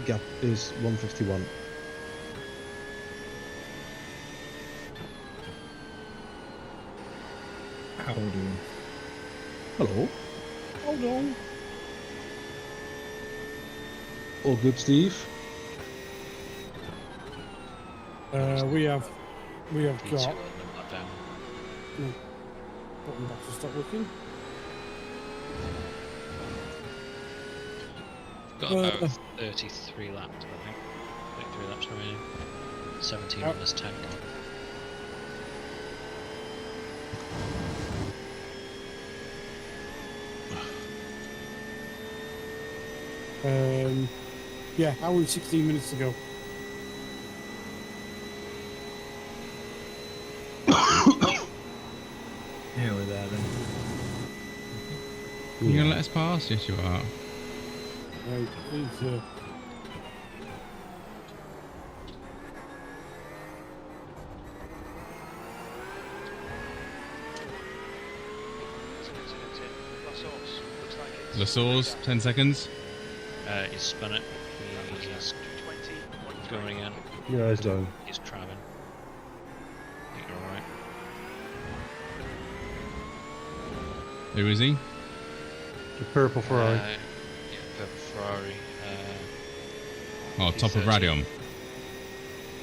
S3: Gap is 151. Hello.
S5: Hold on.
S3: All good, Steve?
S5: We have
S6: P2
S5: got.
S6: on the lap down.
S5: Button back to stop looking.
S6: Got about 33 laps, I think. 33 laps remaining. 17 on this tank.
S5: Yeah, hour and 16 minutes to go.
S9: Yeah, with that.
S1: You gonna let us pass? Yes, you are.
S5: Right, it's,
S2: Looks like it's
S1: Lassour's, 10 seconds.
S6: He's spun it. He's
S2: 220.
S6: going again.
S3: Yeah, he's done.
S6: He's crabbing. I think you're alright.
S1: Who is he?
S3: The purple Ferrari.
S6: Yeah, purple Ferrari.
S1: Oh,
S6: he's
S1: top of
S6: 13.
S1: Radion.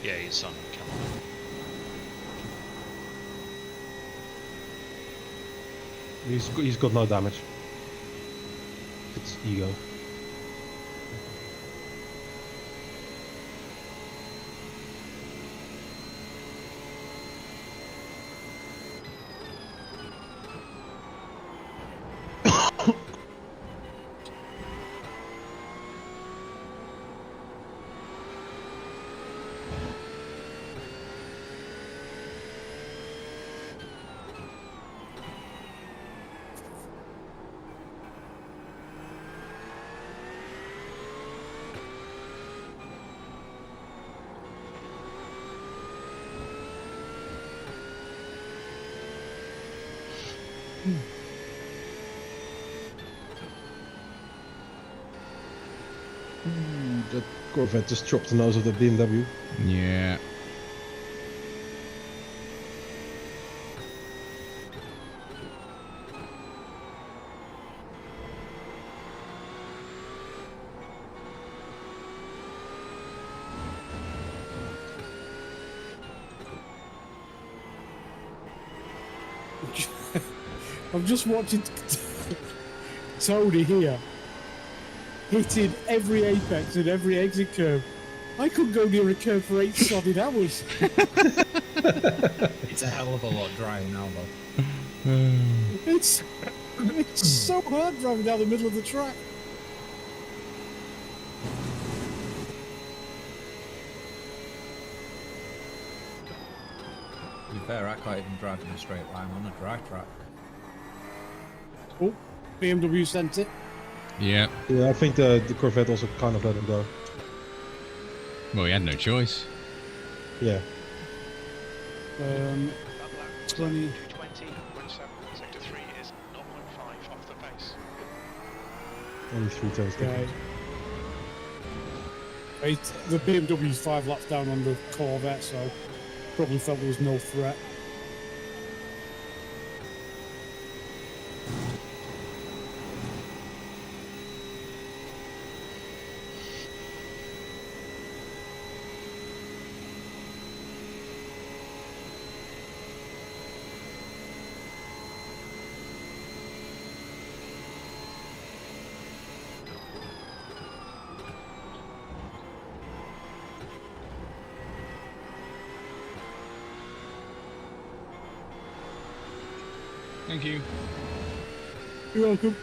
S6: Yeah, he's on camera.
S3: He's got no damage. It's ego. That Corvette just chopped the nose of the BMW.
S1: Yeah.
S5: I'm just watching Tony here hitting every apex and every exit curve. I couldn't go near a curve for 8 solid hours.
S9: It's a hell of a lot drier now, though.
S5: It's so hard driving down the middle of the track.
S9: To be fair, I can't even drive in a straight line on a dry track.
S5: Oh, BMW sent it.
S1: Yeah.
S3: Yeah, I think the Corvette also kind of let him go.
S1: Well, he had no choice.
S3: Yeah.
S5: 20.
S2: 220.7. Sector 3 is 0.5 off the pace.
S3: Only 3 turns
S5: Yeah.
S3: difference.
S5: The BMW's 5 laps down on the Corvette, so probably felt there was no threat.
S1: Thank you.
S5: You're welcome.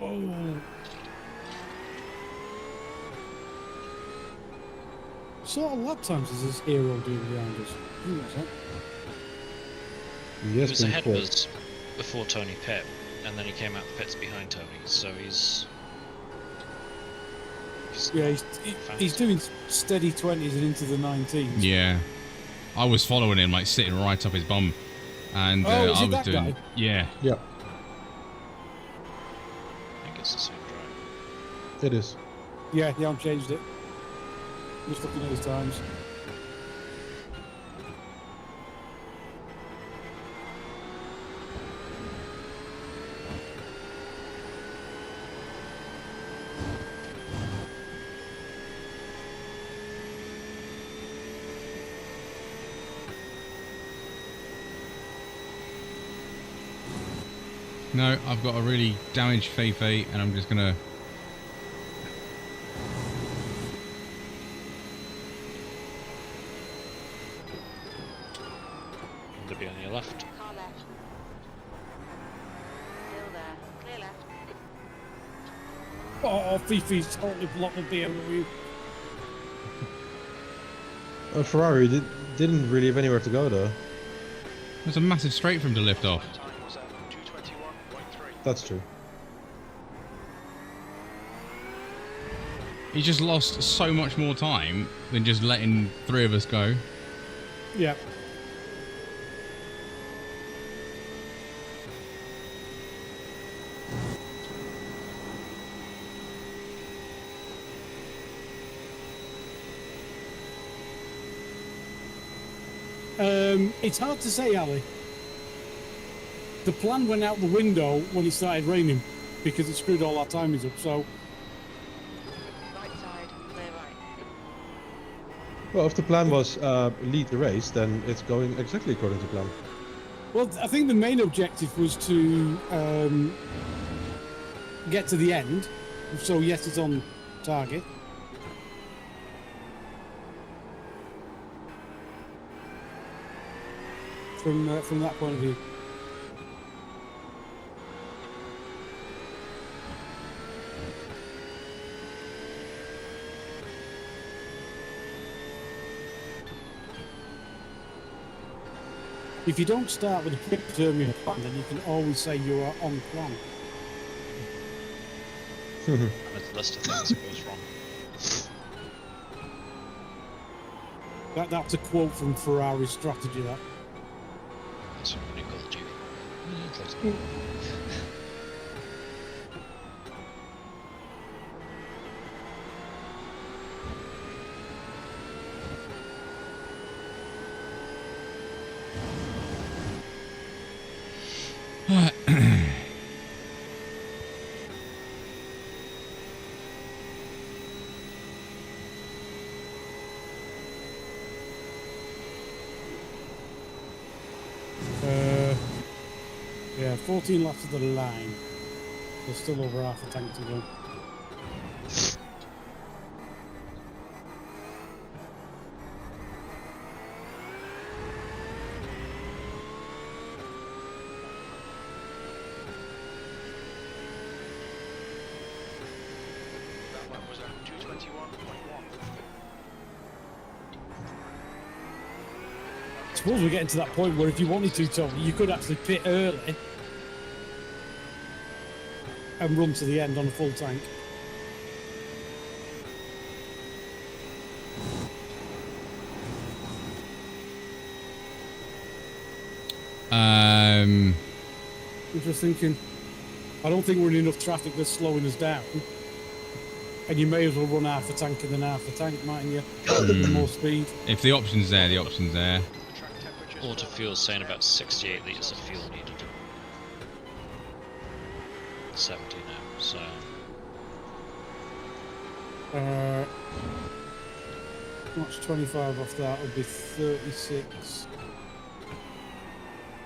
S5: Oh. What sort of lap times is this hero doing behind us? Who was that?
S6: He
S3: Yes,
S6: was ahead of us before Tony pit, and then he came out the pits behind Tony, so he's
S5: Yeah, he's doing steady 20s and into the 19s.
S1: Yeah. I was following him, like sitting right up his bum. And
S5: Oh, is
S1: I
S5: it
S1: was
S5: that
S1: doing.
S5: guy?
S1: Yeah.
S3: Yeah,
S6: I think it's the same drive.
S3: it is.
S5: Yeah, he hasn't changed it. Just looking at his times.
S1: No, I've got a really damaged Feifei, and I'm just gonna.
S6: To be on your left.
S7: Car left. Still there. Clear left.
S5: Oh, Fifi's totally blocked the BMW.
S3: Ferrari didn't really have anywhere to go though.
S1: There's a massive straight for him to lift off.
S2: Time was 221.3.
S3: That's true.
S1: He just lost so much more time than just letting 3 of us go.
S5: Yeah. It's hard to say, Ali. The plan went out the window when it started raining because it screwed all our timings up. So,
S7: Right side. Clear right.
S3: Well, if the plan was lead the race, then it's going exactly according to plan.
S5: well, I think the main objective was to get to the end. So, yes, it's on target. From that point of view. If you don't start with a predetermined plan, then you can always say you are on plan.
S6: And there's a list of things that goes wrong.
S5: That's a quote from Ferrari's strategy. That.
S6: That's from Nicole Duty.
S5: Yeah, 14 laps of the line. There's still over half a tank to go.
S2: That lap was at 221.1.
S5: I suppose we're getting to that point where if you wanted to, Tony, you could actually pit early and run to the end on a full tank. I'm just thinking, I don't think we're in enough traffic that's slowing us down. And you may as well run half a tank and then half a tank, mightn't you? More speed.
S1: If the option's there, the option's there.
S2: Track temperatures.
S6: Auto fuel's saying about 68 litres of fuel needed. 70 now, so.
S5: What's 25 off that? Would be 36.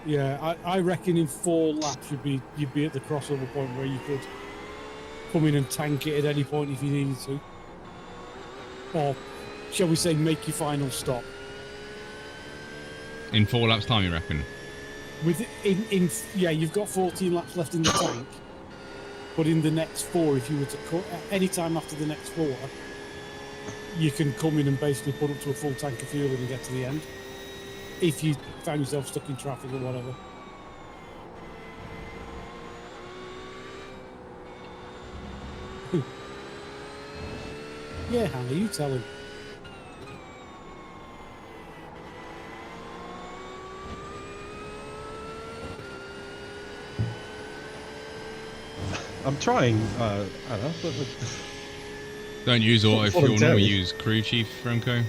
S5: Yeah, I reckon in 4 laps you'd be at the crossover point where you could come in and tank it at any point if you needed to, or shall we say, make your final stop.
S1: In 4 laps time, you reckon?
S5: Yeah, you've got 14 laps left in the tank, but in the next 4, if you were to cut any time after the next 4, you can come in and basically put up to a full tank of fuel and get to the end. If you found yourself stuck in traffic or whatever. Yeah, Hannah, you tell him.
S3: I'm trying. I don't know. But
S1: Don't use auto fuel,
S3: voluntary.
S1: we use crew chief, Remco.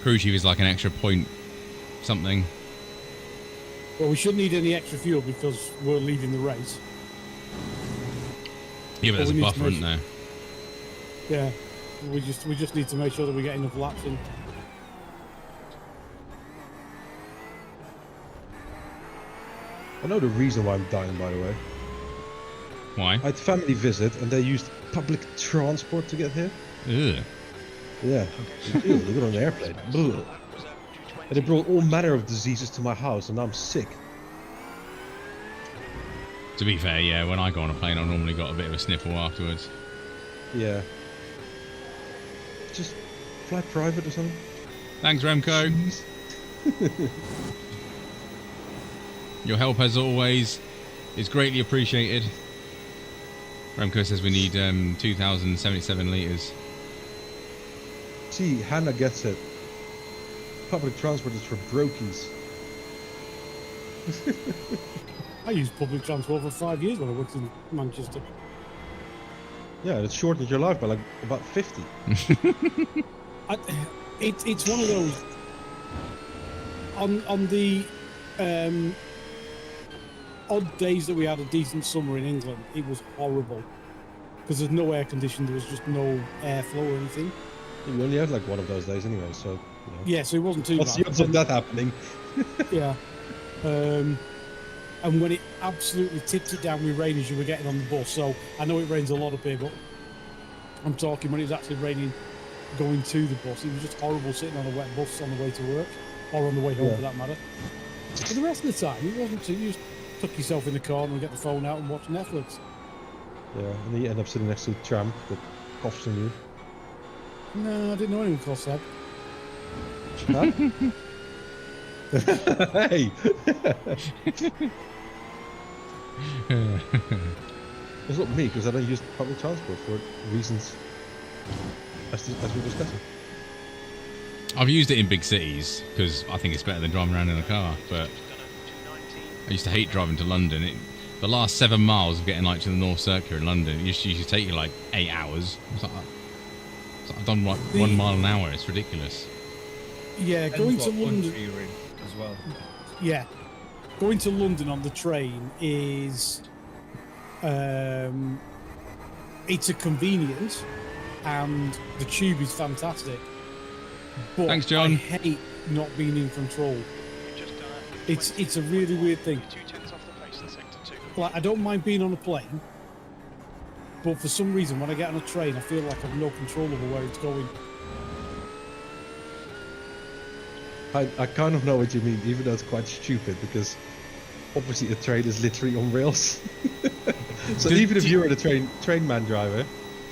S1: Crew chief is like an extra point something.
S5: Well, we shouldn't need any extra fuel because we're leading the race.
S1: Yeah, but there's
S5: we
S1: a
S5: need to
S1: buffer,
S5: make
S1: isn't there?
S5: Yeah, we just need to make sure that we get enough laps in.
S3: I know the reason why I'm dying, by the way.
S1: Why?
S3: I had family visit and they used public transport to get here.
S1: Ugh.
S3: Yeah. Ew, they got on an airplane. Ugh. And they brought all manner of diseases to my house and now I'm sick.
S1: To be fair, yeah, when I go on a plane, I normally got a bit of a sniffle afterwards.
S3: Yeah. Just fly private or something.
S1: Thanks, Remco. Your help, as always, is greatly appreciated. Remco says we need 2,077 litres.
S3: See, Hannah gets it. Public transport is for brokies.
S5: I used public transport for 5 years when I worked in Manchester.
S3: Yeah, it shortened your life by like about 50.
S5: It's one of those. On the odd days that we had a decent summer in England, it was horrible because there's no air conditioning. There was just no airflow or anything.
S3: We only had like one of those days anyway, so you know.
S5: Yeah, so it wasn't too
S3: What's
S5: bad.
S3: the odds of that happening?
S5: Yeah. And when it absolutely tipped it down with rain as you were getting on the bus, so I know it rains a lot up here, but I'm talking when it was actually raining going to the bus, it was just horrible sitting on a wet bus on the way to work, or on the way home for that matter. But the rest of the time, it wasn't too. You just tuck yourself in the corner and get the phone out and watch Netflix.
S3: Yeah, and then you end up sitting next to a tramp that coughs on you.
S5: No, I didn't know anyone called Seb.
S3: Huh? Hey! It's not me, because I don't use public transport for reasons as we're discussing.
S1: I've used it in big cities because I think it's better than driving around in a car, but I used to hate driving to London. The last 7 miles of getting like to the North Circular in London, it used to take you like 8 hours. It's like I've done like 1 mile an hour. It's ridiculous.
S5: Yeah, going
S9: Depends
S5: to
S9: what
S5: London.
S9: country you're in as well.
S5: Yeah, going to London on the train is it's a convenience, and the tube is fantastic. But
S1: Thanks, John.
S5: I hate not being in control.
S2: You've just done
S5: It's a really weird thing.
S2: 2/10 off the pace in sector 2.
S5: Like, I don't mind being on a plane, but for some reason, when I get on a train, I feel like I've no control over where it's going.
S3: I kind of know what you mean, even though it's quite stupid, because obviously a train is literally on rails. So even if you're a train man driver,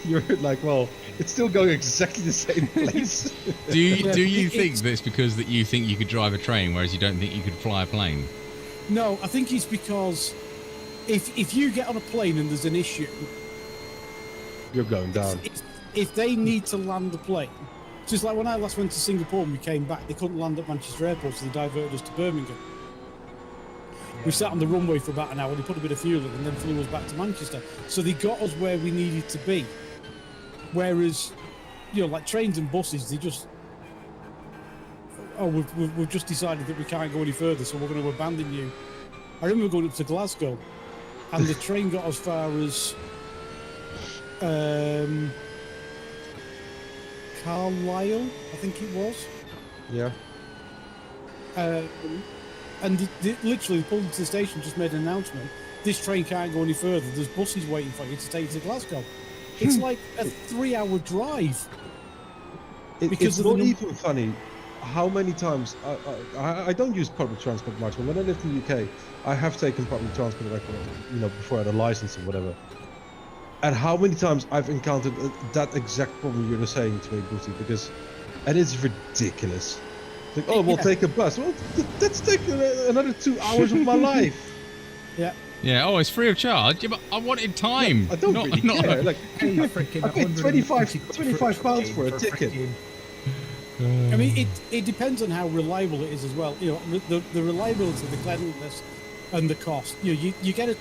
S3: you're like, well, it's still going exactly the same place.
S1: Do you think that's because that you think you could drive a train, whereas you don't think you could fly a plane?
S5: No, I think it's because if you get on a plane and there's an issue,
S3: You're going down.
S5: if they need to land the plane, just like when I last went to Singapore and we came back, they couldn't land at Manchester Airport, so they diverted us to Birmingham. We sat on the runway for about an hour, they put a bit of fuel in and then flew us back to Manchester. So they got us where we needed to be. Whereas, you know, like trains and buses, they just... Oh, we've just decided that we can't go any further, so we're going to abandon you. I remember going up to Glasgow, and the train got as far as... Carlisle, I think it was.
S3: Yeah.
S5: And literally pulled into the station, just made an announcement. This train can't go any further. There's buses waiting for you to take you to Glasgow. It's like a 3-hour drive.
S3: It's not even funny how many times I don't use public transport much, but when I lived in the UK, I have taken public transport, like, you know, before I had a license or whatever. And how many times I've encountered that exact problem you're saying to me, Booty, and it's ridiculous. It's like, oh, we'll take a bus. Well, that's taking another 2 hours of my life.
S5: Yeah.
S1: Yeah. Oh, it's free of charge. Yeah, but I wanted time.
S3: Yeah, I don't really care. Like, I paid 25 pounds for a ticket.
S5: I mean, it depends on how reliable it is as well. You know, the reliability, the cleanliness, and the cost. You know, you get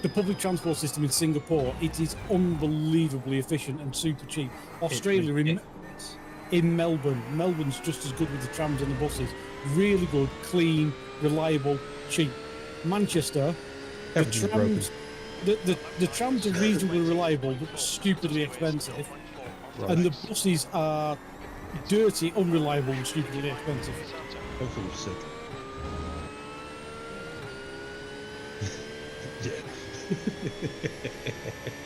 S5: the public transport system in Singapore. It is unbelievably efficient and super cheap. Australia in Melbourne's just as good with the trams and the buses. Really good, clean, reliable, cheap. Manchester, the trams are reasonably reliable but stupidly expensive, and the buses are dirty, unreliable, and stupidly expensive.
S3: I'm full of sick.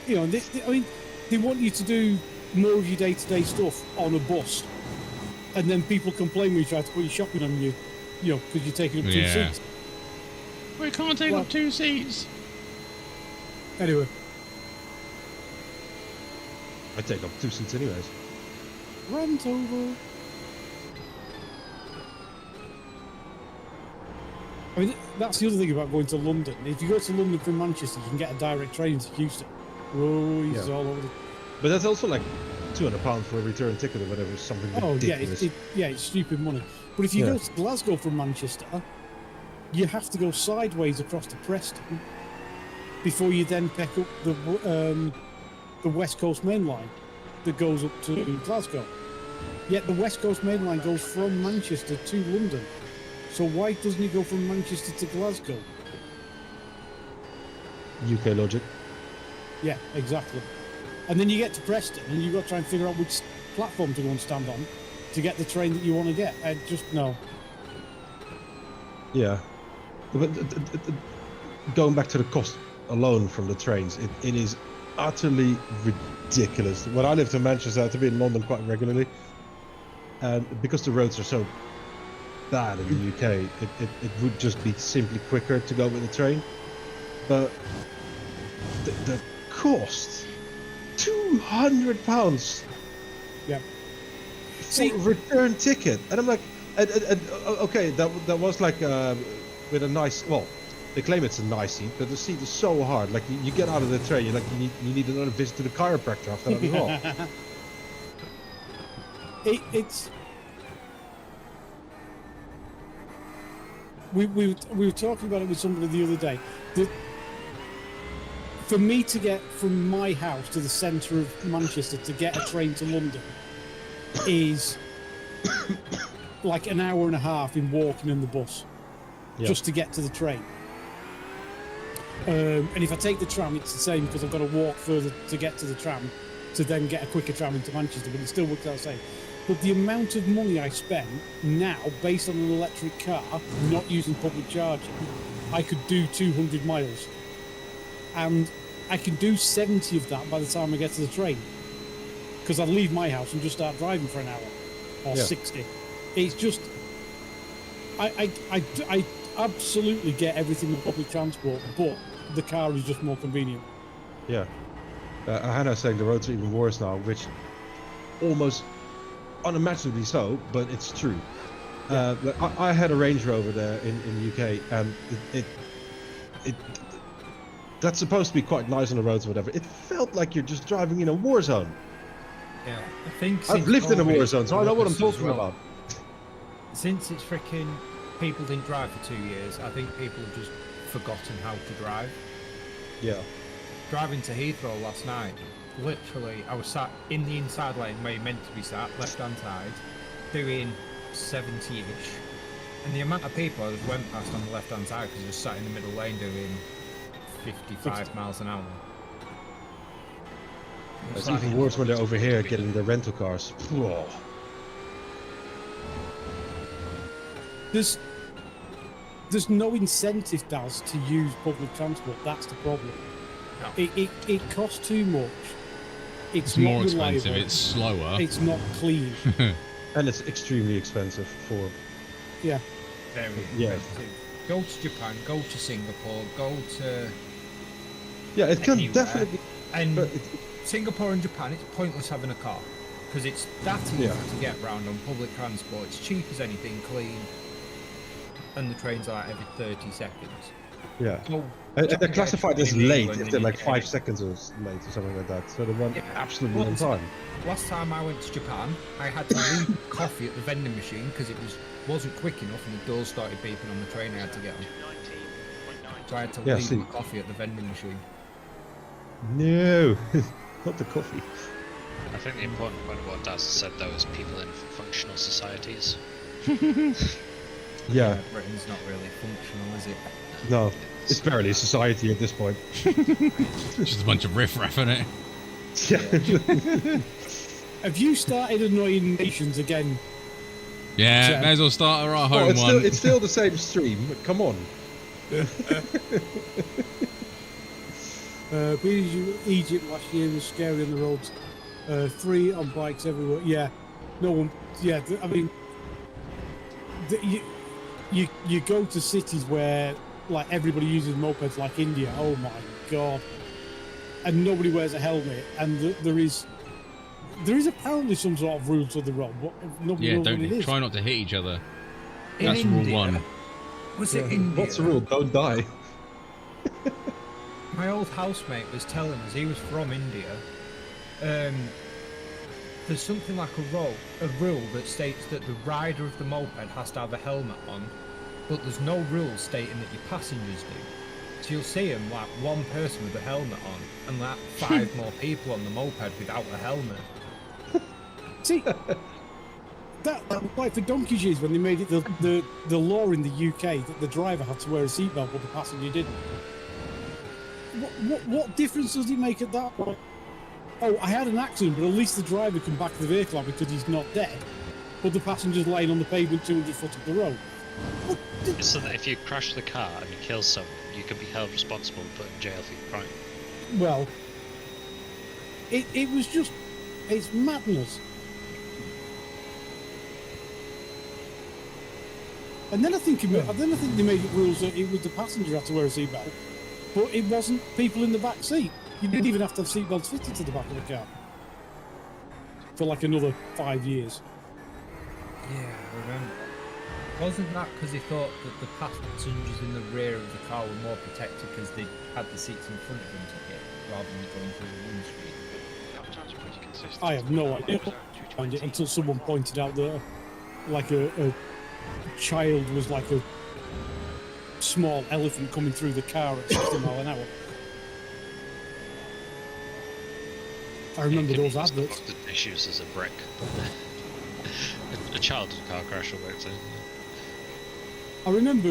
S5: You know, they want you to do more of your day-to-day stuff on a bus, and then people complain when you try to put your shopping on you, you know, because you're taking up 2 seats.
S1: We can't take up 2 seats.
S5: Anyway,
S3: I take up 2 seats anyways.
S5: rant over. I mean, that's the other thing about going to London. If you go to London from Manchester, you can get a direct train to Houston. Oh, he's all over the...
S3: But that's also like £200 for a return ticket or whatever, something ridiculous.
S5: It's stupid money. But if you go to Glasgow from Manchester, you have to go sideways across to Preston before you then pick up the West Coast Main Line that goes up to Glasgow. Yet the West Coast Main Line goes from Manchester to London. So why doesn't it go from Manchester to Glasgow?
S3: UK logic.
S5: Yeah, exactly. And then you get to Preston and you've got to try and figure out which platform to go and stand on to get the train that you want to get. No.
S3: Yeah. But going back to the cost alone from the trains, it is utterly ridiculous. When I lived in Manchester, I had to be in London quite regularly. And because the roads are so bad in the UK, it would just be simply quicker to go with the train. But the cost, £200.
S5: Yeah.
S3: For a return ticket, and I'm like, okay, that was like with a nice. Well, they claim it's a nice seat, but the seat is so hard. Like you get out of the train, you're like you need another visit to the chiropractor after that as well.
S5: It's. We were talking about it with somebody the other day. For me to get from my house to the centre of Manchester to get a train to London is like an hour and a half in walking in the bus just to get to the train. And if I take the tram, it's the same because I've got to walk further to get to the tram to then get a quicker tram into Manchester, but it still works out the same. But the amount of money I spend now, based on an electric car, not using public charging, I could do 200 miles. And I can do 70 of that by the time I get to the train. Because I leave my house and just start driving for an hour. Or 60. It's just... I absolutely get everything with public transport, but the car is just more convenient.
S3: Yeah. Hannah's saying the roads are even worse now, which almost unimaginably so, but it's true. I had a Range Rover there in the UK, and it that's supposed to be quite nice on the roads or whatever. It felt like you're just driving in a war zone.
S10: Yeah, I think
S3: I've lived in a war zone, so I know what I'm talking
S10: well.
S3: about.
S10: Since it's freaking people didn't drive for 2 years, I think people have just forgotten how to drive.
S3: Yeah.
S10: Driving to Heathrow last night, literally, I was sat in the inside lane where you're meant to be sat, left-hand side, doing 70-ish. And the amount of people I just went past on the left-hand side because I was sat in the middle lane doing 55 miles an hour.
S3: It's even worse when they're over here getting the rental cars. Whoa.
S5: There's no incentive, Daz, to use public transport. That's the problem.
S10: No.
S5: It costs too much.
S1: It's
S5: not
S1: more
S5: reliable.
S1: expensive, it's slower.
S5: It's not clean.
S3: And it's extremely expensive for...
S5: Yeah.
S10: Very
S3: Yeah.
S10: expensive. Go to Japan, go to Singapore, go to...
S3: Yeah, it can
S10: anywhere.
S3: definitely...
S10: And
S3: but
S10: Singapore and Japan, it's pointless having a car. Because it's that easy to get round on public transport. It's cheap as anything, clean. And the trains are like every 30 seconds.
S3: Yeah.
S10: Go
S3: And they're
S10: Japan,
S3: classified as
S10: England,
S3: late
S10: and
S3: if they're like
S10: UK.
S3: 5 seconds or late or something like that. So they run absolutely on time.
S10: Last time I went to Japan, I had to leave coffee at the vending machine because it wasn't quick enough and the doors started beeping on the train I had to get on. So I had to leave my coffee at the vending machine.
S3: No, not the coffee.
S6: I think the important point of what Daz said though is people in functional societies.
S3: Yeah.
S10: Britain's not really functional, is it?
S3: No, it's barely a society at this point.
S1: Just a bunch of riff-raff in it.
S3: Yeah.
S5: Have you started annoying nations again?
S1: Yeah,
S5: Jen?
S1: may as well start our home one.
S3: It's still the same stream, but come on.
S5: Egypt last year was scary on the roads. 3 on bikes everywhere. Yeah, no one. Yeah, I mean, you go to cities where like everybody uses mopeds, like India. Oh my god! And nobody wears a helmet, and there is apparently some sort of rule to the road, but nobody knows what it is.
S1: Try not to hit each other.
S10: In
S1: That's
S10: India,
S1: rule 1.
S10: Was it India?
S3: What's the rule? Don't die.
S10: My old housemate was telling us, he was from India, there's something like a rule that states that the rider of the moped has to have a helmet on, but there's no rule stating that your passengers do. So you'll see him like one person with a helmet on, and like 5 more people on the moped without a helmet.
S5: See, that like for donkey's years when they made it the law in the UK that the driver had to wear a seatbelt but the passenger didn't. What difference does it make at that point? Oh, I had an accident, but at least the driver can back the vehicle up because he's not dead, but the passenger's lying on the pavement 200 foot up the road.
S6: It's so that if you crash the car and you kill someone, you can be held responsible and put in jail for your crime.
S5: Well, it was just, it's madness. And then I think they made it rules that it was the passenger had to wear a seatbelt, but it wasn't people in the back seat. You didn't even have to have seatbelts fitted to the back of the car for like another 5 years.
S10: Yeah, I remember. Wasn't that because they thought that the passengers in the rear of the car were more protected because they had the seats in front of them to hit rather than going through the windscreen?
S5: I have no idea until someone pointed out that like a child was like a small elephant coming through the car at 60 miles an hour. I remember those adverts.
S6: Issues as a brick. A child in a car crash will work too.
S5: I remember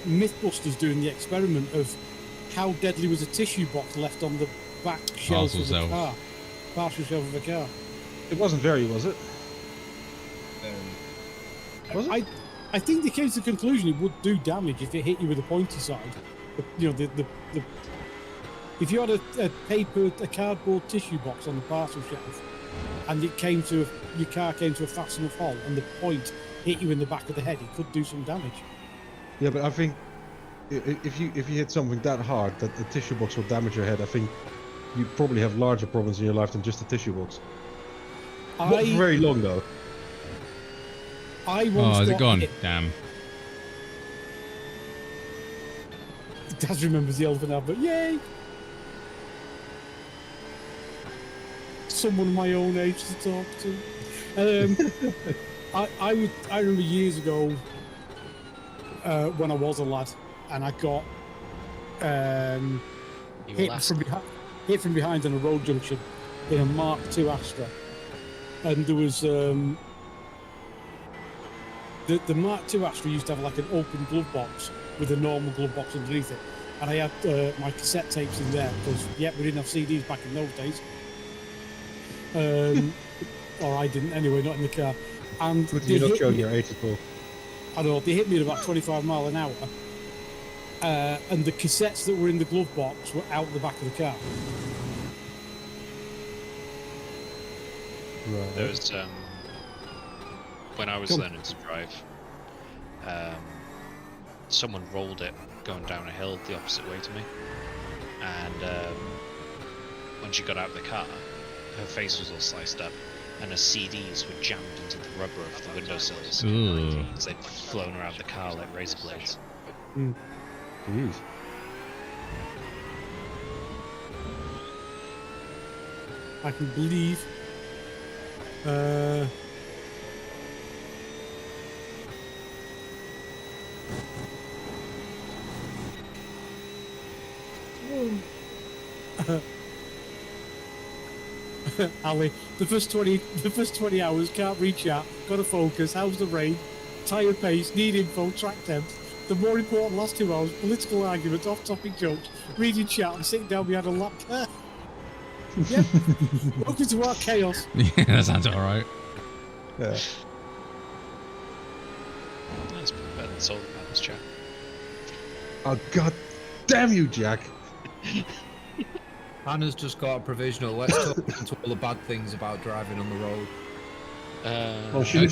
S5: Mythbusters doing the experiment of how deadly was a tissue box left on the back shelf of a car. Partial shelf of a car.
S3: It wasn't very, was it? Was it?
S5: I think they came to the conclusion it would do damage if it hit you with a pointy side. You know, if you had a cardboard tissue box on the parcel shelf, and your car came to a fast enough halt, and the point hit you in the back of the head, it could do some damage.
S3: Yeah, but I think if you hit something that hard that the tissue box will damage your head, I think you probably have larger problems in your life than just the tissue box. Not for very long though.
S5: I once
S1: is it
S5: got
S1: gone?
S5: hit.
S1: Damn.
S5: Daz remembers the elephant albert. Yay! Someone my own age to talk to. I remember years ago when I was a lad, and I got hit from behind on a road junction in a Mark II Astra, and there was the Mark II Astra used to have like an open glove box with a normal glove box underneath it, and I had my cassette tapes in there because we didn't have CDs back in those days. Or I didn't anyway, not in the car. And
S3: you're not showing your age at all.
S5: I know, they hit me at about 25 mile an hour. And the cassettes that were in the glove box were out the back of the car.
S3: Right.
S6: There was, when I was learning to drive, someone rolled it going down a hill the opposite way to me. And when she got out of the car, her face was all sliced up, and her CDs were jammed into the rubber of the windowsills. So they'd flown around the car like razor blades.
S3: Jeez.
S5: I can believe. Ali, the first 20 hours, can't reach out, gotta focus, how's the rain, tyre pace, need info, track temps. The more important last 2 hours, political arguments, off-topic jokes, reading chat and sitting down behind a laptop. Yep. Welcome to our chaos.
S1: Yeah, that sounds alright.
S3: Yeah.
S6: That's better than solar panels chat.
S3: Oh god damn you, Jack.
S10: Hannah's just got a provisional. Let's talk into all the bad things about driving on the road.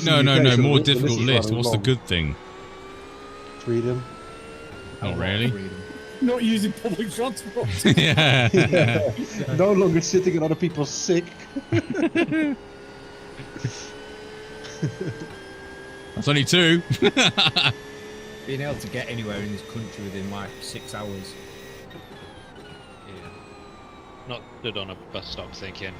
S1: No, more difficult list. What's the good thing?
S3: Freedom.
S1: Not really.
S10: Freedom.
S5: Not using public transport.
S1: Yeah.
S3: Yeah. No longer sitting in other people's sick.
S1: That's only 2.
S10: Being able to get anywhere in this country within like 6 hours.
S6: Not good on a bus stop thinking,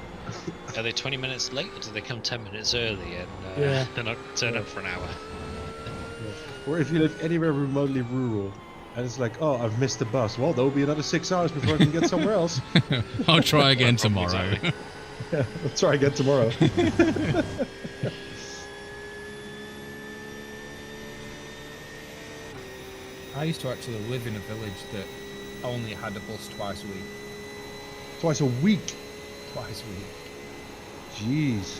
S6: are they 20 minutes late or do they come 10 minutes early and they're not turn up for an hour?
S3: Or if you live anywhere remotely rural and it's like, oh, I've missed the bus. Well, there'll be another 6 hours before I can get somewhere else.
S1: I'll try again tomorrow.
S3: Yeah, I'll try again tomorrow.
S10: I used to actually live in a village that only had a bus twice a week.
S3: Twice a week?
S10: Twice a week.
S3: Jeez.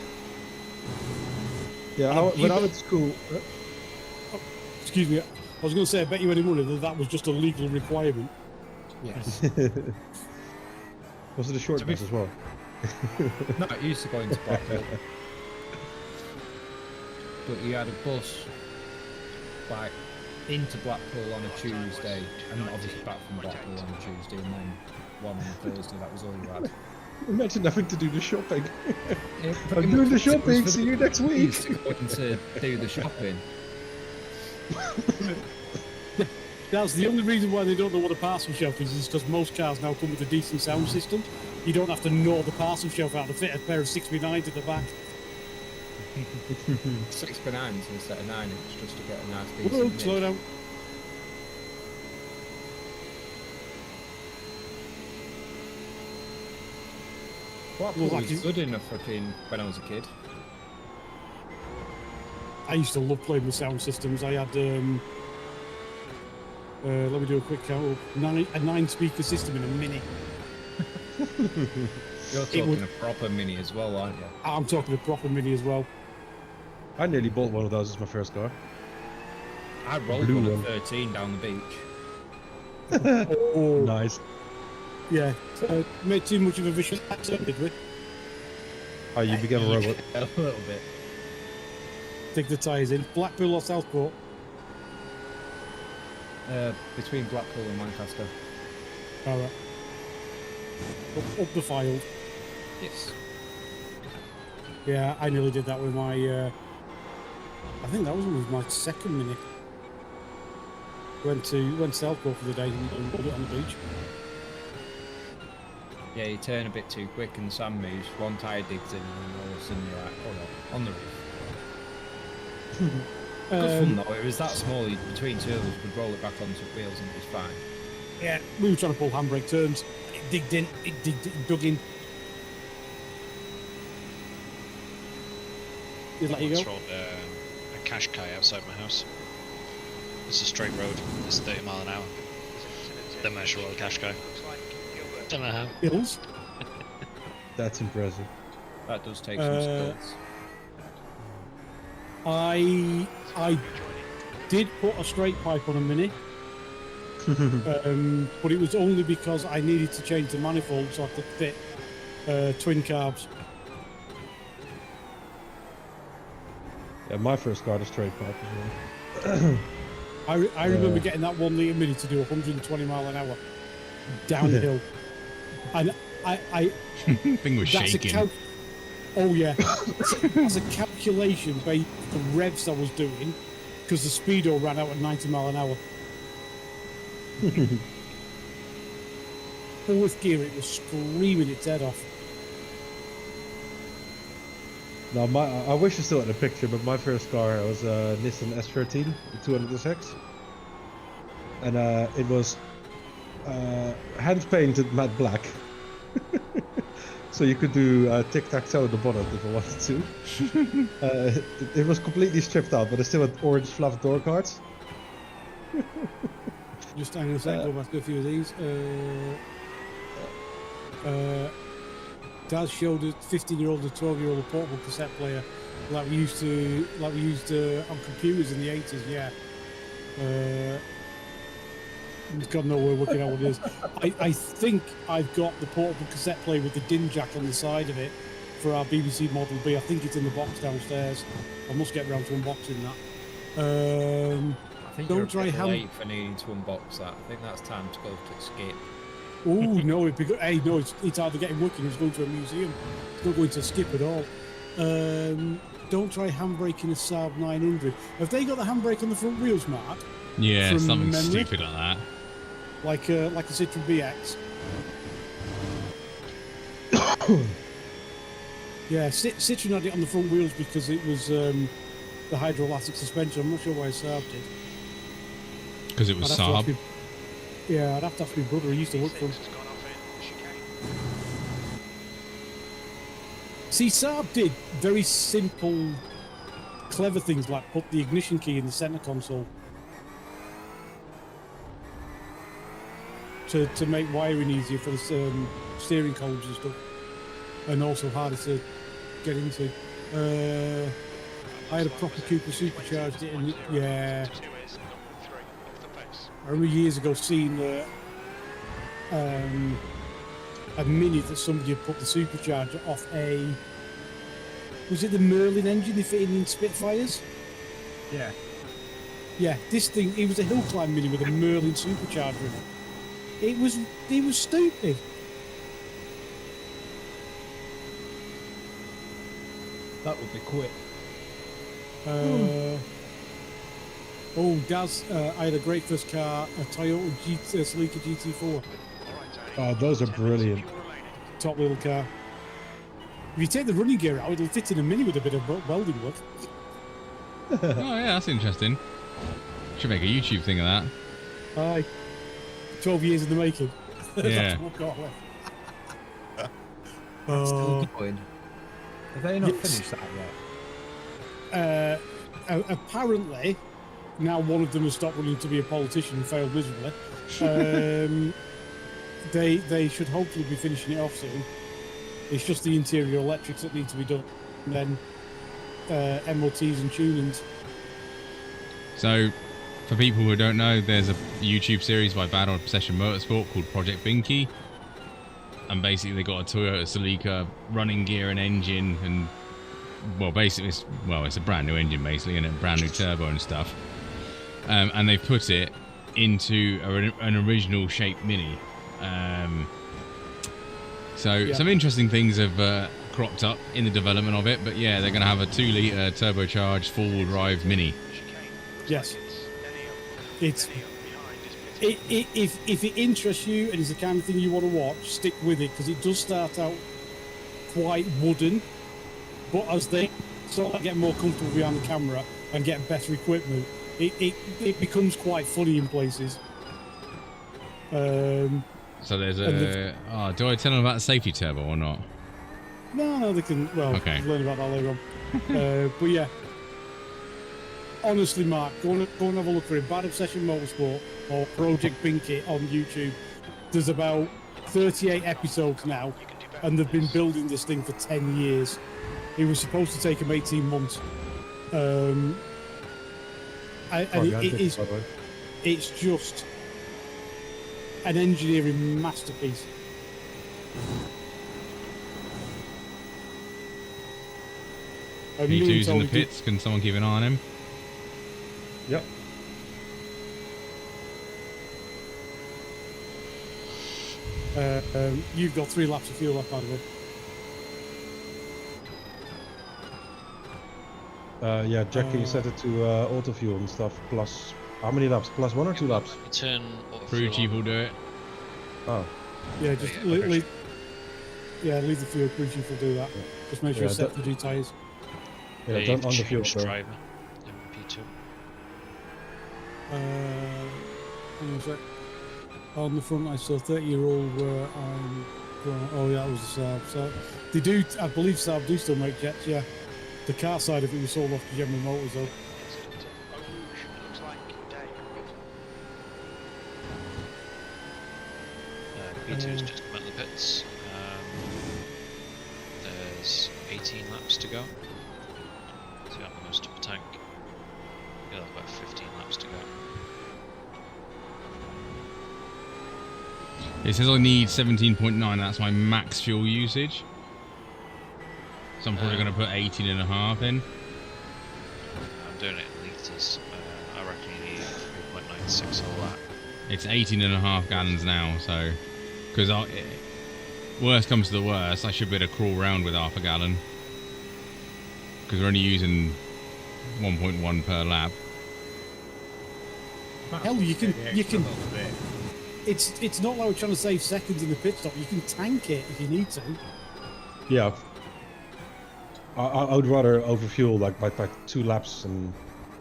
S3: Yeah, when I went to school...
S5: Excuse me, I was going to say, I bet you any money that was just a legal requirement.
S10: Yes.
S3: Was it a short bus as well?
S10: No, it used to go into Blackpool. But you had a bus like into Blackpool on a Tuesday, and obviously back from Blackpool on a Tuesday, and then one on a Thursday. That was all you had.
S3: Imagine having to do the shopping.
S10: Yeah,
S3: I'm doing the shopping, see you next week.
S10: Used to go in to do the shopping.
S5: That's the only reason why they don't know what a parcel shelf is because most cars now come with a decent sound system. You don't have to gnaw the parcel shelf out to fit a pair of 6x9s at the back.
S10: 6x9s instead of 9 inch just to get a nice decent
S5: Whoa,
S10: mix.
S5: slow down.
S10: Blackpool
S5: Well,
S10: was good enough fucking when I was a kid.
S5: I used to love playing with sound systems. I had, let me do a quick count. A 9-speaker system in a Mini.
S10: You're talking a proper Mini as well, aren't you?
S5: I'm talking a proper Mini as well.
S3: I nearly bought one of those as my first car.
S10: I rolled
S3: Blue
S10: one
S3: one.
S10: at 13 down the beach.
S5: Oh,
S3: Nice.
S5: yeah. Made too much of a vicious accent, did we?
S3: Oh, you became a robot.
S10: A little bit.
S5: Dig the tyres in. Blackpool or Southport?
S10: Between Blackpool and Lancaster.
S5: Alright. Up the Fylde.
S10: Yes.
S5: Yeah, I nearly did that with my. I think that was with my second Mini. Went to Southport for the day and pulled it on the beach.
S10: Yeah, you turn a bit too quick and the sand moves. One tyre digs in and then all of a sudden you're like, oh no, on the roof. Good fun though. It was that small. Between two of us, we'd roll it back onto wheels and it was fine.
S5: Yeah, we were trying to pull handbrake turns. It digged in. It dug in. Just let you
S6: Once
S5: go.
S6: rolled a Qashqai outside my house. It's a straight road. It's 30 mile an hour. The measure roll Qashqai. Don't know how.
S5: Hills.
S3: That's impressive.
S10: That does take some skills.
S5: I did put a straight pipe on a Mini, but it was only because I needed to change the manifold so I could fit twin carbs.
S3: Yeah, my first car had a straight pipe as well.
S5: I remember getting that 1 litre Mini to do 120 mile an hour downhill, and I
S1: Thing was
S5: that's
S1: shaking.
S5: Oh yeah, that's a calculation based on the revs I was doing because the speedo ran out at 90 mile an hour. Fourth gear, it was screaming its head off.
S3: No, I wish I still had a picture, but my first car was a Nissan S13 200SX, and it was hand painted matte black, so you could do tic-tac-toe at the bonnet if I wanted to. It was completely stripped out, but it still had orange fluff door cards.
S5: Just hang on a sec, go back to a few of these. Daz showed a 15-year-old and 12-year-old portable cassette player like we used on computers in the 80s. Yeah. God knows we're working out what it is. I think I've got the portable cassette player with the DIN jack on the side of it for our BBC Model B. I think it's in the box downstairs. I must get round to unboxing that.
S10: I think
S5: Don't
S10: you're a
S5: try
S10: bit late for needing to unbox that. I think that's time to go to skip.
S5: Oh no! It's either getting working or it's going to a museum. It's not going to skip at all. Don't try handbraking a Saab 900. Have they got the handbrake on the front wheels, Mark?
S1: Yeah,
S5: From
S1: something
S5: memory?
S1: stupid like that.
S5: Like a Citroen BX. Yeah, Citroen had it on the front wheels because it was the hydroelastic suspension. I'm not sure why Saab did.
S1: Because it was
S5: I'd have to ask
S1: Saab.
S5: my- Yeah, I'd have to ask my brother. He used to work for him.
S2: Stint has gone off in chicane.
S5: See, Saab did very simple, clever things like put the ignition key in the center console to make wiring easier for the steering columns and stuff, and also harder to get into. I had a proper Cooper supercharged it, and yeah,
S2: 2 is 0.3 off the pace.
S5: I remember years ago seeing a Mini that somebody had put the supercharger off a. Was it the Merlin engine they fitted in Spitfires?
S10: Yeah.
S5: Yeah, this thing, it was a hill climb Mini with a Merlin supercharger in it. It was stupid.
S10: That would be quick.
S5: Oh, Daz, I had a great first car, a Toyota Celica GT4,
S3: Oh, those are brilliant.
S5: top little car. If you take the running gear out, it'll fit in a Mini with a bit of welding work.
S1: Oh yeah, that's interesting. Should make a YouTube thing of that.
S5: Aye. 12 years in the making.
S1: Yeah.
S5: That's what got away.
S10: That's still going. Have they not
S5: Yes.
S10: finished that yet?
S5: Apparently, now one of them has stopped wanting to be a politician and failed miserably. They should hopefully be finishing it off soon. It's just the interior electrics that need to be done. And then MOTs and tunings.
S1: So, for people who don't know, there's a YouTube series by Bad Obsession Motorsport called Project Binky. And basically they got a Toyota Celica running gear and engine and, well, basically, it's a brand new engine basically and a brand new turbo and stuff. And they put it into an original shaped Mini. So some interesting things have cropped up in the development of it, but yeah, they're going to have a 2-litre turbocharged four-wheel drive Mini.
S5: Yes. If it interests you and is the kind of thing you want to watch, stick with it, because it does start out quite wooden, but as they sort of get more comfortable behind the camera and get better equipment, it becomes quite funny in places.
S1: So there's a... do I tell them about the safety turbo or not?
S5: No, they can, well,
S1: okay.
S5: Learn about that later on. But yeah, honestly, Mark, go and have a look for it. Bad Obsession Motorsport or Project Binky on YouTube. There's about 38 episodes now, and they've been building this thing for 10 years. It was supposed to take them 18 months. It's just an engineering masterpiece.
S1: P2's in the pits. Can someone keep an eye on him?
S3: Yep.
S5: You've got 3 laps of fuel left, by the way.
S3: Yeah, Jackie set it to auto fuel and stuff. Plus, how many laps? Plus 1 or 2 laps?
S6: Turn
S1: Crew chief will do it.
S3: Oh.
S5: Yeah, just leave the fuel. Crew chief will do that. Yeah. Just make sure it's set for G tyres.
S3: Yeah, don't on the fuel.
S6: Driver. MP2.
S5: Hang on a sec. On the front, I saw 30-year-old where I'm. Oh yeah, that was a Saab. So they do. I believe Saab do still make jets. Yeah. The car side of it was sold off to General Motors though.
S6: P2's just come out of the pits. There's 18 laps to go. So I'm almost up a tank. Yeah, about 15 laps to go.
S1: It says I need 17.9. That's my max fuel usage. So I'm probably going to put 18.5 in.
S6: I'm doing it in litres. I reckon you need 3.96 all that.
S1: It's 18.5 gallons now, so... Because worst comes to the worst, I should be able to crawl around with half a gallon. Because we're only using 1.1 per lap.
S5: Hell, you can. It's not like we're trying to save seconds in the pit stop. You can tank it if you need to.
S3: Yeah. I would rather overfuel like by 2 laps and.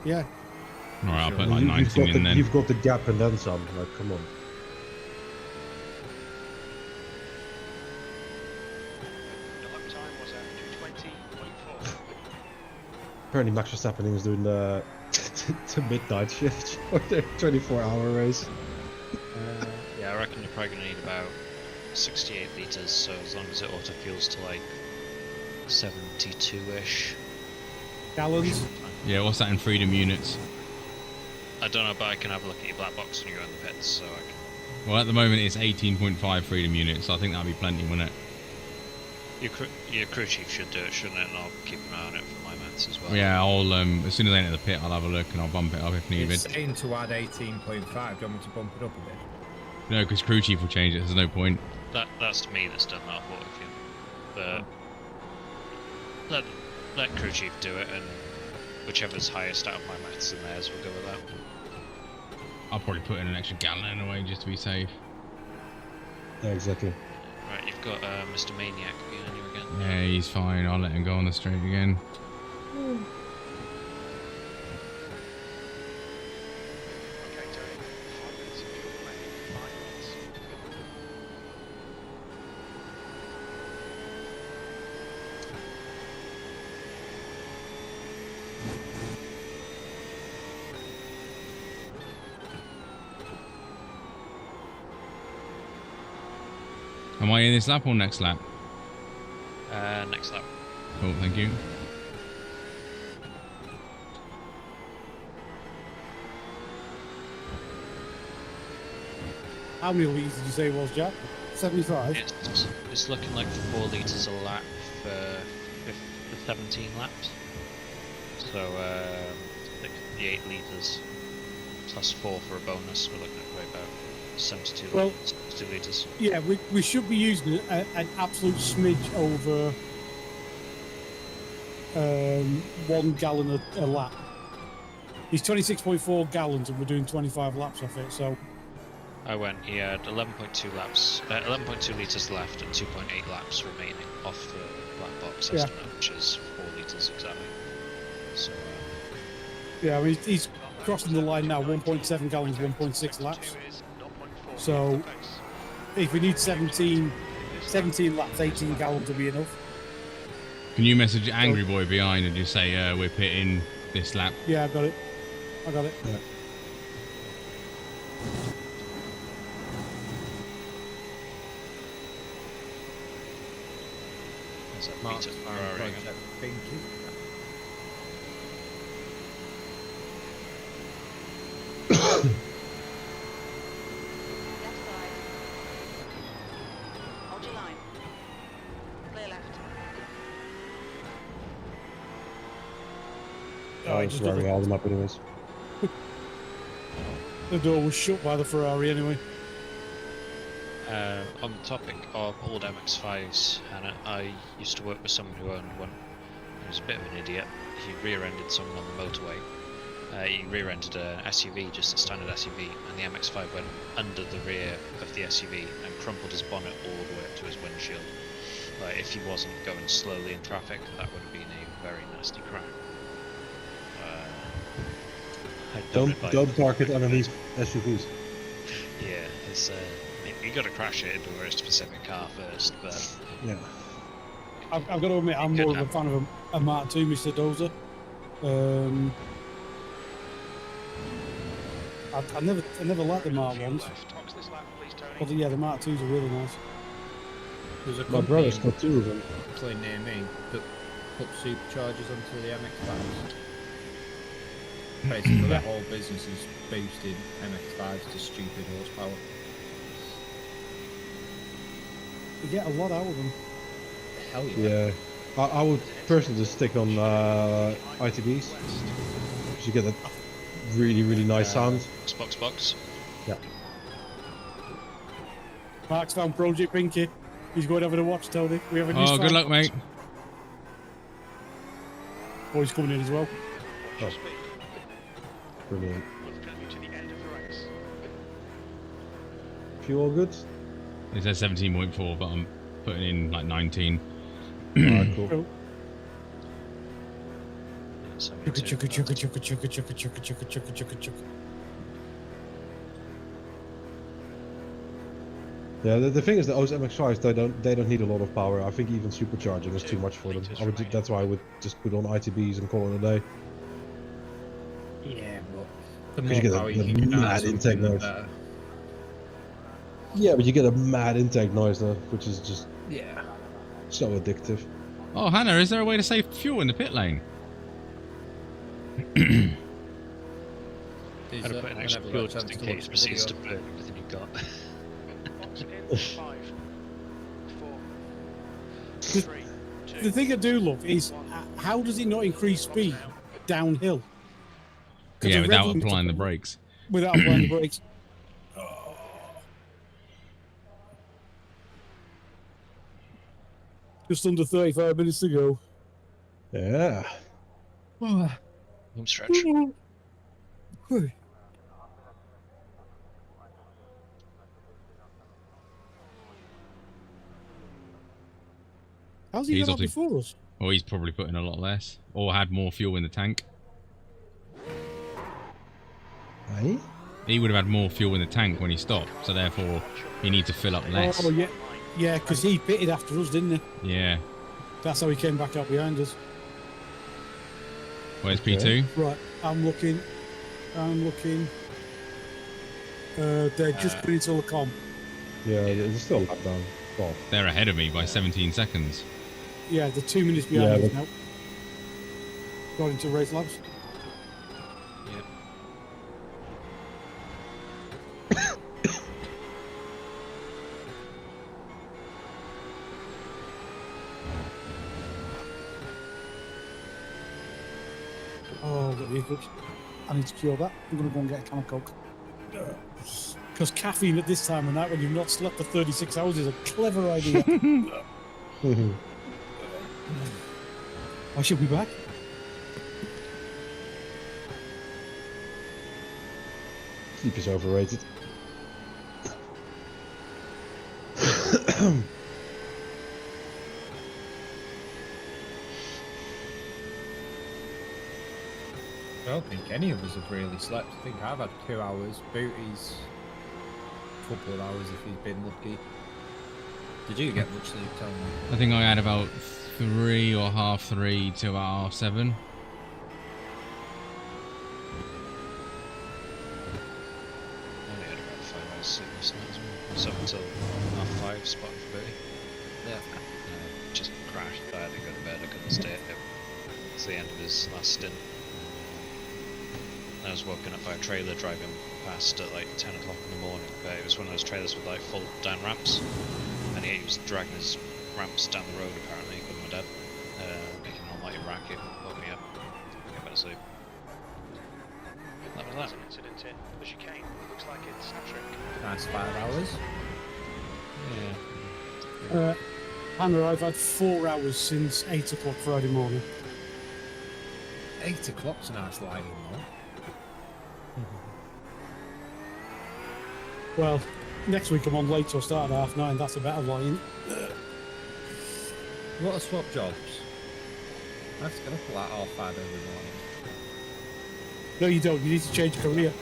S5: Yeah.
S1: Alright, I'll put like 19 in then.
S3: You've got the gap and then some. Like, come on. Apparently Max Verstappen is doing the midnight shift for the 24-hour race.
S6: Yeah, I reckon you're probably going to need about 68 litres, so as long as it auto-fuels to like 72-ish.
S5: Gallons?
S1: Yeah, what's that in freedom units?
S6: I don't know, but I can have a look at your black box when you go in the pits, so I can...
S1: Well, at the moment it's 18.5 freedom units, so I think that'll be plenty, wouldn't it?
S6: Your crew chief should do it, shouldn't it? And I'll keep an eye on it for my maths as well.
S1: Yeah, I'll as soon as I enter the pit, I'll have a look and I'll bump it up if needed.
S10: It's saying to add 18.5. Do you want me to bump it up a bit?
S1: No, because crew chief will change it. There's no point.
S6: That's to me that's done that for you. But let crew chief do it, and whichever's highest out of my maths and theirs, we'll go with that.
S1: I'll probably put in an extra gallon anyway, just to be safe.
S3: Yeah, exactly.
S6: Right, you've got Mr. Maniac behind you again.
S1: Yeah, he's fine. I'll let him go on the straight again. Am I in this lap or next lap?
S6: Next lap.
S1: Cool, thank you.
S5: How many litres did you say it was, Jack? 75?
S6: It's looking like 4 litres a lap for 17 laps. So 68 litres plus 4 for a bonus. We're looking at probably about 72 litres.
S5: Yeah, we should be using an absolute smidge over 1 gallon a lap. He's 26.4 gallons and we're doing 25 laps off it, so...
S6: He had 11.2 laps, 11.2 litres left and 2.8 laps remaining off the black box estimate, which is 4 litres exactly. So,
S5: yeah, I mean, he's crossing the line now, 1.7 gallons, 1.6 laps. So, if we need 17 laps, 18 gallons will be enough.
S1: Can you message Angry Boy behind and just say, we're pitting this lap?
S5: Yeah, I got it.
S3: Yeah.
S6: there's a
S9: Mark's
S6: Peter
S9: Farm
S6: Ferrari again.
S9: project. Thank you.
S7: Left side. Hold your line. Clear left.
S5: Oh,
S3: Just Ferrari held them up anyways.
S5: The door was shut by the Ferrari anyway.
S6: On the topic of old MX-5s, Hannah, I used to work with someone who owned one. He was a bit of an idiot. He rear-ended someone on the motorway. He rear-ended an SUV, just a standard SUV, and the MX-5 went under the rear of the SUV and crumpled his bonnet all the way up to his windshield. Like, if he wasn't going slowly in traffic, that would have been a very nasty crash.
S3: Don't park it underneath SUVs.
S6: Yeah, it's you got to crash it into a very specific car first, but
S3: Yeah.
S5: I've got to admit, I'm more of a fan of a Mark II, Mr. Dozer. I never liked the Mark ones, but yeah, the Mark IIs are really nice.
S10: There's a
S3: My
S10: company
S3: brother's got 2 of them.
S10: actually near me that put superchargers onto the MX-5s. Basically, their whole business is boosting MX-5s to stupid horsepower.
S5: You get a lot out of them.
S10: Hell yeah.
S3: Yeah. I would personally just stick on ITBs. Because you get that really, really nice sound.
S6: box.
S3: Yeah.
S5: Mark's found Project Pinky. He's going over to watch, Tony. We have a new
S1: Oh, good luck, mate.
S5: Oh, he's coming in as well.
S3: Oh. Brilliant. Fuel good?
S1: It says 17.4, but I'm putting in like 19.
S3: Alright, cool. Yeah, the thing is that those MX-5s, they don't need a lot of power. I think even supercharging is too much for them. That's why I would just put on ITBs and call it a day.
S10: Yeah, but the
S3: Because you
S10: more power
S3: get
S10: you
S3: a
S10: can
S3: mad intake noise. Yeah, but you get a mad intake noise though, which is just so addictive.
S1: Oh, Hannah, is there a way to save fuel in the pit lane?
S6: I'd have put an extra fuel just in case it proceeds to burn everything you've got.
S5: The thing I do love is how does it not increase speed downhill?
S1: Yeah, without applying the brakes.
S5: Without applying the brakes. Just under 35 minutes to go.
S3: Yeah.
S6: Home stretch.
S5: How's he got up before us?
S1: Well, he's probably putting a lot less. Or had more fuel in the tank.
S3: Hey?
S1: He would have had more fuel in the tank when he stopped, so therefore he needs to fill up less.
S5: Oh, yeah. Yeah, because he pitted after us, didn't he?
S1: Yeah.
S5: That's how he came back out behind us.
S1: Where's P2?
S5: Right, I'm looking. They're just coming into the com.
S3: Yeah, there's still a lap down. Well,
S1: They're ahead of me by 17 seconds.
S5: Yeah, they're 2 minutes behind
S3: Yeah,
S5: us now. Going into race labs.
S6: Yep.
S5: hiccups. I need to cure that. I'm going to go and get a can of Coke. Because caffeine at this time of night when you've not slept for 36 hours is a clever idea. I should be back.
S3: Sleep is overrated.
S9: I don't think any of us have really slept. I think I've had 2 hours. Booty's a couple of hours if he's been lucky. Did you get much sleep, tell me?
S1: I think I had about 3 or half 3 to about half 7.
S6: I only had about 5 hours sleep last night as well. So until half 5, spotting for Booty.
S9: Yeah.
S6: Just crashed. I had to go to bed. I couldn't stay at him. It's the end of his last stint. I was woken up by a trailer driving past at like 10 o'clock in the morning, but it was one of those trailers with like full down ramps, and he was dragging his ramps down the road apparently, with my dad, making an almighty racket, woke me up, get better sleep. That was that.
S2: There's an incident in the chicane. Looks like it's Patrick.
S9: Nice 5 hours.
S6: Yeah.
S5: Hannah, I've had 4 hours since 8 o'clock Friday morning.
S9: 8 o'clock's a nice lying though.
S5: Well, next week I'm on late, so I start at 9:30. That's a better line.
S9: You want to swap jobs? I have to get up at like 5:30 every morning.
S5: No, you don't. You need to change career.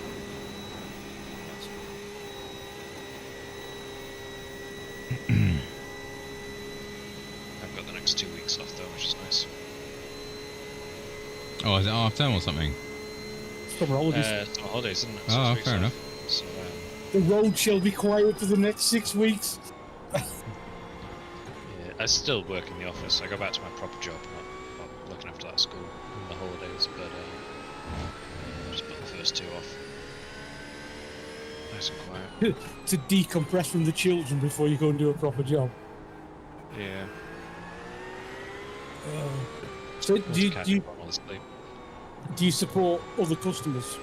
S6: I've got the next 2 weeks off though, which is nice.
S1: Oh, is it half term or something?
S5: Summer holidays.
S6: Summer holidays, isn't it?
S1: Oh,
S6: 6 weeks
S1: fair
S6: off.
S1: enough.
S6: So,
S5: The road shall be quiet for the next 6 weeks.
S6: yeah, I still work in the office. I go back to my proper job, not looking after that school in the holidays, but just put the first 2 off. Nice and quiet.
S5: To decompress from the children before you go and do a proper job.
S6: Yeah.
S5: So do you support other customers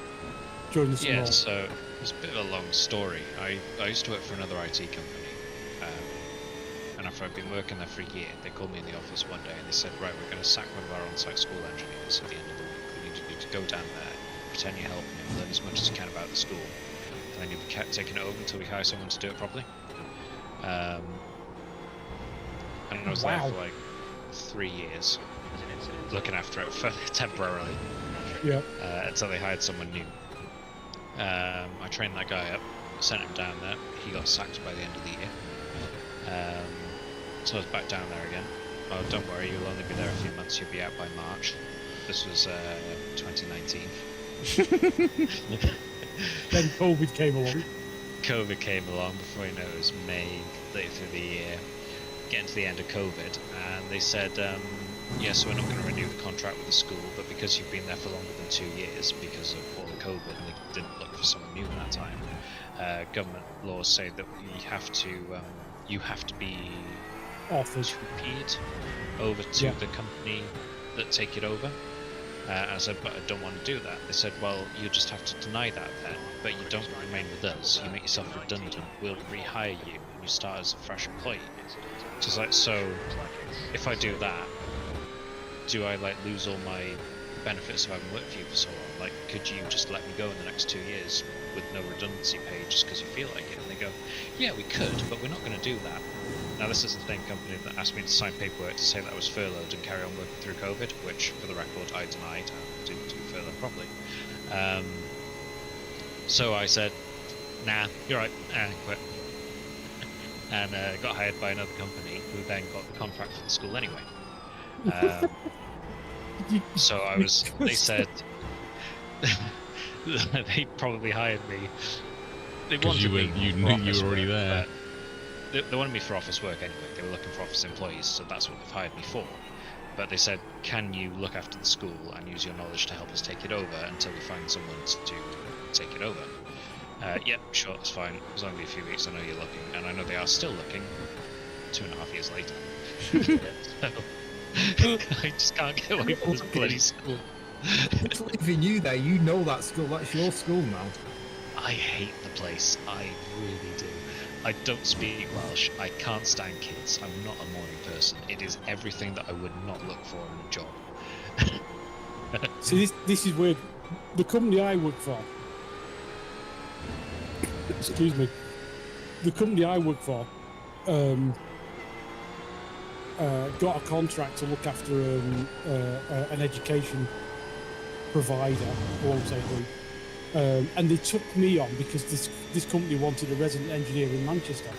S5: during the summer?
S6: Yeah, so it's a bit of a long story. I used to work for another IT company, and after I've been working there for a year, they called me in the office one day and they said, right, we're going to sack one of our on-site school engineers at the end of the week. We need you to go down there, pretend you're helping him, learn as much as you can about the school, and then you'll be taking it over until we hire someone to do it properly. And I was there for like 3 years, looking after it for temporarily.
S5: Yeah.
S6: Until they hired someone new. I trained that guy up, sent him down there. He got sacked by the end of the year. So I was back down there again. Oh, don't worry, you'll only be there a few months. You'll be out by March. This was 2019.
S5: Then COVID came along.
S6: COVID came along before you know it was May, late through the year, getting to the end of COVID, and they said, yes, we're not going to renew the contract with the school, but because you've been there for longer than 2 years because of all the COVID, and they didn't look for someone new in that time, government laws say that you have to be
S5: Offered.
S6: paid over to the company that take it over. I said, but I don't want to do that. They said, well, you just have to deny that then, but you don't remain with us. You make yourself redundant. We'll rehire you, and you start as a fresh employee. Just like, so, if I do that, do I like lose all my benefits of having worked for you for so long? Like, could you just let me go in the next 2 years with no redundancy pay just because you feel like it? And they go, yeah, we could, but we're not going to do that. Now, this is the same company that asked me to sign paperwork to say that I was furloughed and carry on working through COVID, which, for the record, I denied. I didn't do furlough properly. So I said, nah, you're right, and quit. And got hired by another company who then got the contract for the school anyway. So I was, they said, they probably hired me. They wanted
S1: you were already
S6: work,
S1: there.
S6: They wanted me for office work anyway. They were looking for office employees, so that's what they've hired me for. But they said, can you look after the school and use your knowledge to help us take it over until we find someone to take it over? Yep, sure, that's fine. It was only a few weeks. I know you're looking, and I know they are still looking 2.5 years later. So, I just can't get away from this bloody school.
S10: It's leaving you there. You know that school. That's your school now.
S6: I hate the place. I really do. I don't speak Welsh. I can't stand kids. I'm not a morning person. It is everything that I would not look for in a job.
S5: See, this is weird. The company I work for, excuse me, the company I work for got a contract to look after an education provider, I won't say who, and they took me on because this company wanted a resident engineer in Manchester.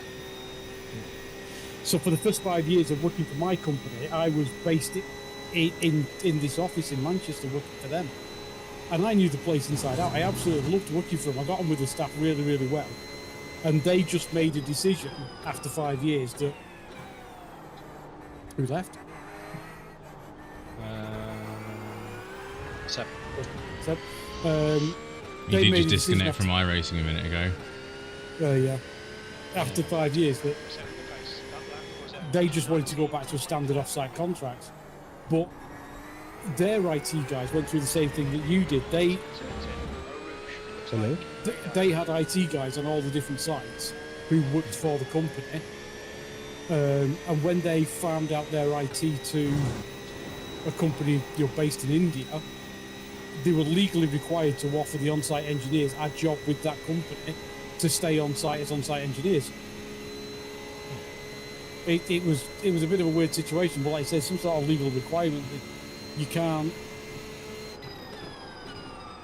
S5: So for the first 5 years of working for my company, I was based in this office in Manchester working for them. And I knew the place inside out. I absolutely loved working for them. I got on with the staff really, really well. And they just made a decision after 5 years that... Who left?
S6: Seb.
S5: Seb.
S1: You
S5: They
S1: did
S5: made
S1: just
S5: a decision
S1: disconnect from iRacing a minute ago.
S5: yeah. After 5 years, that they just wanted to go back to a standard off-site contract. But their IT guys went through the same thing that you did. They had IT guys on all the different sites who worked for the company. And when they farmed out their IT to a company based in India, they were legally required to offer the on-site engineers a job with that company to stay on site as on-site engineers. It was a bit of a weird situation, but like I said, some sort of legal requirement that you can't,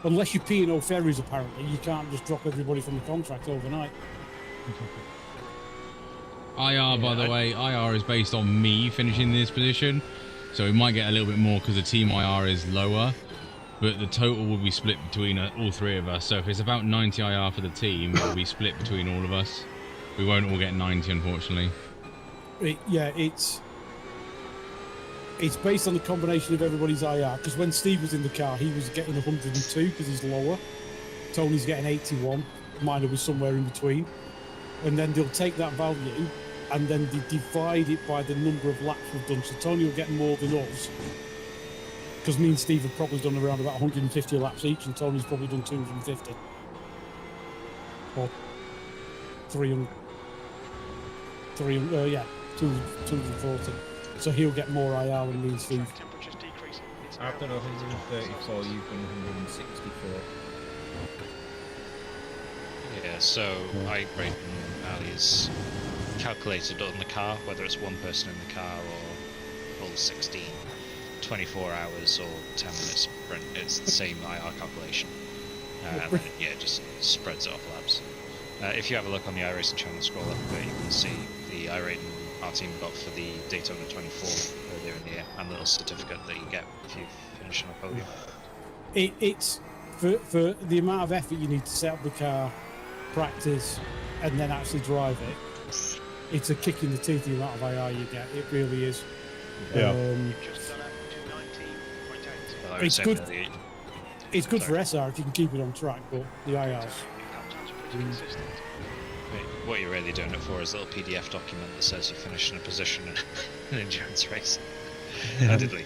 S5: unless you're P&O Ferries apparently, you can't just drop everybody from the contract overnight.
S1: IR, by the way, IR is based on me finishing this position, so we might get a little bit more because the team IR is lower, but the total will be split between all three of us. So if it's about 90 IR for the team, it will be split between all of us. We won't all get 90, unfortunately.
S5: It's based on the combination of everybody's IR, because when Steve was in the car, he was getting 102 because he's lower. Tony's getting 81. Mine was somewhere in between. And then they'll take that value and then they divide it by the number of laps we've done. So Tony will get more than us, because me and Steve have probably done around about 150 laps each, and Tony's probably done 250 or 300. 240. So he'll get more IR than me and Steve.
S9: I've done 134, you've done 164.
S6: Yeah, so I rate Ali is calculated on the car, whether it's one person in the car or all 16, 24 hours or 10 minutes sprint. It's the same IR calculation. And then, it just spreads it off laps. If you have a look on the iRacing channel, scroll up a bit, you can see the iRating our team got for the Daytona 24 earlier in the year, and the little certificate that you get if you finish on a podium.
S5: It's for the amount of effort you need to set up the car, practice, and then actually drive it. It's a kick in the teeth the amount of IR you get. It really is.
S3: Yeah.
S5: It's good. It's good for SR if you can keep it on track, but the IRs.
S6: What you're really doing it for is a little PDF document that says you finished in a position in an endurance race. I did put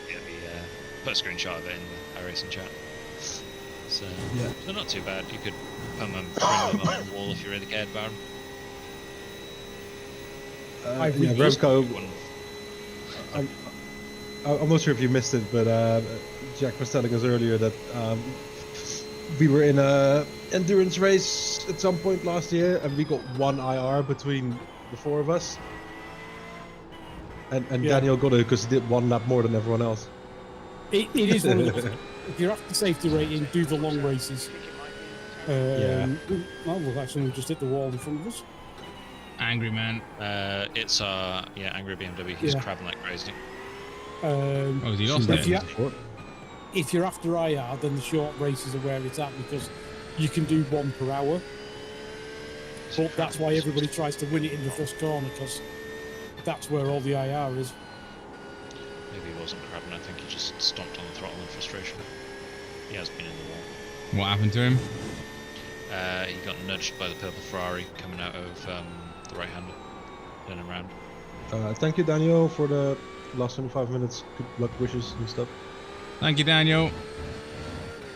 S6: a screenshot of it in the iRacing chat. So they're not too bad. You could print them on the wall if you really cared about them.
S3: Remco, I'm not sure if you missed it, but Jack was telling us earlier that we were in a endurance race at some point last year, and we got one IR between the four of us. And Daniel got it because he did one lap more than everyone else.
S5: It is one of those. If you're after safety rating, do the long races. Oh, look, actually, we just hit the wall in front of us.
S1: Angry man.
S6: It's angry BMW. He's crabbing like crazy.
S1: He lost it.
S5: If you're after IR, then the short races are where it's at, because you can do 1 per hour. But that's why everybody tries to win it in the first corner, because that's where all the IR is.
S6: Maybe he wasn't crabbing. I think he just stomped on the throttle in frustration. He has been in the wall.
S1: What happened to him?
S6: He got nudged by the purple Ferrari coming out of the right-hander, turning around.
S3: Thank you, Daniel, for the last 25 minutes. Good luck wishes and stuff.
S1: Thank you, Daniel.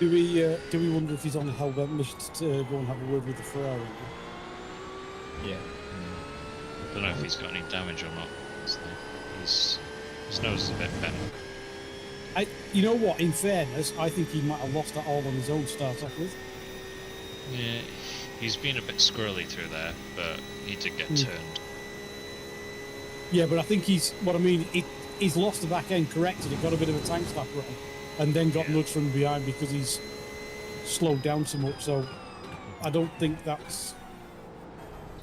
S5: Do we wonder if he's on a hellbent mission to go and have a word with the Ferrari?
S9: Yeah.
S6: I don't know if he's got any damage or not. So his nose is a bit bent.
S5: You know what? In fairness, I think he might have lost that all on his own to start off with.
S6: Yeah, he's been a bit squirrely through there, but he did get turned.
S5: Yeah, but I think he's lost the back end, corrected it, got a bit of a tank slap run, and then got nudged from behind because he's slowed down so much. So I don't think the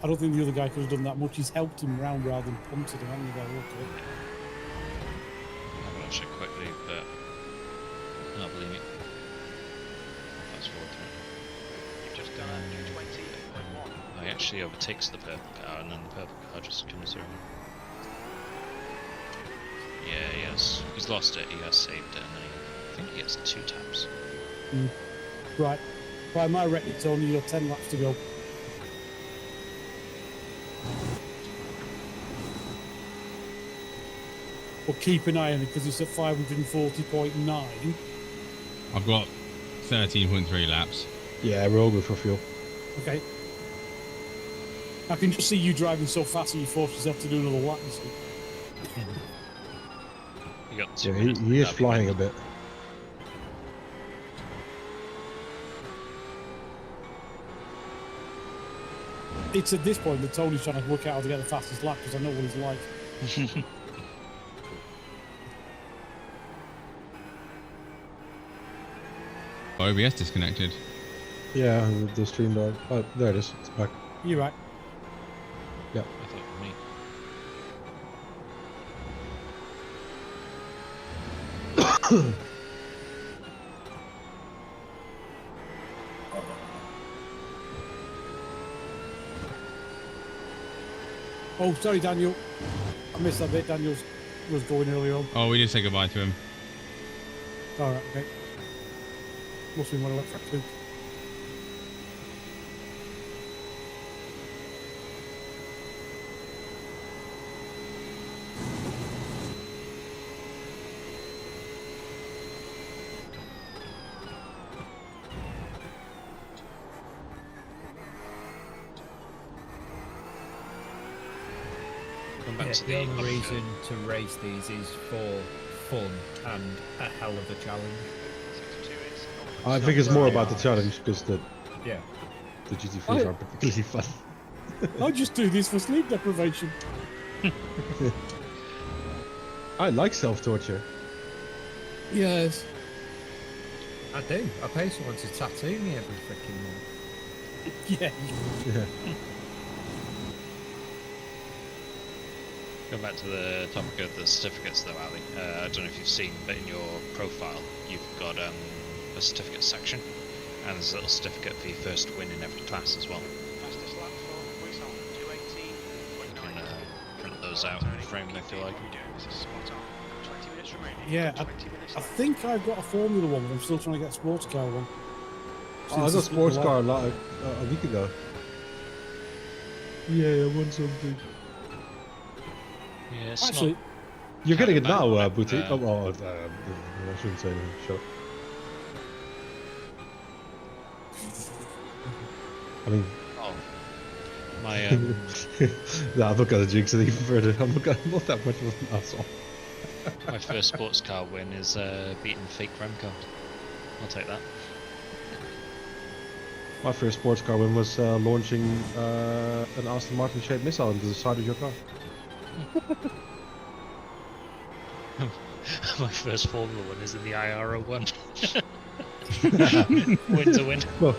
S5: other guy could have done that much. He's helped him round rather than punted him. I'm going to look at it.
S6: I haven't watched it quickly, but I don't believe it. Fast forward through.
S2: You've just done 220.1.
S6: Oh, he actually overtakes the purple car, and then the purple car just comes through. Yeah, he has. He's lost it. He has saved it, and then I think he has 2 taps.
S5: Right. By my record, Tony, you've got 10 laps to go. But keep an eye on it because it's at 540.9.
S1: I've got 13.3 laps.
S3: Yeah, we're all good for fuel.
S5: Okay. I can just see you driving so fast that you force yourself to do another lap, you see.
S6: You got 2
S3: Yeah,
S6: minutes.
S3: he is flying a bit.
S5: It's at this point that Tony's trying to work out how to get the fastest lap because I know what he's like.
S1: OBS disconnected.
S3: Yeah, the stream died. Oh, there it is. It's back.
S5: You're right.
S3: Yeah.
S6: I thought for me.
S5: Oh, sorry, Daniel. I missed that bit. Daniel was going earlier on.
S1: Oh, we did say goodbye to him.
S5: All right, okay. Must be one of that too.
S6: Come back
S10: Yeah,
S6: to
S10: the
S6: the
S10: only reason to race these is for fun and a hell of a challenge.
S3: I think it's more about the challenge because the
S10: Yeah.
S3: GT3s aren't particularly fun.
S5: I just do this for sleep deprivation.
S3: I like self-torture.
S5: Yes.
S10: I do. I pay someone to tattoo me every freaking month.
S5: Yeah.
S3: Yeah.
S6: Going back to the topic of the certificates though, Ali, I don't know if you've seen, but in your profile you've got a certificate section, and there's a little certificate for your first win in every class as well.
S2: Fastest lap for Wisdom, 218.9.
S6: You can print those out and frame them if you like.
S2: This is spot on. 20 minutes remaining.
S5: Yeah,
S2: 20 minutes
S5: I
S2: left.
S5: think I've got a Formula One, but I'm still trying to get a sports car one.
S3: Oh, I got a sports car a week ago. Yeah, I won something.
S6: Yeah, it's
S5: Actually,
S6: not
S3: You're getting it
S6: bad,
S3: now,
S6: but,
S3: Booty. I shouldn't say anything. Shut up. I mean,
S6: oh, my
S3: nah, I'm not gonna jinx it even further. I'm not that much of an asshole.
S6: my first sports car win is beating fake Remco. I'll take that.
S3: My first sports car win was launching an Aston Martin shaped missile into the side of your car.
S6: My first Formula One is in the IRO one. Win to win.
S3: Well,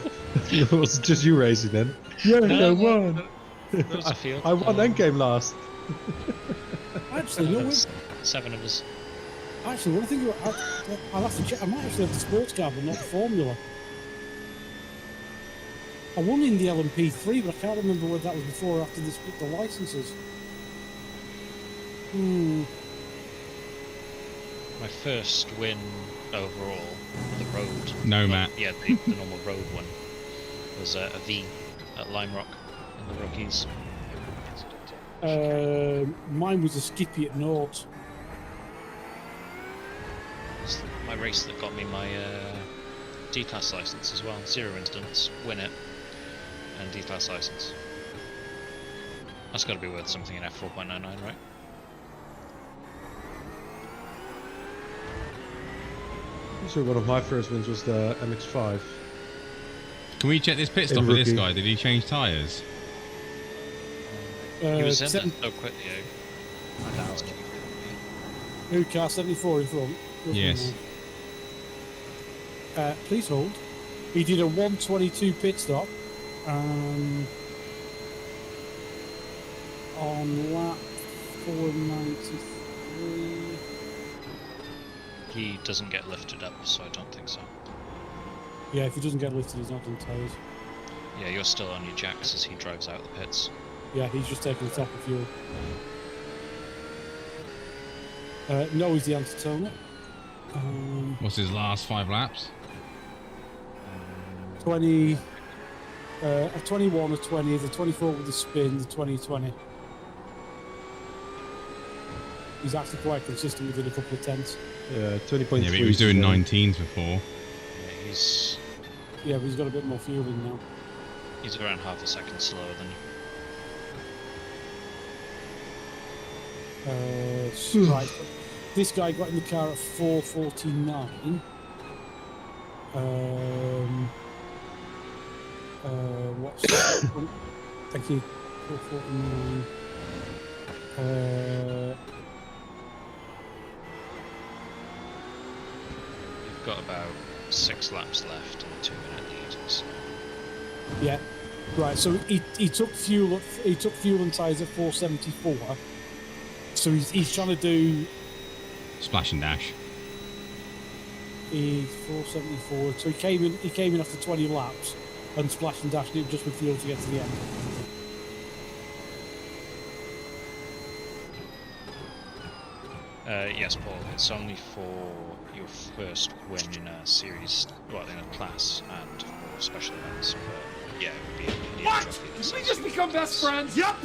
S3: it was just you racing then. Yeah, I won.
S6: There was a field.
S3: I won and came last.
S5: actually, no, wait.
S6: 7 of us.
S5: Actually, what I think I'll have to check. I might actually have the sports car, but not the Formula. I won in the LMP3, but I can't remember whether that was before or after they split the licenses.
S6: My first win overall, the road.
S1: No,
S6: well,
S1: Matt.
S6: Yeah, the normal road one was a V at Lime Rock in the Rockies.
S5: Mine was a Skippy at Naught.
S6: It's my race that got me my D-class license as well. 0 incidents, win it, and D-class license. That's got to be worth something in F4.99, right?
S3: So one of my first wins was the MX-5.
S1: Can we check this pit stop
S3: In
S1: for this
S3: rookie.
S1: guy? Did he change tyres?
S6: He was in
S5: seven-
S6: it so quickly. I doubt it.
S5: New car 74 in front.
S1: Yes.
S5: Please hold. He did a 122 pit stop. On lap 493.
S6: He doesn't get lifted up, so I don't think so.
S5: Yeah, if he doesn't get lifted, he's not on tyres.
S6: Yeah, you're still on your jacks as he drives out the pits.
S5: Yeah, he's just taking the top of fuel. No, he's the anti-toner.
S1: What's his last 5 laps?
S5: 20, a 21, a 20, the 24 with the spin, the 20. He's actually quite consistent within a couple of tenths.
S3: Yeah, 20.3.
S1: Yeah, but he was doing
S3: today.
S1: 19s before.
S6: Yeah, he's
S5: Yeah, but he's got a bit more fuel in now.
S6: around half a second slower than you.
S5: Right. This guy got in the car at 4:49. What's thank you. 4:49.
S6: You've got about 6 laps left and a 2-minute lead. So.
S5: Yeah. Right. So he took fuel. He took fuel and tyres at 4:74. So he's trying to do.
S1: Splash and dash.
S5: He's 4:74. So he came in after 20 laps and splashed and dashed it just with fuel to get to the end.
S6: Yes, Paul. It's only for your first win in a series, well, in a class, and for special events. But yeah, it would be an Indian trophy.
S11: Did we just become best friends? Yup.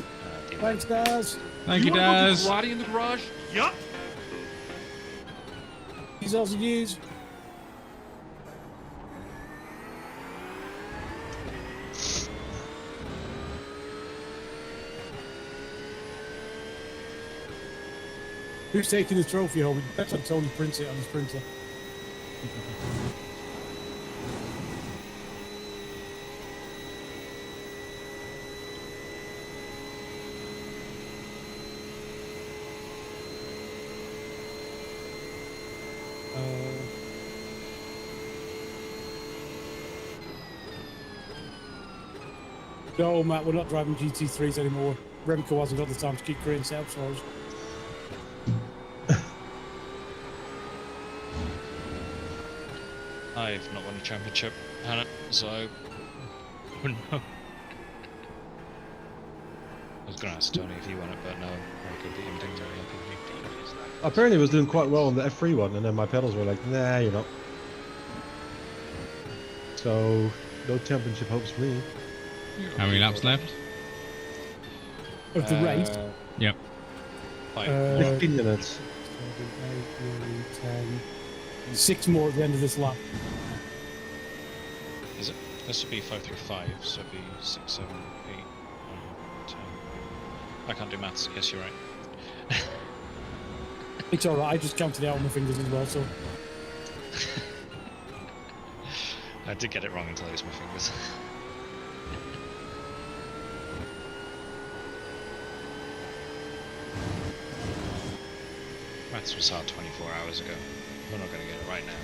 S5: Thanks, Daz.
S1: Thank you,
S11: wanna go do
S1: Daz.
S11: karate in the garage? Yup.
S5: He's also used. Who's taking the trophy home? That's what Tony prints it on his printer. No, Matt, we're not driving GT3s anymore. Remco hasn't got the time to keep creating setups for us.
S6: I've not won a championship, Hannah, so I wouldn't know. I was going to ask Tony if he won it, but no, I could beat him. Didn't really help him.
S3: Apparently, I was doing quite well on the F3 one, and then my pedals were like, nah, you're not. So, no championship hopes for me.
S1: How many laps left?
S5: Of the race?
S1: Yep.
S3: 15 minutes.
S5: 10. 6 more at the end of this lap.
S6: Is it? This would be 5 through 5, so it'd be 6, 7, 8, 9, 10. I can't do maths. Yes, you're right.
S5: It's alright, I just counted it out on my fingers as well, so.
S6: I did get it wrong until I used my fingers. Maths was hard 24 hours ago. We're not going to get it right now.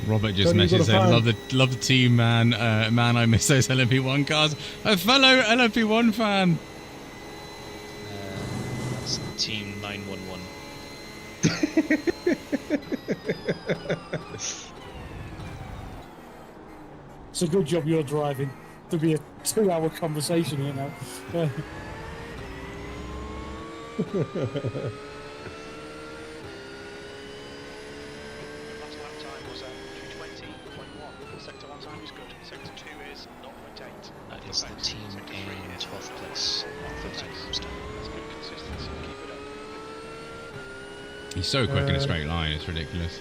S1: Robert just
S3: Tony, you
S1: messaged
S3: got a
S1: saying, love the team, man. Man, I miss those LMP1 cars. A fellow LMP1 fan.
S6: That's Team 911.
S5: It's a good job you're driving. There'll be a 2-hour conversation here now.
S2: Last lap time was 2:20.1. Sector 1 time is good. Sector 2 is 0.8.
S6: That is the team in 12th place. 13 laps down.
S2: That's good consistency. Keep it up.
S1: He's so quick in a straight line, it's ridiculous.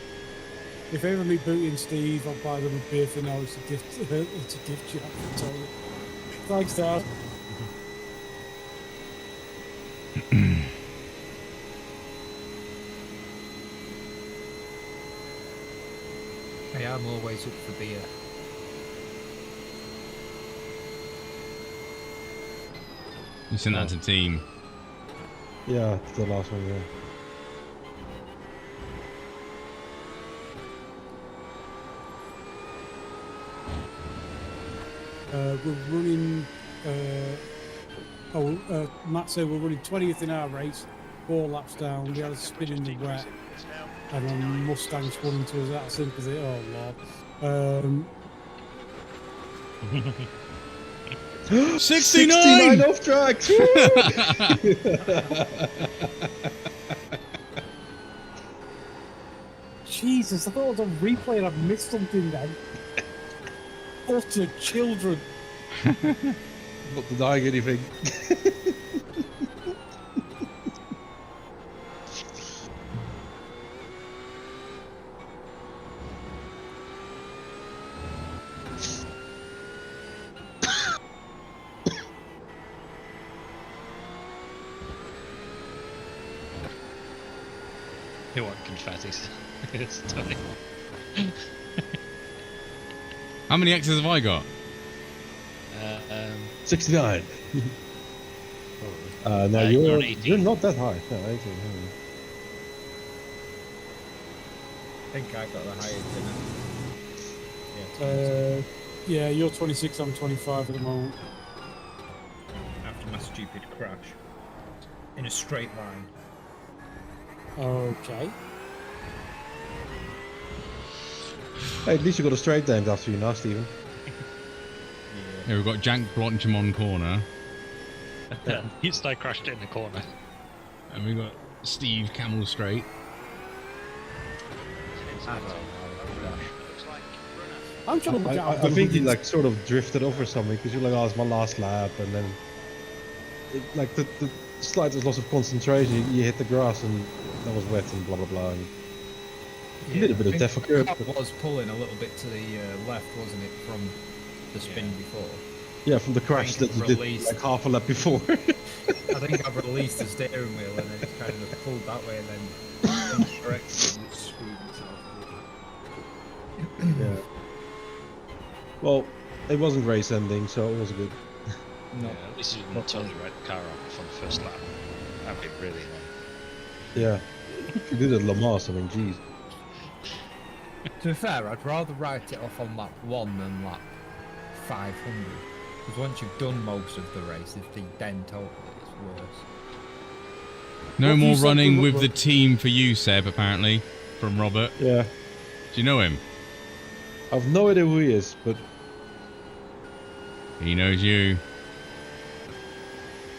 S5: If ever meet Booty and Steve, I'll buy them a beer for now. It's a gift. It's a gift shop. Totally. Thanks, Dad.
S10: I am always up for beer.
S1: You sent that to team.
S3: Yeah, the last one, yeah.
S5: We're running. Matt said we're running 20th in our race, 4 laps down. We had a spin in the wet, and then Mustang spun into us out of sympathy. Oh lord.
S1: 69
S3: off track.
S5: Jesus, I thought it was on replay and I've missed something then. Utter children.
S3: Not denying anything.
S6: You want confettis? It's funny.
S1: How many X's have I got?
S3: 69. No,
S6: you're on 18.
S3: you're not that high. No, 18.
S10: I think I got the highest, didn't I?
S5: Yeah, you're 26, I'm 25 at the moment.
S10: After my stupid crash. In a straight line.
S5: Okay.
S3: Hey, at least you got a straight named after you now, Stephen.
S1: Here we've got Jank Blotchamon corner.
S6: He's like crashed it in the corner.
S1: And we've got Steve Camel straight.
S5: I'm trying to look out.
S3: I think you like sort of drifted off or something because you're like, oh, it's my last lap, and then like the slightest loss of concentration, you hit the grass and that was wet and blah blah blah. And a little bit of death occurred.
S10: It was pulling a little bit to the left, wasn't it, from the spin before?
S3: Yeah, from the crash that you did like half a lap before.
S10: I think I've released the steering wheel and then it's kind of pulled that way and then corrected and it screwed itself over.
S3: Yeah. Well, it wasn't race ending, so it was good.
S6: No, at least you didn't totally write the car off on the first lap. That'd be really annoying.
S3: Yeah. You did it at Le Mans, I mean, jeez.
S10: To be fair, I'd rather write it off on lap 1 than lap 500. Because once you've done most of the race, if the dent over it, it's worse.
S1: No
S5: What have
S1: more
S5: you said
S1: running
S5: to
S1: with
S5: Robert?
S1: the team for you, Seb, apparently, from Robert.
S3: Yeah.
S1: Do you know him?
S3: I've no idea who he is, but
S1: He knows you.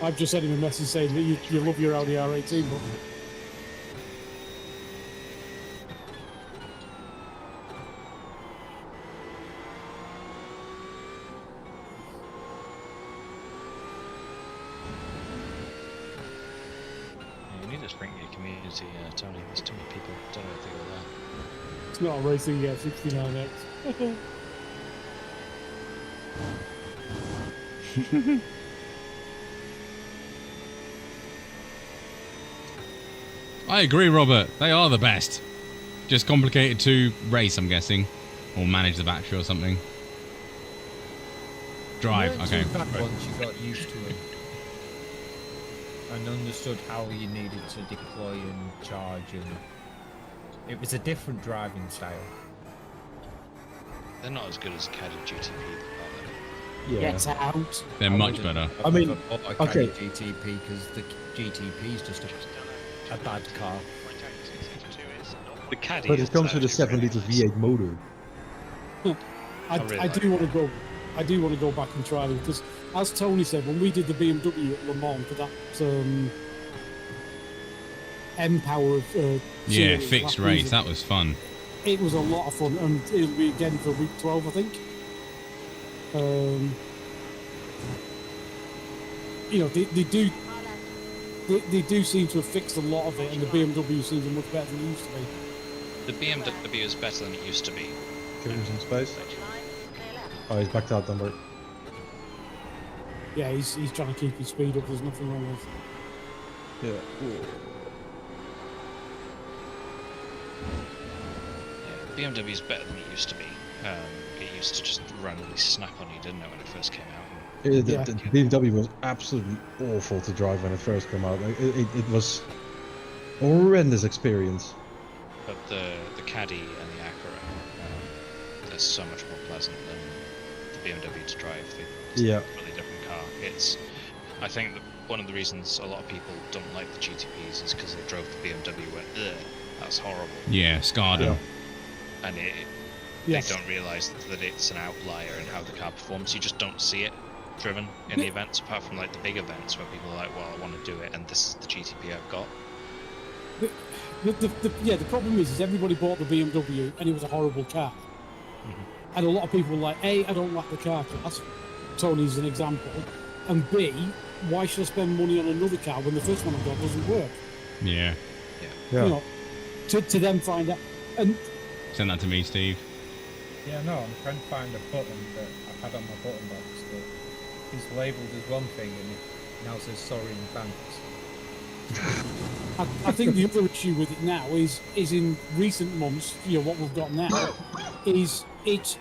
S5: I've just sent him a message saying that you love your Audi R18, but
S6: Yeah, you need to spring your community, Tony. There's too many people. Don't know if they go there.
S5: it's not a racing yet, 69X.
S1: I agree, Robert. They are the best. Just complicated to race, I'm guessing. Or manage the battery or something. Drive,
S10: You weren't
S1: okay.
S10: too bad once you got used to it and understood how you needed to deploy and charge, and it was a different driving style.
S6: They're not as good as Caddy GTP, are
S3: yeah.
S5: Get out.
S1: They're much better.
S3: I mean, okay.
S10: GTP because the GTP is just a bad car.
S6: they? The Caddy
S3: But
S6: is
S3: it comes with a
S6: actually
S3: 7-litre
S6: really nice.
S3: V8 motor.
S5: I do want to go. I do want to go back and try them because, as Tony said, when we did the BMW at Le Mans for that M Power of
S1: Yeah,
S5: series
S1: fixed
S5: last
S1: race.
S5: season,
S1: That was fun.
S5: it was a lot of fun, and it'll be again for week 12, I think. You know, they do seem to have fixed a lot of it, and the BMW seems much better than it used to be.
S6: The BMW is better than it used to be.
S3: Give him some space.
S7: Switch line, clear left.
S3: Oh, he's backed out, Dunbar.
S5: Yeah, he's trying to keep his speed up. There's nothing wrong with.
S3: Yeah.
S6: Yeah, BMW is better than it used to be. It used to just randomly snap on you, didn't it, when it first came out?
S3: The BMW was absolutely awful to drive when it first came out. Like, it was a horrendous experience.
S6: But the Caddy and the Acura, they're so much more pleasant than the BMW to drive. It's
S3: Yeah.
S6: a really different car. I think that one of the reasons a lot of people don't like the GTPs is because they drove the BMW and went, ugh, that's horrible.
S1: Yeah, scarred him.
S6: And
S5: Yes.
S6: they don't realise that it's an outlier in how the car performs. You just don't see it driven in the events, apart from like the big events where people are like, well, I want to do it, and this is the GTP I've got.
S5: The problem is everybody bought the BMW and it was a horrible car. And a lot of people were like, A, I don't like the car class. Tony's an example. And B, why should I spend money on another car when the first one I've got doesn't work?
S1: Yeah.
S3: Yeah.
S5: You know, to then find out. And
S1: Send that to me, Steve.
S10: Yeah, no, I'm trying to find a button that I had on my button box that is labelled as one thing and it now says sorry and thanks.
S5: I think the other issue with it now is in recent months, you know, what we've got now, is it's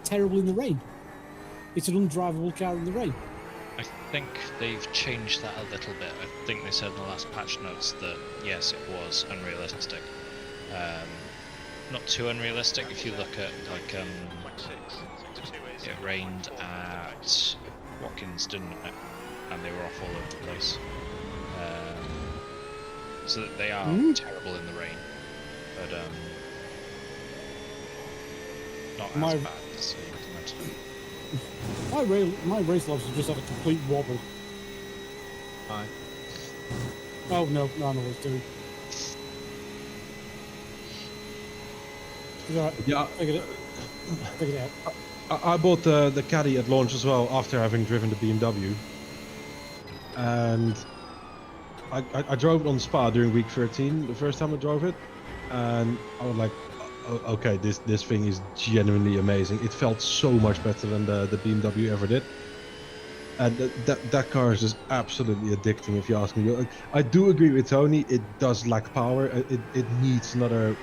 S5: terrible in the rain. It's an undrivable car in the rain.
S6: I think they've changed that a little bit. I think they said in the last patch notes that yes, it was unrealistic. Not too unrealistic if you look at like it rained at Watkins, didn't it? And they were off all over the place. So that they are terrible in the rain, but not as bad as
S5: My race logs have just had a complete wobble.
S9: Hi.
S5: Oh no, it's doing. Right,
S3: Yeah.
S5: figured it out.
S3: I bought the Caddy at launch as well after having driven the BMW, and I drove it on Spa during week 13 the first time I drove it, and I was like, okay, this thing is genuinely amazing. It felt so much better than the BMW ever did, and that car is just absolutely addicting if you ask me. I do agree with Tony, it does lack power. It needs another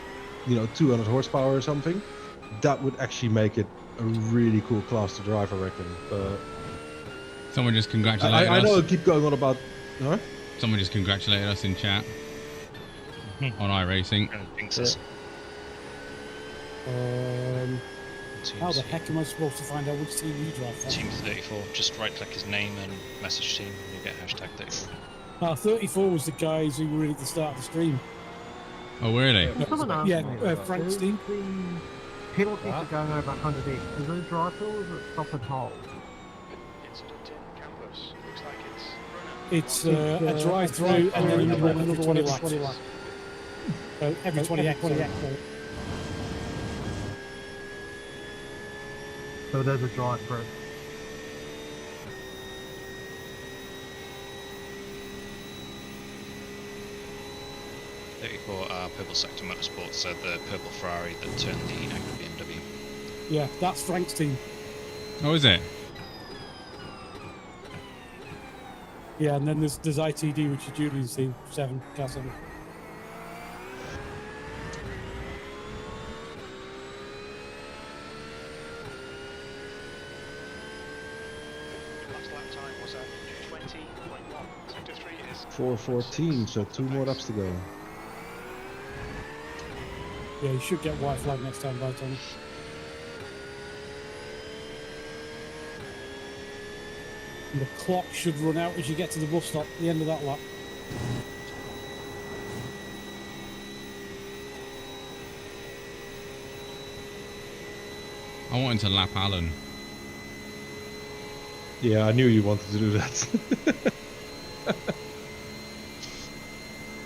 S3: 200 horsepower or something. That would actually make it a really cool class to drive, I reckon.
S1: Someone just congratulated us.
S3: I know I keep going on about... Huh?
S1: Someone just congratulated us in chat on iRacing.
S5: How the heck am I supposed to find out which team you drive for?
S6: Team 34, just right click his name and message team, and you get hashtag 34.
S5: 34 was the guys who were in at the start of the stream.
S1: Oh, really?
S5: Frank's team.
S12: Penalty for going over 100 each. Is it a drive through or is it stop and hold?
S2: Incident in campus. Looks like it's
S5: It's a drive-through and then another one every 20 laps. Every 20 laps.
S12: So there's a drive through.
S6: Purple Sector Motorsports said the purple Ferrari that turned the angry BMW.
S5: Yeah, that's Frank's team.
S1: Oh, is it?
S5: Yeah, and then there's ITD, which is Julian's team, 7, car 7.
S2: last lap time was at 2:20.1. Sector 3 is
S3: 4:14, so 2 more laps to go.
S5: Yeah, you should get white flag next time, by Tony. And the clock should run out as you get to the bus stop at the end of that lap.
S1: I wanted to lap Alan.
S3: Yeah, I knew you wanted to do that.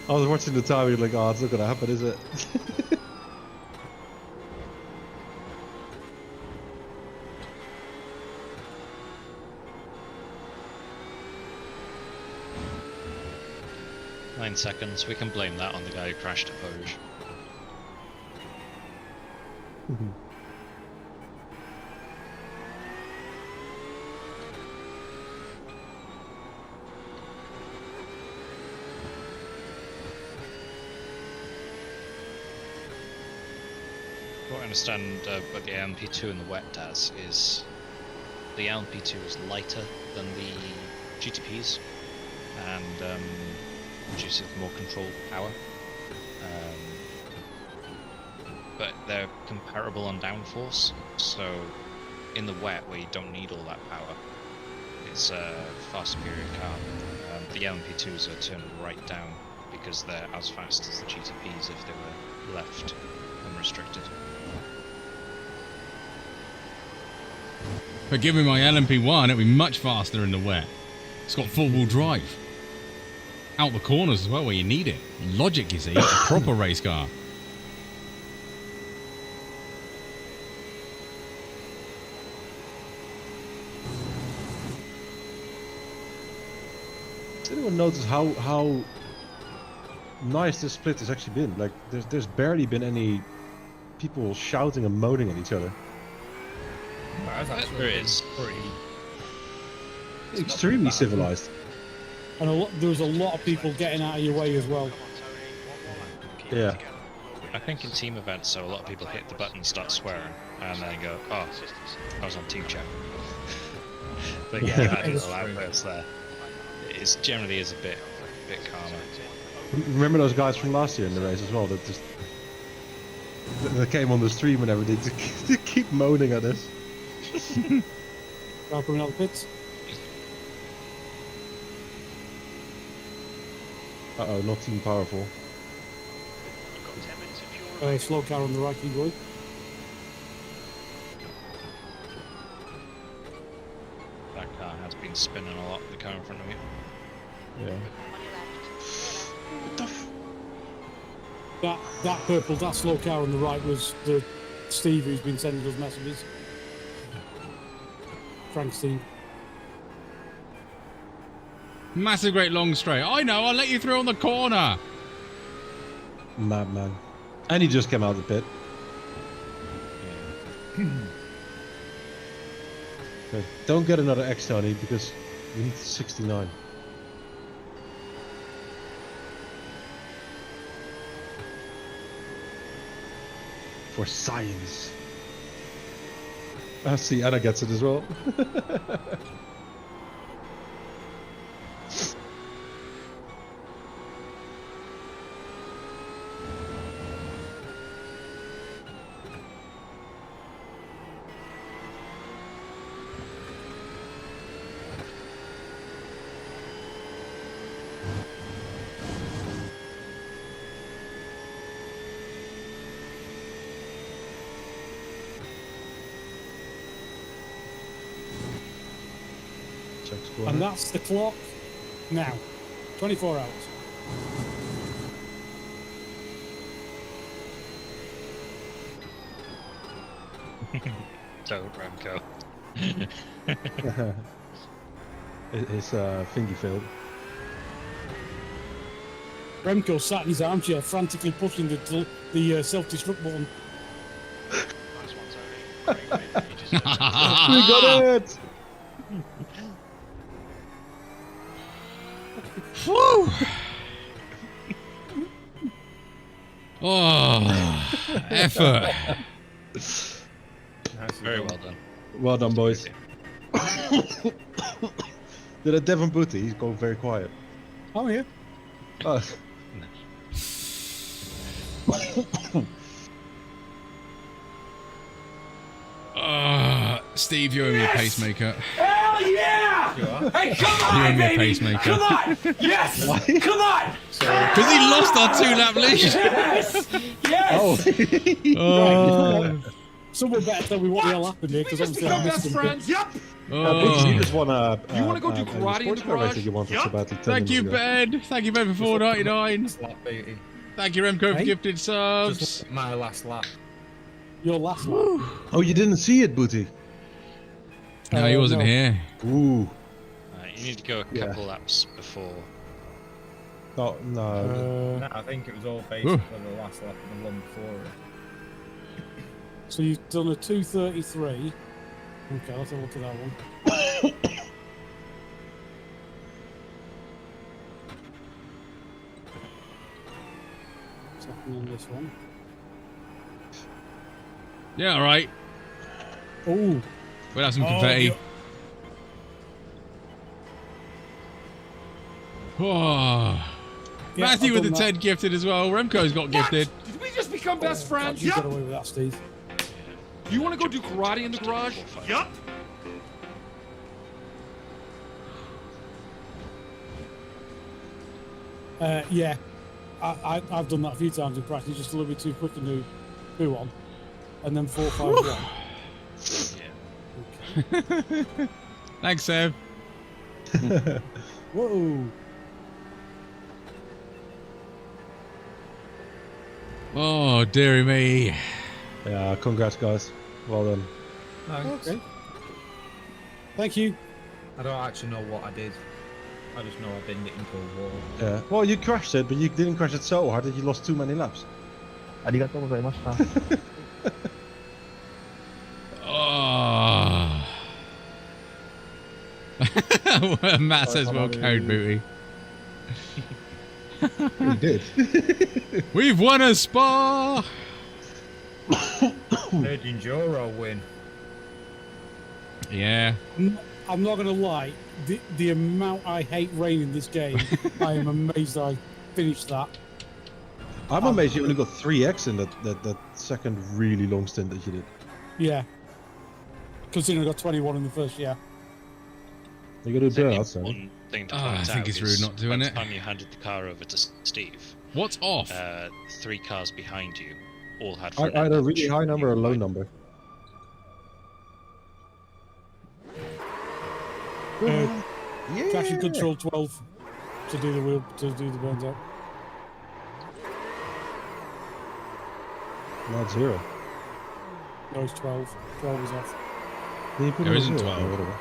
S3: I was watching the time, you're like, oh, it's not gonna happen, is it?
S6: Nine seconds. We can blame that on the guy who crashed at Poge. What I understand what the LMP2 and the wet does is the LMP2 is lighter than the GTPs and produces more controlled power. But they're comparable on downforce, so in the wet where you don't need all that power, it's a far superior car. The LMP2s are turned right down because they're as fast as the GTPs if they were left unrestricted.
S1: But give me my LMP1, it'll be much faster in the wet. It's got four-wheel drive. Out the corners as well where you need it. Logic, you see. It's a proper race car.
S3: Does anyone notice how nice this split has actually been? Like, there's barely been any people shouting and moaning at each other.
S6: There is.
S3: Extremely civilized.
S5: And there was a lot of people getting out of your way as well.
S3: Yeah.
S6: I think in team events, so a lot of people hit the button, start swearing, and then go, "Oh, I was on team chat." But yeah, I had little outbursts there. It generally is a bit calmer.
S3: Remember those guys from last year in the race as well? That just they came on the stream and everything to keep moaning at us.
S5: Car coming out the pits.
S3: Uh-oh, not team powerful.
S5: Slow car on the right, keep going.
S6: That car has been spinning a lot, the car in front of you.
S3: Yeah.
S5: That purple, that slow car on the right was the Steve who's been sending us messages. Frank Steve.
S1: Massive great long straight. I know, I'll let you through on the corner.
S3: Madman. And he just came out of the pit. Okay. Don't get another X, Tony, because we need 69. For science. Ah, see, Anna gets it as well.
S5: And that's the clock now. 24 hours.
S6: Don't Remco.
S3: His thingy failed.
S5: Remco sat in his armchair frantically pushing the self-destruct button.
S3: We got it!
S1: Woo! Oh, effort.
S6: Very well done.
S3: Well done, boys. Did a Devon Booty? He's gone very quiet.
S5: Oh, yeah.
S3: Oh.
S1: Steve, you owe me a pacemaker.
S11: Hell yeah! Hey, come
S1: You owe
S11: on,
S1: me a
S11: baby!
S1: pacemaker.
S11: Come on! Yes! Come on!
S1: Because he lost our 2-lap lead.
S11: Yes! Yes!
S1: Oh.
S5: Someone better tell me what the hell happened here, because obviously I missed
S11: best
S5: them.
S11: friends. Yep.
S3: Booty, you just won a.
S11: You want to go do karate in the garage?
S3: You wanted so badly 10
S1: Thank you,
S3: minutes ago.
S1: Ben. Thank you, Ben, for 4.99. Thank you, Remco, for
S5: Hey?
S1: gifted subs.
S10: Just my last lap.
S5: Your last one.
S3: Oh, you didn't see it, Booty?
S1: No, he wasn't
S5: no.
S1: here.
S3: Ooh.
S6: You need to go a couple laps before.
S3: No, no.
S10: No, I think it was all based
S1: Ooh.
S10: on the last lap and the one before it.
S5: So you've done a 2:33. Okay, let's have a look at that one. What's happening on this one?
S1: Yeah, all right.
S5: Oh.
S1: We'll have some confetti. Oh.
S5: Yeah,
S1: Matthew
S5: I've
S1: with the
S5: done
S1: 10 gifted as well. Remco's got gifted.
S11: Did we just become best friends?
S5: You got away with that, Steve.
S11: You want to go do karate in the garage? Yup.
S5: Yeah. I've done that a few times in practice, just a little bit too quick and do one. And then 4-5-1.
S1: Yeah. Thanks, Seb.
S5: Whoa.
S1: Oh, dearie me.
S3: Yeah, congrats, guys. Well done.
S10: Thanks.
S5: Okay. Thank you.
S10: I don't actually know what I did. I just know I binned it into a wall.
S3: Yeah. Well, you crashed it, but you didn't crash it so hard that you lost too many laps.
S12: Arigatou gozaimashita.
S1: Oh. Matt says well carried, booty.
S3: You did.
S1: We've won a spa.
S10: Third enduro win.
S1: Yeah.
S5: I'm not going to lie. The amount I hate rain in this game, I am amazed I finished that.
S3: I'm amazed you only got 3x in that second really long stint that you did.
S5: Yeah. Considering I got 21 in the first year.
S3: You got to do it outside.
S6: One thing to
S1: Oh,
S6: point
S1: I think
S6: out
S1: it's
S6: is
S1: rude not doing
S6: by
S1: it.
S6: the time you handed the car over to Steve,
S1: what's off?
S6: 3 cars behind you all had.
S3: I had a really high number or a low number.
S5: Traction control 12 to do the wheel, to do the burns out.
S3: Not 0.
S5: No, it's 12. 12 is off.
S3: Then you put
S1: There
S3: it on
S1: isn't
S3: 0,
S1: 12.
S3: or whatever.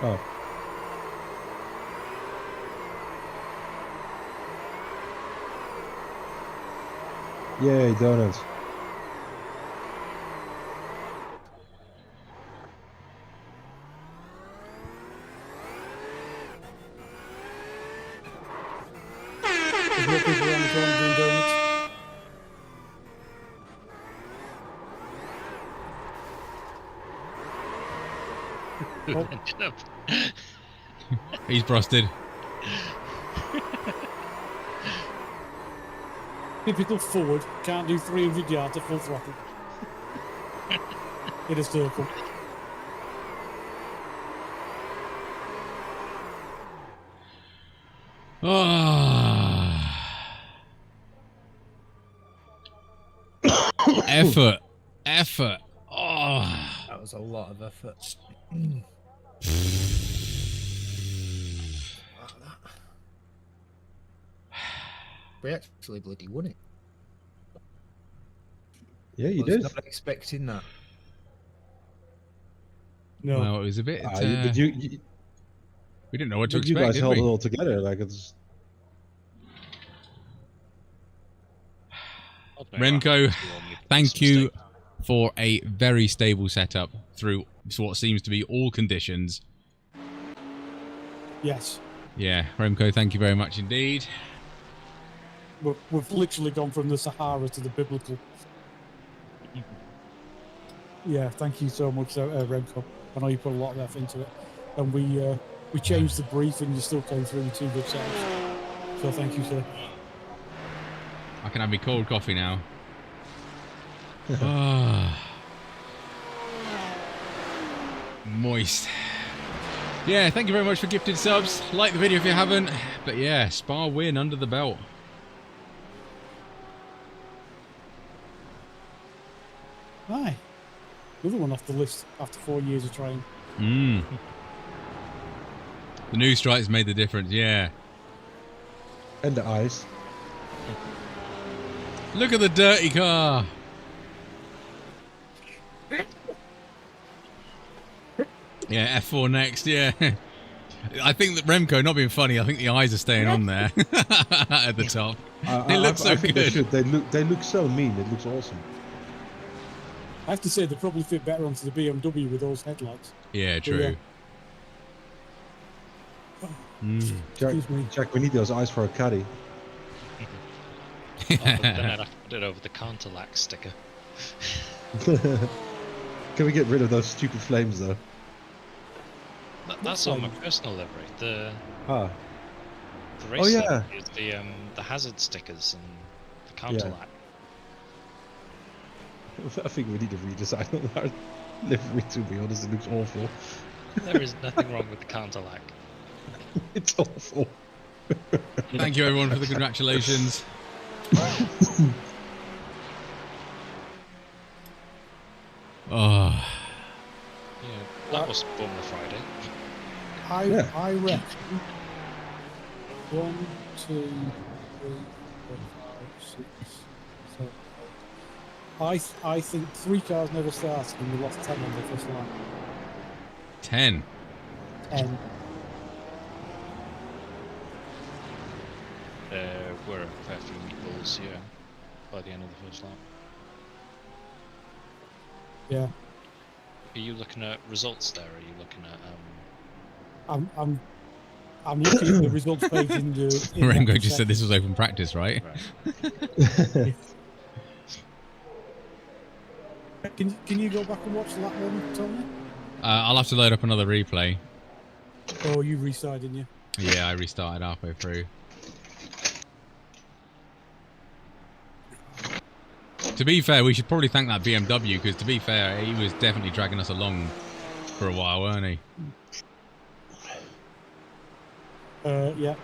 S3: Oh. Yay, donuts.
S5: There's more people around the corner doing donuts.
S1: He's busted.
S5: Typical Ford can't do 300 yards at full throttle. In a circle.
S1: Effort. Effort. Oh.
S10: That was a lot of effort. We actually bloody won it.
S3: Yeah, you
S10: I was
S3: did.
S10: not expecting that.
S5: No.
S1: Well, it was a bit.
S3: You
S1: we didn't know what to
S3: you
S1: expect.
S3: guys
S1: Did
S3: held
S1: we?
S3: it all together. Like it's.
S1: Remco, thank you for a very stable setup through what seems to be all conditions.
S5: Yes.
S1: Yeah, Remco, thank you very much indeed.
S5: We've literally gone from the Sahara to the biblical. Yeah, thank you so much, Remco. I know you put a lot of effort into it. And we changed the brief and you still came through with 2 good sets. So thank you, sir.
S1: I can have me cold coffee now. Ah. Moist. Yeah, thank you very much for gifted subs. Like the video if you haven't. But yeah, Spa win under the belt.
S5: Aye. Another one off the list after 4 years of trying.
S1: Mm. The new stripes made the difference, yeah.
S3: And the eyes.
S1: Look at the dirty car. Yeah, F4 next, yeah. I think that Remco, not being funny, I think the eyes are staying on there at the top. They look so
S3: I think
S1: good.
S3: they should. They look so mean. It looks awesome.
S5: I have to say they probably fit better onto the BMW with those headlights.
S1: Yeah, true.
S5: Excuse me.
S3: Jack, we need those eyes for a caddy.
S6: Oh, but then I'd have to put it over the counter-lack sticker.
S3: Can we get rid of those stupid flames though?
S6: That's on my personal livery. The race
S3: Oh, yeah.
S6: livery is the hazard stickers and the counter-lack.
S3: I think we need to redesign on our livery, to be honest. It looks awful.
S6: There is nothing wrong with the counter-lack.
S3: It's awful.
S1: Thank you, everyone, for the congratulations. Oh.
S6: Yeah, that was fun the Friday.
S5: I reckon 1, 2, 3, 4, 5, 6, 7, 8. I think 3 cars never started and we lost 10 on the first line.
S1: 10.
S5: 10.
S6: We're a fair few meatballs, yeah, by the end of the first lap.
S5: Yeah.
S6: Are you looking at results there? Or are you looking at
S5: I'm looking at the results page in the.
S1: Rengo just said this was open practice, right?
S5: Can you go back and watch that one, Tony?
S1: I'll have to load up another replay.
S5: Oh, you restarted, didn't you?
S1: Yeah, I restarted halfway through. To be fair, we should probably thank that BMW, because to be fair, he was definitely dragging us along for a while, weren't he?
S5: Yeah.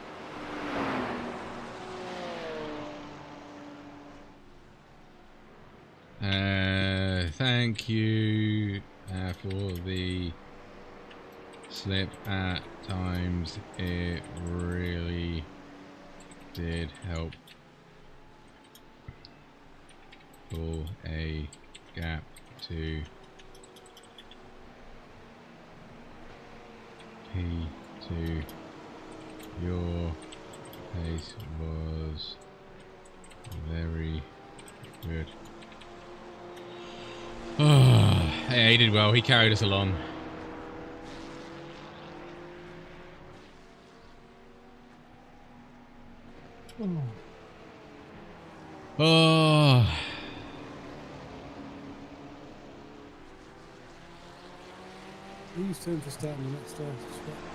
S1: Thank you for the slip at times. It really did help pull a gap to P2. Your pace was very good. Oh, yeah, he did well. He carried us along. Oh.
S5: Who's turn for starting the next day?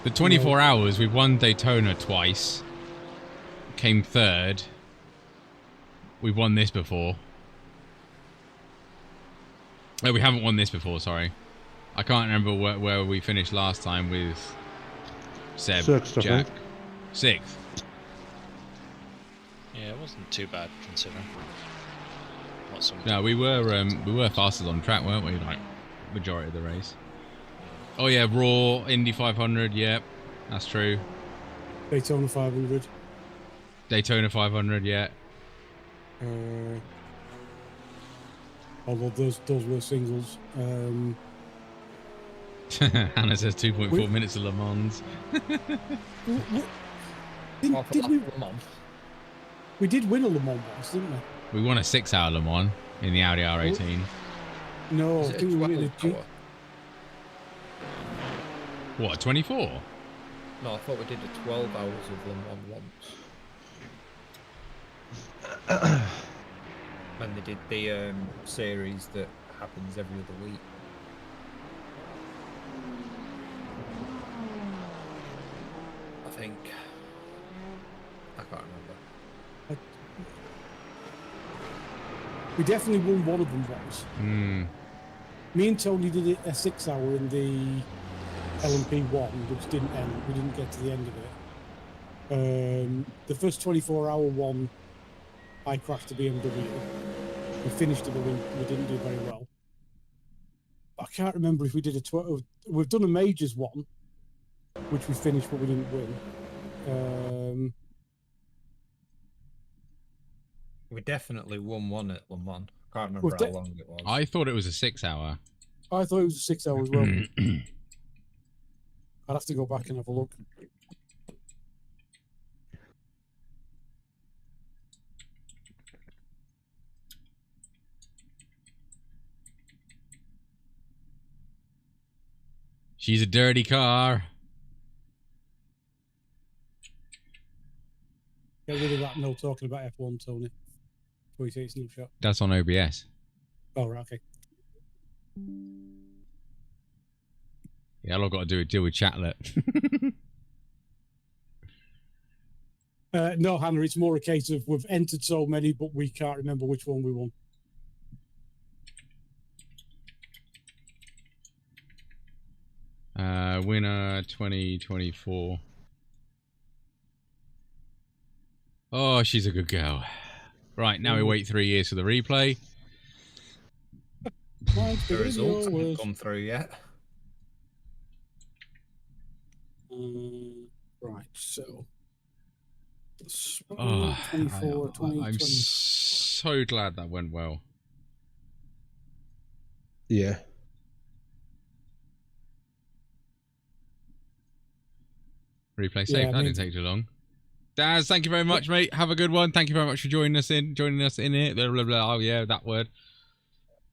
S1: The 24 hours, we've won Daytona twice. Came third. We've won this before. No, we haven't won this before, sorry. I can't remember where we finished last time with Seb,
S3: Sixth,
S1: Jack. 6th.
S6: Yeah, it wasn't too bad considering.
S1: No, we were fastest on track, weren't we? Like majority of the race. Oh yeah, Raw, Indy 500, yep, that's true.
S5: Daytona 500.
S1: Daytona 500, yeah.
S5: Although those were singles.
S1: Hannah says 2.4 minutes of Le Mans.
S5: We did win a Le Mans once, didn't we?
S1: We won a 6-hour Le Mans in the Audi R18.
S5: No, I think we won a G.
S1: What, 24?
S9: No, I thought we did a 12 hours of Le Mans once. When they did the series that happens every other week. I think. I can't remember.
S5: We definitely won one of them once. Me and Tony did it a 6-hour in the LMP1, which didn't end. We didn't get to the end of it. The first 24-hour one, I crashed the BMW. We finished it, but we didn't do very well. I can't remember if we did a 12. We've done a majors one, which we finished, but we didn't win.
S9: We definitely won one at Le Mans. I can't remember how long it was.
S1: I thought it was a 6-hour.
S5: I thought it was a 6-hour as well. I'd have to go back and have a look.
S1: She's a dirty car.
S5: Get rid of that no talking about F1, Tony. Before you say it's no shot.
S1: That's on OBS.
S5: Oh, right, okay.
S1: Yeah, all I've got to do is deal with Chatlet.
S5: No, Hannah, it's more a case of we've entered so many, but we can't remember which one we won.
S1: Winner 2024. Oh, she's a good girl. Right, now we wait 3 years for the replay.
S10: The results haven't come through yet.
S5: Right, so.
S1: Oh,
S5: 24, 20,
S1: I'm
S5: 20.
S1: so glad that went well.
S3: Yeah.
S1: Replay
S5: Yeah,
S1: safe.
S5: I
S1: That
S5: mean-
S1: didn't take too long. Daz, thank you very much, mate. Have a good one. Thank you very much for joining us in it. Blah, blah, blah. Oh yeah, that word.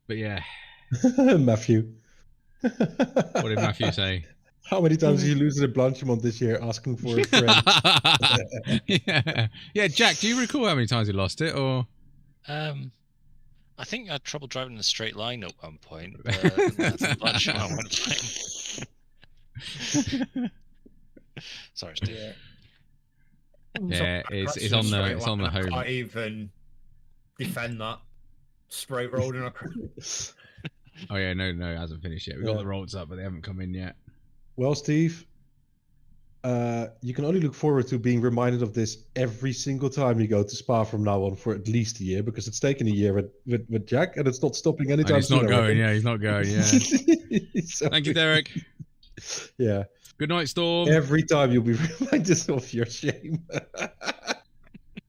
S1: But yeah,
S3: Matthew.
S1: what did Matthew say?
S3: How many times did you lose to Blanchimont this year asking for a friend?
S1: Yeah, Jack, do you recall how many times you lost it, or?
S6: I think I had trouble driving in a straight line at one point, but the Blanchimont went fine. Sorry, Steve.
S1: Yeah, it's on the home.
S10: I can't even defend that straight road and
S1: Oh yeah, no, it hasn't finished yet. We've got the roads up, but they haven't come in yet.
S3: Well, Steve, you can only look forward to being reminded of this every single time you go to Spa from now on for at least a year, because it's taken a year with Jack, and it's not stopping anytime
S1: And
S3: soon.
S1: he's not going. Yeah, he's not going. Yeah.
S3: So
S1: Thank you, Derek.
S3: Yeah.
S1: Good night, Storm.
S3: Every time you'll be reminded of your shame.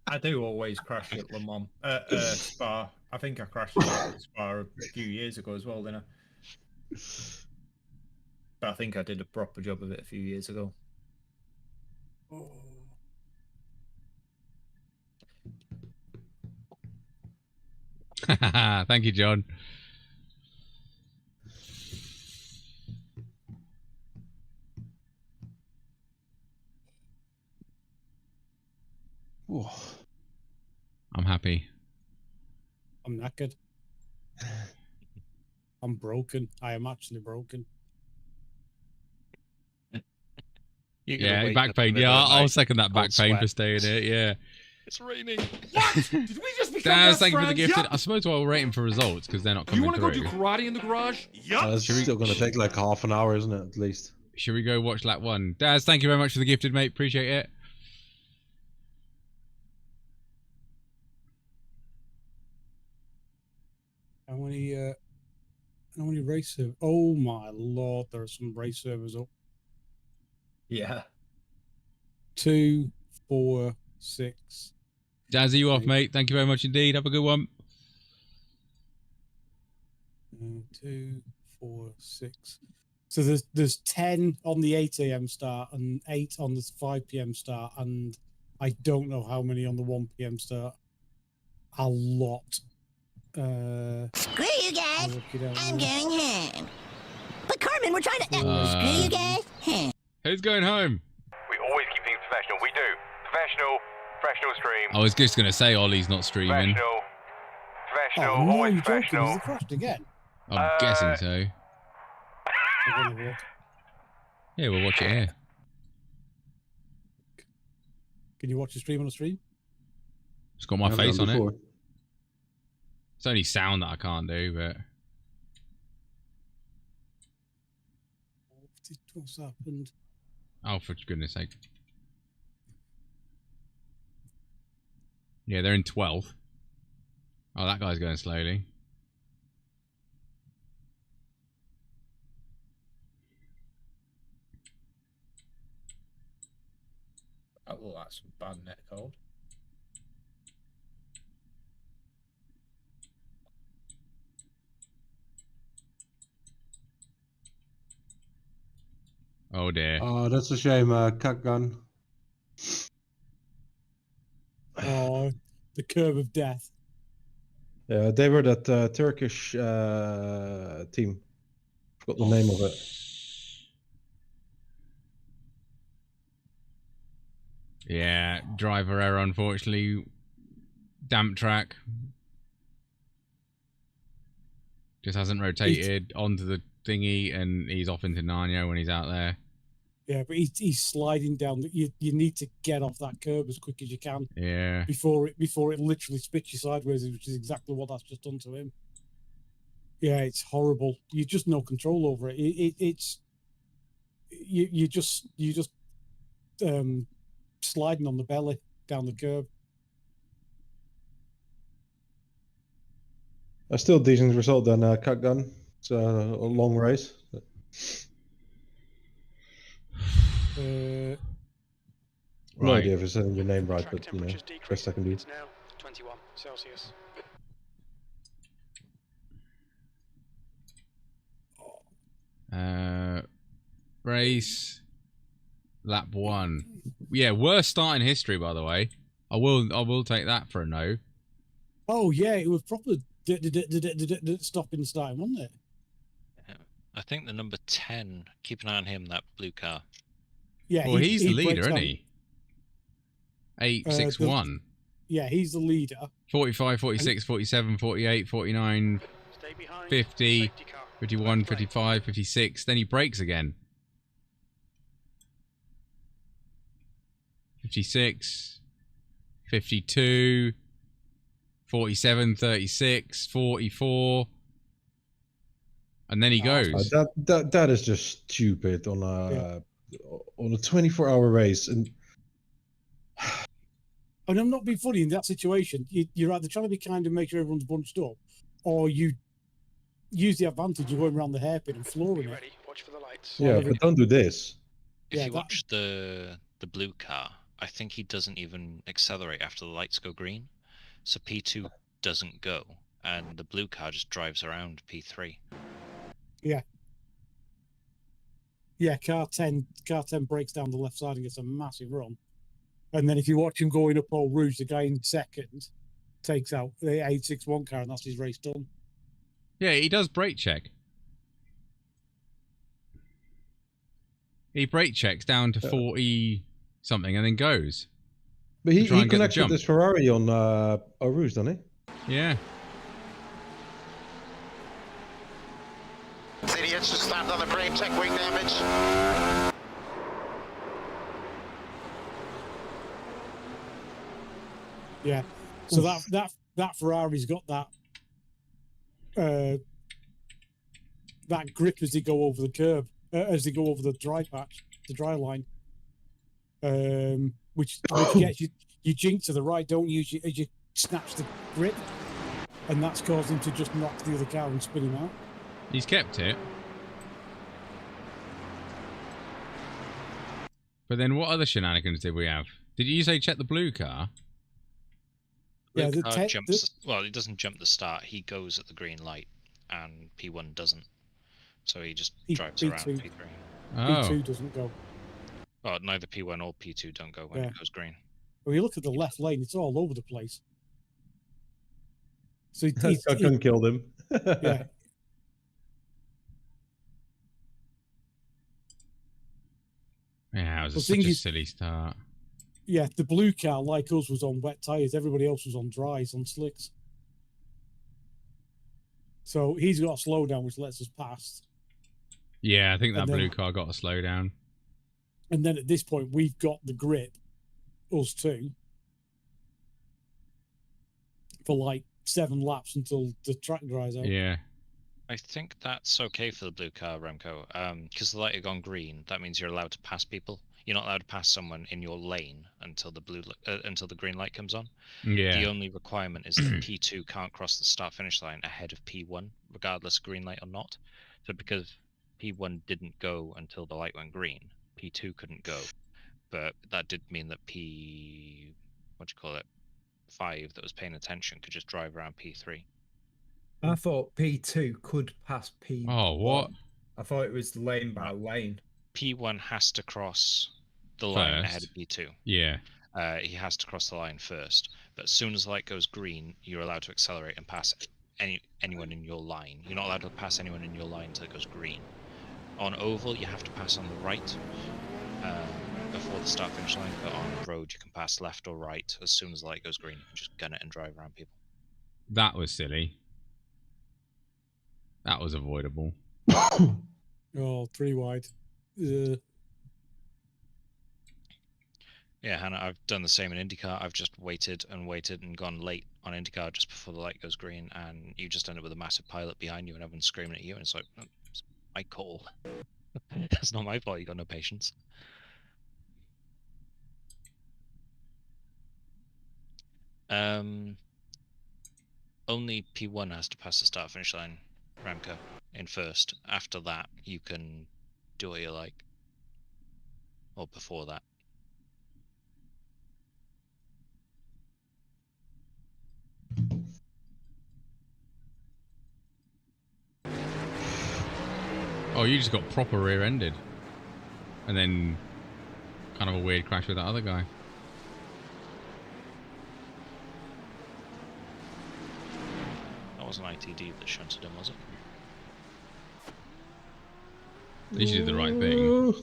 S10: I do always crash at Le Mans, Spa. I think I crashed at Spa a few years ago as well, didn't I? But I think I did a proper job of it a few years ago.
S1: Thank you, John. I'm happy.
S5: I'm knackered. I'm broken. I am actually broken.
S1: Yeah, back pain. Yeah, I'll second that back pain for staying here. Yeah.
S6: It's raining.
S11: What? Did we just become
S1: Daz,
S11: best
S1: thank you for the
S11: friends?
S1: gifted.
S11: Yep.
S1: I suppose while we're waiting for results, because they're not
S11: You
S1: coming
S11: want to go
S1: through.
S11: do karate in the garage? Yup.
S3: It's still going to take like half an hour, isn't it, at least?
S1: Should we go watch lap 1? Daz, thank you very much for the gifted, mate. Appreciate it.
S5: How many race servers? Oh my lord, there are some race servers up.
S10: Yeah.
S5: 2, 4, 6.
S1: Daz, are you off, mate? Thank you very much indeed. Have a good one.
S5: 2, 4, 6. So there's 10 on the 8 a.m. start and 8 on the 5 p.m. start, and I don't know how many on the 1 p.m. start. A lot.
S13: Screw you guys. I'm going home. But Carmen, we're trying to. Screw you guys.
S1: Who's going home?
S8: We always keep things professional. We do. Professional stream.
S1: I was just going to say Ollie's not streaming.
S8: Professional,
S5: Oh, no,
S8: always
S5: you're joking.
S8: professional.
S5: Is it crashed again?
S1: I'm guessing so. Yeah, we'll watch it here.
S5: Can you watch the stream on the stream?
S1: It's got my face on it. It's only sound that I can't do, but...
S5: What's happened?
S1: Oh, for goodness sake. Yeah, they're in 12th. Oh, that guy's going slowly.
S10: That will like some bad net code.
S1: Oh dear.
S3: Oh, that's a shame, Cut Gun.
S5: Oh, the curve of death.
S3: Yeah, they were that Turkish team. Forgot the name of it.
S1: Yeah, driver error, unfortunately. Damp track. Just hasn't rotated onto the thingy, and he's off into Narnia when he's out there.
S5: Yeah, but he's sliding down. You need to get off that curb as quick as you can.
S1: Yeah.
S5: Before it literally spits you sideways, which is exactly what that's just done to him. Yeah, it's horrible. You just no control over it. It's you just sliding on the belly down the curb.
S3: A still decent result then, Cut Gun. It's a long race. No idea if it's saying your name right, but you know, best I can do.
S2: It's now 21 Celsius.
S1: Race lap 1. Yeah, worst start in history, by the way. I will take that for a no.
S5: Oh yeah, it was proper stopping and starting, wasn't it?
S6: I think the number 10. Keep an eye on him. That blue car.
S5: Yeah.
S1: Well, he's the leader, isn't he? 861.
S5: Yeah, he's the leader.
S1: 45, 46, 47, 48, 49, 50, 51, 55, 56. Then he brakes again. 56, 52, 47, 36, 44. And then he goes.
S3: That is just stupid on a 24-hour race.
S5: And I'm not being funny in that situation. You're either trying to be kind and make sure everyone's bunched up, or you use the advantage of going around the hairpin and flooring it.
S2: Watch for the lights.
S3: Yeah, but don't do this.
S6: If you watch the blue car, I think he doesn't even accelerate after the lights go green. So P2 doesn't go, and the blue car just drives around P3.
S5: Yeah. Yeah, car 10 breaks down the left side and gets a massive run. And then if you watch him going up Eau Rouge, the guy in second takes out the 861 car, and that's his race done.
S1: Yeah, he does brake check. He brake checks down to 40 something and then goes.
S3: But he connects with this Ferrari on Eau Rouge, doesn't he?
S1: Yeah.
S8: Idiots to stand on the brake check wing damage.
S5: Yeah. So that Ferrari's got that grip as they go over the curb, as they go over the dry patch, the dry line, which gets you jink to the right, don't you? As you snatch the grip, and that's caused him to just knock the other car and spin him out.
S1: He's kept it. But then what other shenanigans did we have? Did you say check the blue car?
S6: Yeah, well, he doesn't jump the start. He goes at the green light, and P1 doesn't. So he just drives around P3.
S1: Oh.
S5: P2 doesn't go.
S6: Well, neither P1 or P2 don't go when it goes green.
S5: When you look at the left lane, it's all over the place. So
S3: I couldn't kill them.
S5: Yeah.
S1: Yeah, it was such a silly start.
S5: Yeah, the blue car, like us, was on wet tyres. Everybody else was on dries, on slicks. So he's got a slowdown, which lets us pass.
S1: Yeah, I think that blue car got a slowdown.
S5: And then at this point, we've got the grip, us two, for like 7 laps until the track dries out.
S1: Yeah.
S6: I think that's okay for the blue car, Remco, because the light had gone green. That means you're allowed to pass people. You're not allowed to pass someone in your lane until the green light comes on.
S1: Yeah.
S6: The only requirement is that P2 can't cross the start-finish line ahead of P1, regardless of green light or not. So because P1 didn't go until the light went green, P2 couldn't go. But that did mean that 5 that was paying attention could just drive around P3.
S10: I thought P2 could pass P1.
S1: Oh, what?
S10: I thought it was lane by lane.
S6: P1 has to cross the line ahead of P2.
S1: Yeah.
S6: He has to cross the line first. But as soon as the light goes green, you're allowed to accelerate and pass anyone in your line. You're not allowed to pass anyone in your line until it goes green. On oval, you have to pass on the right. before the start finish line, but on road you can pass left or right as soon as the light goes green. You can just gun it and drive around people.
S1: That was silly. That was avoidable.
S5: Oh, 3 wide. Uh,
S6: Yeah, Hannah, I've done the same in IndyCar. I've just waited and gone late on IndyCar just before the light goes green, and you just end up with a massive pilot behind you and everyone's screaming at you, and it's like, it's my call. That's not my fault, you got no patience. Only P1 has to pass the start finish line, Ramco, in first. After that, you can do what you like. Or before that.
S1: Oh, you just got proper rear-ended. And then kind of a weird crash with that other guy.
S6: That wasn't ITD that shunted him, was it?
S1: At least you did the right thing.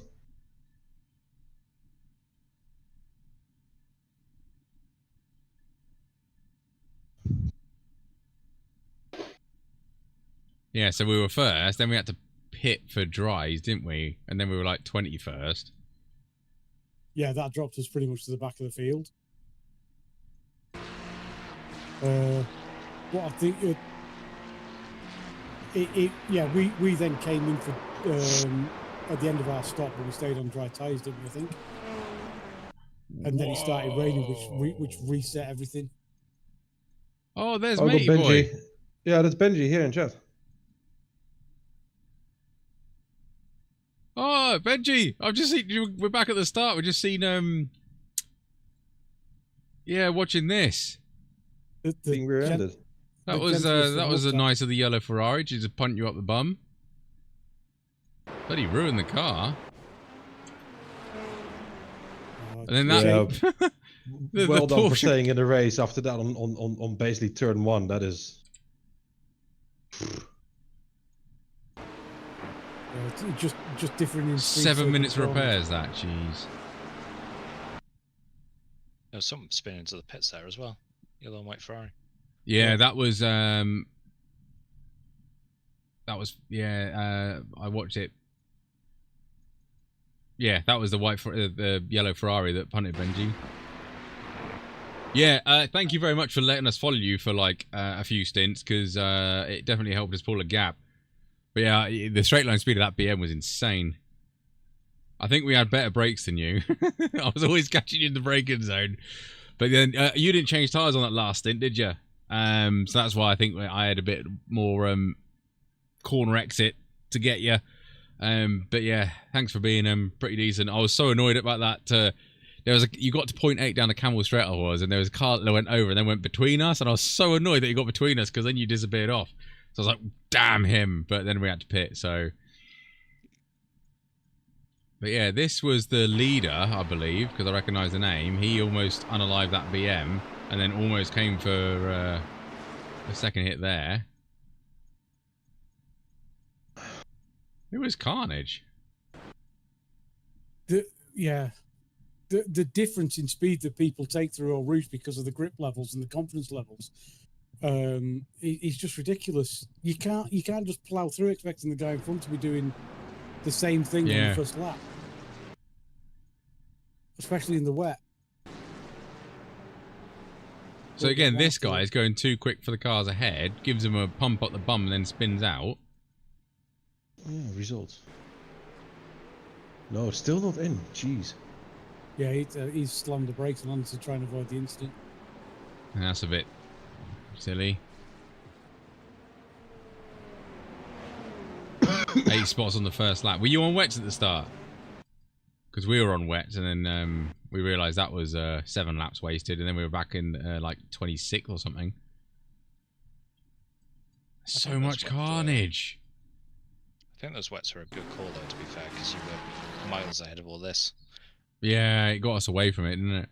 S1: Yeah, so we were first, then we had to pit for dries, didn't we? And then we were like 21st.
S5: yeah, that dropped us pretty much to the back of the field. What I think yeah, we then came in for at the end of our stop, but we stayed on dry tyres, didn't we? I think. And then it started raining, which reset everything.
S1: Oh, there's
S3: got
S1: Matey
S3: Benji.
S1: Boy.
S3: Yeah, that's Benji here in chat.
S1: Oh, Benji! I've just seen you. We're back at the start. We've just seen yeah, watching this.
S3: Being rear-ended.
S1: That was a nice of the yellow Ferrari to just punt you up the bum. But he ruined the car. And then that
S3: well done for staying in the race after that on basically turn 1. That is
S5: just different in
S1: 7 minutes repairs. That jeez.
S6: There was something spinning into the pits there as well. Yellow and white Ferrari.
S1: Yeah, that was I watched it. Yeah, that was the yellow Ferrari that punted Benji. Yeah, thank you very much for letting us follow you for like a few stints, because it definitely helped us pull a gap. But yeah, the straight line speed of that BM was insane. I think we had better brakes than you. I was always catching you in the braking zone. But then you didn't change tyres on that last stint, did you? So that's why I think I had a bit more corner exit to get you. But yeah, thanks for being pretty decent. I was so annoyed about that. You got to 0.8 down the Camel Straight, and there was a car that went over and then went between us, and I was so annoyed that you got between us, because then you disappeared off. So I was like, damn him. But then we had to pit, so. But yeah, this was the leader, I believe, because I recognise the name. He almost unalived that BM and then almost came for a second hit there. It was carnage.
S5: The difference in speed that people take through Eau Rouge because of the grip levels and the confidence levels is just ridiculous. You can't just plough through expecting the guy in front to be doing the same thing on the first lap, especially in the wet.
S1: So again, this guy is going too quick for the cars ahead, gives him a pump up the bum, and then spins out.
S3: Yeah, results. No, still not in. Jeez.
S5: Yeah, he's slammed the brakes and on to try and avoid the incident.
S1: And that's a bit silly. 8 spots on the first lap. Were you on wets at the start? Because we were on wets, and then we realised that was 7 laps wasted, and then we were back in like 26th or something. So much carnage.
S6: I think those wets were a good call, though, to be fair, because you were miles ahead of all this.
S1: Yeah, it got us away from it, didn't it?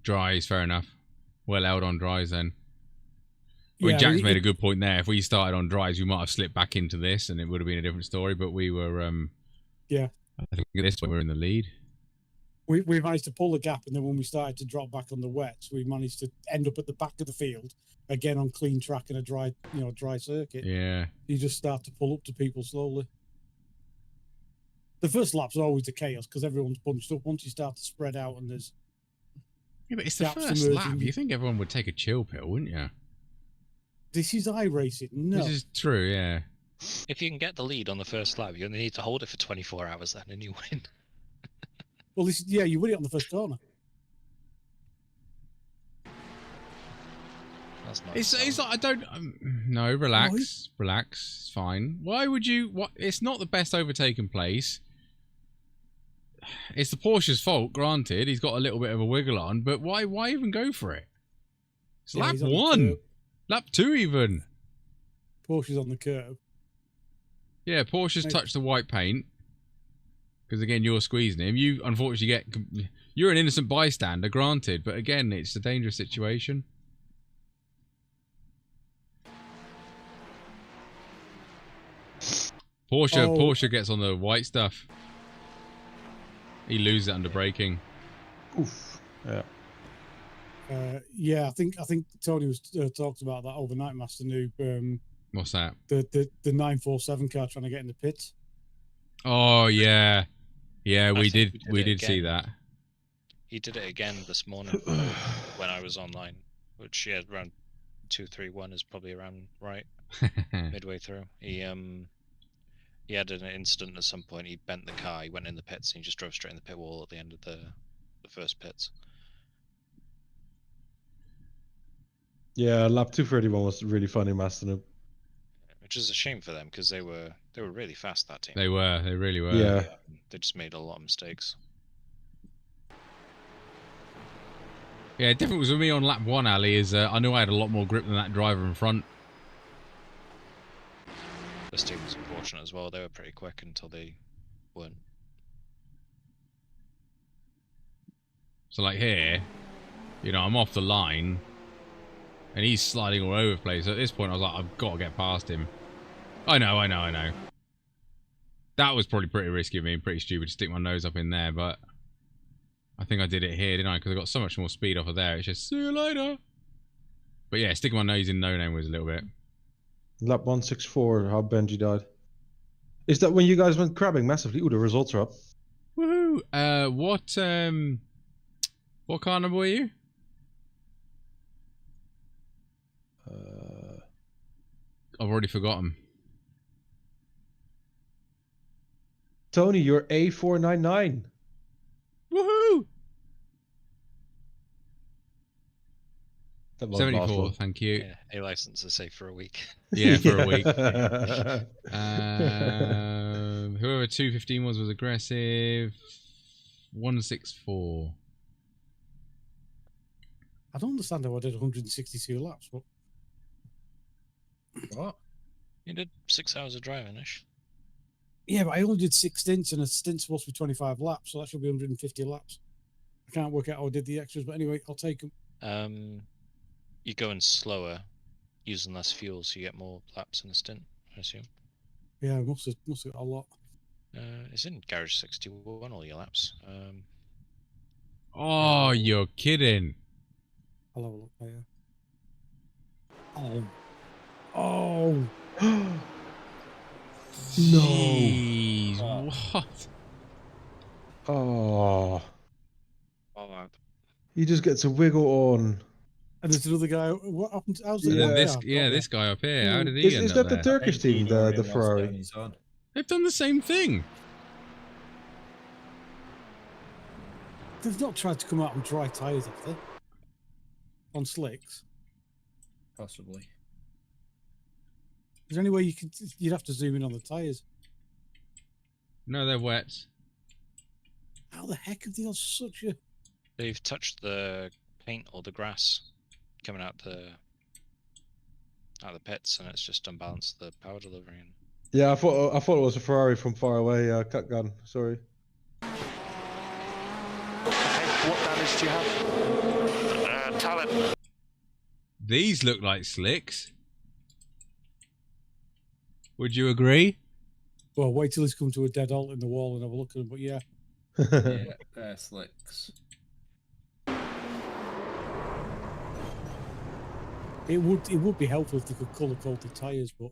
S1: Dries, fair enough. Well held on dries then. Well, Jack's made a good point there. If we started on dries, we might have slipped back into this, and it would have been a different story. But we were,
S5: yeah.
S1: I think at this point we're in the lead.
S5: We managed to pull the gap, and then when we started to drop back on the wets, we managed to end up at the back of the field again on clean track and a dry, dry circuit.
S1: Yeah.
S5: You just start to pull up to people slowly. The first lap's always the chaos because everyone's bunched up. Once you start to spread out and there's
S1: but it's the first lap. You think everyone would take a chill pill, wouldn't you?
S5: This is iRacing. No.
S1: This is true, yeah.
S6: If you can get the lead on the first lap, you only need to hold it for 24 hours then, and you win.
S5: Well, you win it on the first corner.
S6: That's nice.
S1: It's like I don't. No, relax, relax. It's fine. Why would you? What? It's not the best overtaken place. It's the Porsche's fault, granted. He's got a little bit of a wiggle on, but why even go for it? It's lap 1. Lap 2 even.
S5: Porsche's on the curb.
S1: Yeah, Porsche's touched the white paint. Because again, you're squeezing him. You unfortunately you're an innocent bystander, granted, but again, it's a dangerous situation. Porsche gets on the white stuff. He loses it under braking.
S3: Oof. Yeah.
S5: Yeah, I think Tony was talked about that overnight, Master Noob.
S1: What's that?
S5: The 947 car trying to get in the pits.
S1: Oh yeah, yeah, we did see that.
S6: He did it again this morning when I was online, which around 231 is probably around right midway through. He had an incident at some point. He bent the car. He went in the pits and he just drove straight in the pit wall at the end of the first pits.
S3: Yeah, lap 231 was really funny, Master Noob.
S6: Which is a shame for them because they were really fast, that team.
S1: They really were.
S3: Yeah.
S6: They just made a lot of mistakes.
S1: Yeah, the difference with me on lap 1, Ali, is I knew I had a lot more grip than that driver in front.
S6: This team was unfortunate as well. They were pretty quick until they weren't.
S1: So like here, I'm off the line. And he's sliding all over the place. At this point, I was like, I've got to get past him. I know. That was probably pretty risky of me and pretty stupid to stick my nose up in there, but I think I did it here, didn't I? Because I got so much more speed off of there. It's just, see you later. But yeah, sticking my nose in no-name was a little bit.
S3: Lap 164, how Benji died. Is that when you guys went crabbing massively? Ooh, the results are up.
S1: Woohoo! What car number were you? I've already forgotten.
S3: Tony, you're A499.
S1: Woohoo!
S3: 74,
S1: thank you.
S6: Yeah, A license is safe for a week.
S1: Yeah, for a week. Whoever 215 was aggressive. 164.
S5: I don't understand how I did 162 laps.
S6: What? You did 6 hours of driving-ish.
S5: Yeah, but I only did 6 stints, and a stint's supposed to be 25 laps, so that should be 150 laps. I can't work out how I did the extras, but anyway, I'll take them.
S6: You're going slower, using less fuel, so you get more laps in the stint, I assume.
S5: Yeah, I must have got a lot.
S6: It's in Garage 61, all your laps.
S1: Oh, you're kidding.
S5: I'll have a look there. Oh.
S3: No.
S1: Jeez, what?
S3: Oh.
S6: Oh,
S3: He just gets a wiggle on.
S5: And there's another guy. What happened? How's
S1: This guy up here. How did he end
S3: Is
S1: up
S3: that the
S1: there?
S3: Turkish team, the Ferrari?
S1: They've done the same thing.
S5: They've not tried to come out on dry tyres, have they? On slicks?
S9: Possibly.
S5: Is there any way you'd have to zoom in on the tyres?
S1: No, they're wet.
S5: How the heck have they got such a...
S6: They've touched the paint or the grass coming out the pits, and it's just unbalanced the power delivery. And...
S3: Yeah, I thought it was a Ferrari from far away. Cut gun. Sorry.
S2: What damage do you have? Talent.
S1: These look like slicks. Would you agree?
S5: Well, wait till he's come to a dead halt in the wall and have a look at them. But yeah,
S9: Yeah, they're slicks.
S5: it would be helpful if they could colour code the tyres, but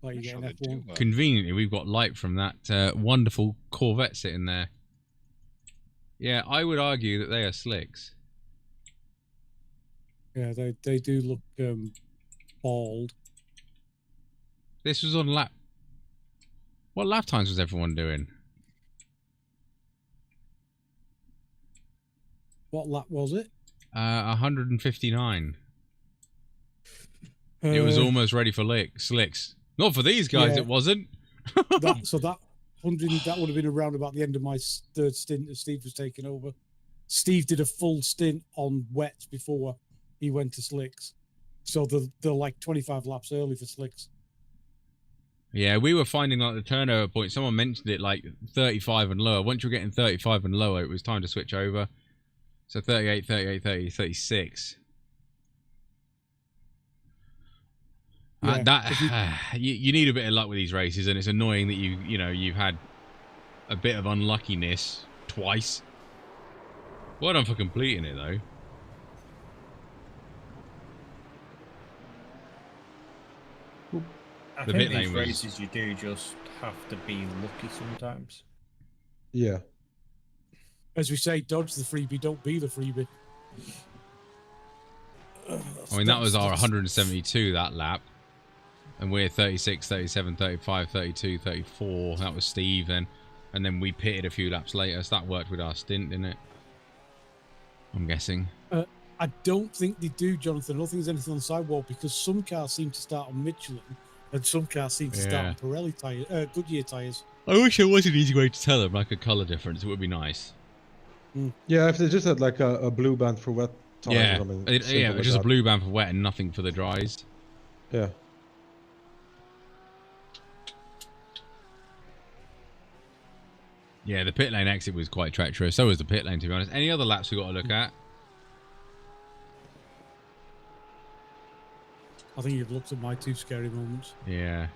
S5: like you get an F1.
S1: Conveniently, we've got light from that wonderful Corvette sitting there. Yeah, I would argue that they are slicks.
S5: Yeah, they do look bald.
S1: This was on lap. What lap times was everyone doing?
S5: What lap was it?
S1: 159. It was almost ready for slicks. Not for these guys,
S5: yeah.
S1: it wasn't.
S5: that 100 that would have been around about the end of my third stint as Steve was taking over. Steve did a full stint on wets before he went to slicks, so they're like 25 laps early for slicks.
S1: Yeah, we were finding like the turnover point. Someone mentioned it like 35 and lower. Once you're getting 35 and lower, it was time to switch over. So 38, 38, 30, 36.
S5: Yeah,
S1: you need a bit of luck with these races, and it's annoying that you've had a bit of unluckiness twice. Well done for completing it though.
S9: I
S1: The
S9: think
S1: pit
S9: these
S1: lane was-
S9: races you do just have to be lucky sometimes.
S3: Yeah.
S5: As we say, dodge the freebie, don't be the freebie.
S1: I mean, that was our 172 that lap. And we're 36, 37, 35, 32, 34. That was Steve then. And then we pitted a few laps later. So that worked with our stint, didn't it? I'm guessing.
S5: I don't think they do, Jonathan. I don't think there's anything on the sidewall because some cars seem to start on Michelin and some cars seem to start on Pirelli tyres, Goodyear tyres.
S1: I wish there was an easy way to tell them, like a colour difference. It would be nice.
S3: Yeah, if they just had like a blue band for wet tires
S1: Yeah,
S3: or something.
S1: yeah,
S3: like
S1: just
S3: that.
S1: a blue band for wet and nothing for the dries.
S3: Yeah.
S1: Yeah, the pit lane exit was quite treacherous. So was the pit lane, to be honest. Any other laps we got to look at?
S5: I think you've looked at my two scary moments.
S1: Yeah.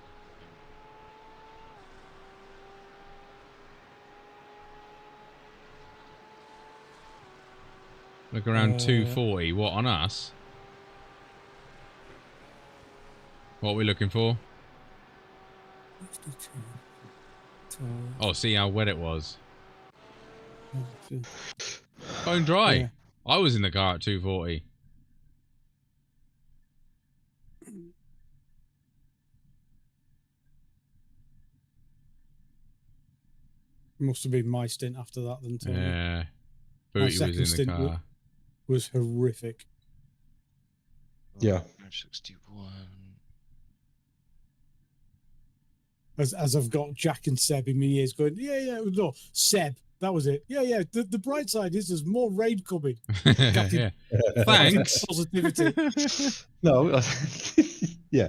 S1: Look around 240. What, on us? What are we looking for? Oh, see how wet it was. Bone dry.
S5: Yeah.
S1: I was in the car at 240.
S5: Must have been my stint after that then, Tony.
S1: Yeah.
S5: My
S1: Booty was
S5: second
S1: in the
S5: stint
S1: car.
S5: was horrific.
S3: Yeah.
S6: 61.
S5: As I've got Jack and Seb in my ears going, no, Seb, that was it. Yeah. The bright side is there's more rain coming.
S1: Yeah. Thanks.
S5: Positivity.
S3: No. Yeah.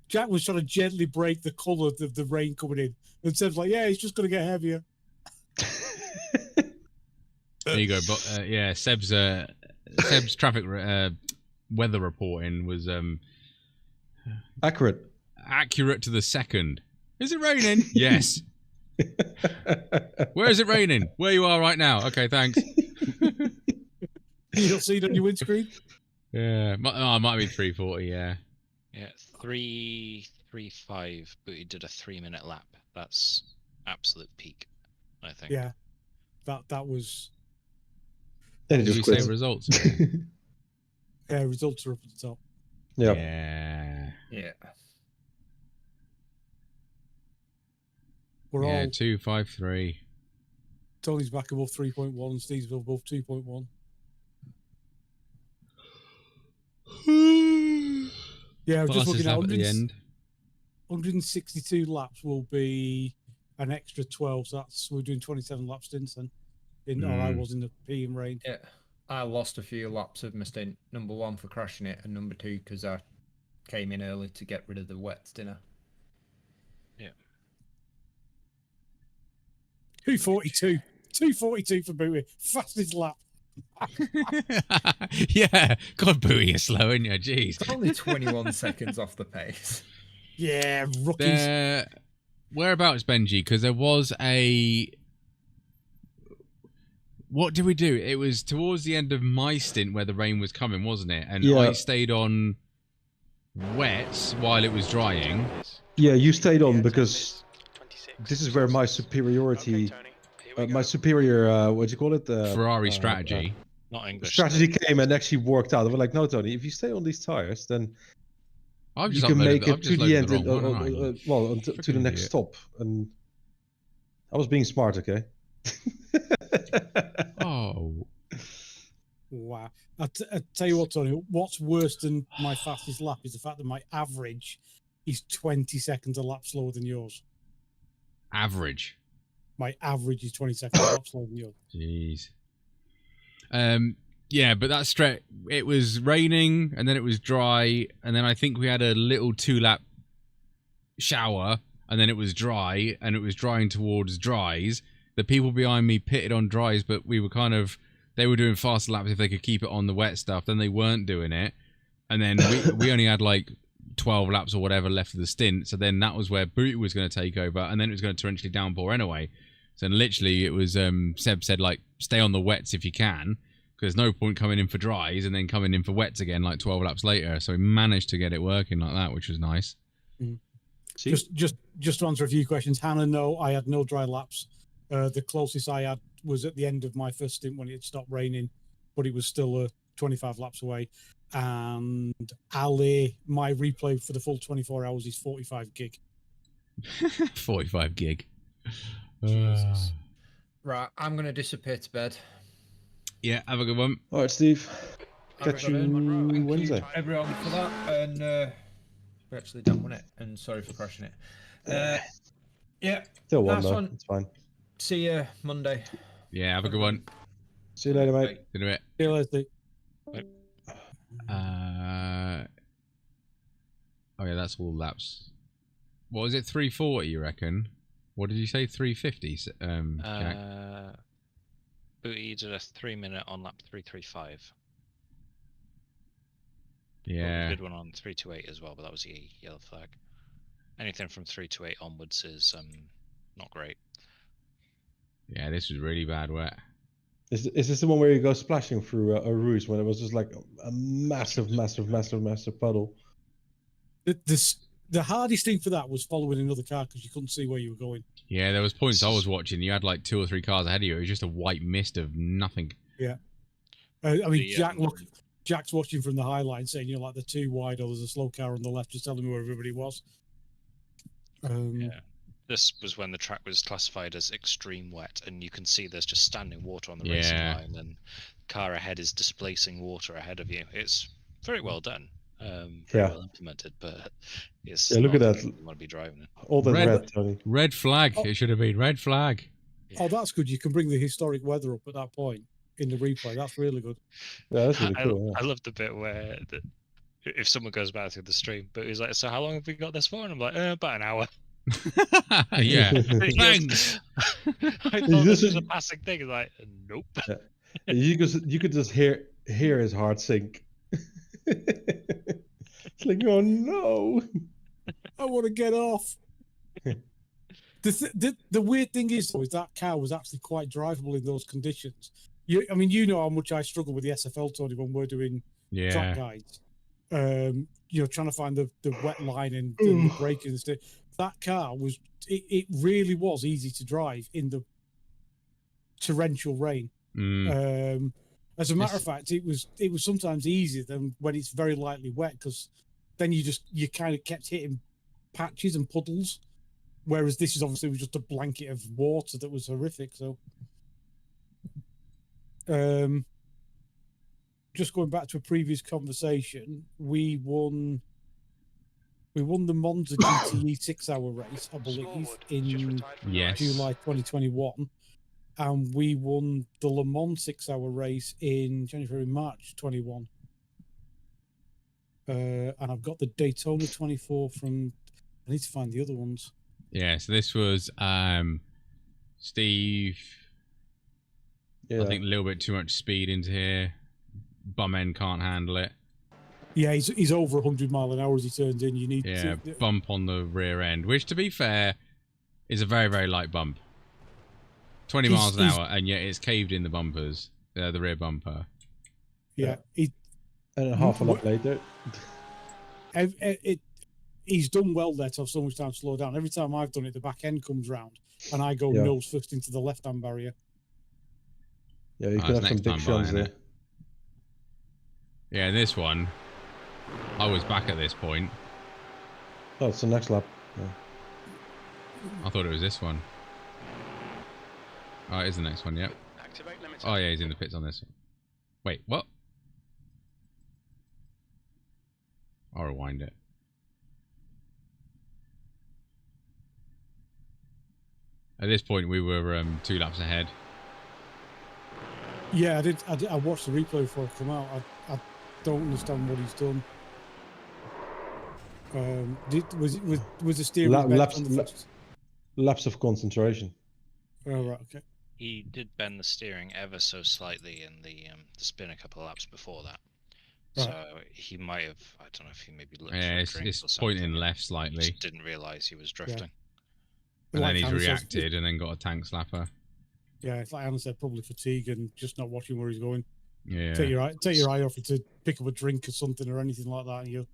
S5: Jack was trying to gently break the colour of the rain coming in. And Seb's like, yeah, it's just going to get heavier.
S1: There you go. But yeah, Seb's traffic weather reporting was accurate to the second. Is it raining? Yes. Where is it raining? Where you are right now. Okay, thanks.
S5: You don't see it on your windscreen?
S1: Yeah, it might be 340. Yeah.
S6: Yeah, 3:35, but he did a 3-minute lap. That's absolute peak, I think.
S5: Yeah, that was.
S3: Then
S1: Did we say results?
S5: Yeah, results are up at the top.
S3: Yeah.
S9: Yeah.
S5: We're all
S1: 253.
S5: Tony's back above 3.1 and Steve's above 2.1. Yeah, I'm just
S1: Fastest
S5: looking at
S1: lap at the end.
S5: 162 laps will be an extra 12, so we're doing 27 lap stints then. Or I was in the P and rain.
S9: Yeah. I lost a few laps of my stint. Number 1 for crashing it, and number 2 because I came in early to get rid of the wets dinner.
S6: Yeah.
S5: 242. 242 for Booty. Fastest lap.
S1: Yeah, God, Booey, you're slow, aren't you? Jeez.
S10: It's only 21 seconds off the pace.
S5: Yeah, rookies.
S1: Whereabouts, Benji? Because there was a... What did we do? It was towards the end of my stint where the rain was coming, wasn't it? And
S3: Yeah.
S1: I stayed on wets while it was drying.
S3: Yeah, you stayed on because this is where my superiority, my superior, what do you call it?
S1: Ferrari strategy.
S6: Not English.
S3: Strategy came and actually worked out. We're like, no, Tony, if you stay on these tires, then
S1: I've
S3: you
S1: just
S3: can make
S1: I've
S3: it
S1: just
S3: to the
S1: loaded
S3: end,
S1: the wrong one, haven't I?
S3: well, to the next
S1: idiot.
S3: stop. And I was being smart, okay?
S1: Oh.
S5: Wow. I tell you what, Tony, what's worse than my fastest lap is the fact that my average is 20 seconds a lap slower than yours.
S1: Average.
S5: My average is 20 seconds a lap slower than yours.
S1: Jeez. Yeah, but that stretch, it was raining and then it was dry, and then I think we had a little 2-lap shower, and then it was dry, and it was drying towards dries. The people behind me pitted on dries, but we were they were doing faster laps if they could keep it on the wet stuff. Then they weren't doing it, and then we only had like 12 laps or whatever left of the stint. So then that was where Booty was going to take over, and then it was going to torrentially downpour anyway. So literally, it was Seb said like, stay on the wets if you can, because there's no point coming in for dries and then coming in for wets again like 12 laps later. So we managed to get it working like that, which was nice.
S5: Mm. Just to answer a few questions, Hannah, no, I had no dry laps. The closest I had was at the end of my first stint when it stopped raining, but it was still 25 laps away. And Ali, my replay for the full 24 hours is 45 gig.
S1: 45 gig.
S10: Jesus. Right, I'm going to disappear to bed.
S1: Yeah, have a good one.
S3: All right, Steve. Catch you Wednesday.
S10: Everyone for that, and we actually don't want it, and sorry for crashing it. Yeah,
S3: Still one,
S10: nice
S3: though.
S10: one.
S3: It's fine.
S10: See you Monday.
S1: Yeah, have a good one.
S3: See you later, mate.
S1: See you in a bit.
S5: See you later.
S1: Oh yeah, that's all laps. What was it? 340, you reckon? What did you say? 350? Jack?
S6: Booty did a 3-minute on lap 335.
S1: Yeah.
S6: We did one on 328 as well, but that was a yellow flag. Anything from 328 onwards is not great.
S1: Yeah, this was really bad wet.
S3: Is this the one where you go splashing through a ruse when it was just like a massive puddle?
S5: The hardest thing for that was following another car because you couldn't see where you were going.
S1: Yeah, there was points I was watching. You had like 2 or 3 cars ahead of you. It was just a white mist of nothing.
S5: Yeah. I mean, Jack's watching from the high line saying, like the 2 wide or there's a slow car on the left, just telling me where everybody was.
S6: Yeah. This was when the track was classified as extreme wet, and you can see there's just standing water on the racing line, and the car ahead is displacing water ahead of you. It's very well done. Very well implemented, but it's
S3: look at that.
S6: You want to be driving it.
S3: All the red, Tony.
S1: Red flag. It should have been red flag.
S5: Yeah. Oh, that's good. You can bring the historic weather up at that point in the replay. That's really good.
S3: Yeah, that's really cool.
S6: I love the bit where if someone goes back through the stream, but he's like, "So how long have we got this for?" And I'm like, "About an hour."
S1: Yeah. Thanks.
S6: I thought this was a passing thing. He's like, "Nope."
S3: Yeah. You could just hear his heart sink. It's like, oh no,
S5: I want to get off. The weird thing is, though, is that car was actually quite drivable in those conditions. I mean, you know how much I struggle with the SFL, Tony, when we're doing track guides. Trying to find the wet line and the braking and stuff. That car was, it really was easy to drive in the torrential rain. As a matter of fact, it was sometimes easier than when it's very lightly wet, because then you kind of kept hitting patches and puddles, whereas this is obviously just a blanket of water that was horrific. So, just going back to a previous conversation, we won the Monza GTE 6-hour race, I believe, in July 2021. And we won the Le Mans 6-hour race in March 21. And I've got the Daytona 24 from... I need to find the other ones.
S1: Yeah, so this was Steve...
S3: Yeah.
S1: I think a little bit too much speed into here. Bum end can't handle it.
S5: Yeah, he's over 100 mile an hour as he turns in. You need
S1: Yeah,
S5: to...
S1: bump on the rear end, which to be fair is a very, very light bump. 20 miles an hour, and yet it's caved in the bumpers, the rear bumper.
S5: Yeah.
S3: And half a lap later.
S5: He's done well there to have so much time to slow down. Every time I've done it, the back end comes round, and I go nose first into the left-hand barrier.
S3: Yeah, you could have some big shuns there.
S1: Yeah, this one, I was back at this point.
S3: Oh, it's the next lap. Yeah.
S1: I thought it was this one. Oh, it is the next one, yep. Oh yeah, he's in the pits on this one. Wait, what? I'll rewind it. At this point, we were 2 laps ahead.
S5: Yeah, I watched the replay before it come out. I don't understand what he's done. Was the steering
S3: lapse of concentration?
S5: Oh right, okay.
S6: He did bend the steering ever so slightly in the spin a couple of laps before that.
S5: Right.
S6: So he might have, I don't know if he maybe looked
S1: Yeah,
S6: for a drink
S1: it's
S6: or something.
S1: pointing left slightly.
S6: Just didn't realise he was drifting.
S1: And then he's reacted and then got a tank slapper.
S5: Yeah, it's like Anna said, probably fatigue and just not watching where he's going.
S1: Yeah.
S5: Take your eye off it to pick up a drink or something or anything like that, and you.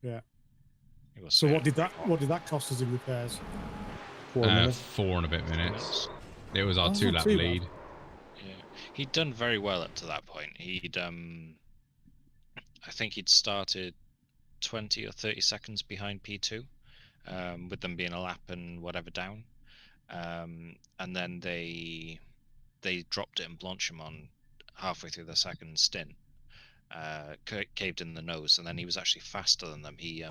S5: Yeah. So what did that cost us in repairs?
S3: 4 minutes.
S1: 4 and a bit minutes. It was our 2 lap lead.
S6: Yeah, he'd done very well up to that point. He'd I think he'd started 20 or 30 seconds behind P2, with them being a lap and whatever down. And then they dropped it in Blanchimont halfway through the second stint, caved in the nose, and then he was actually faster than them. He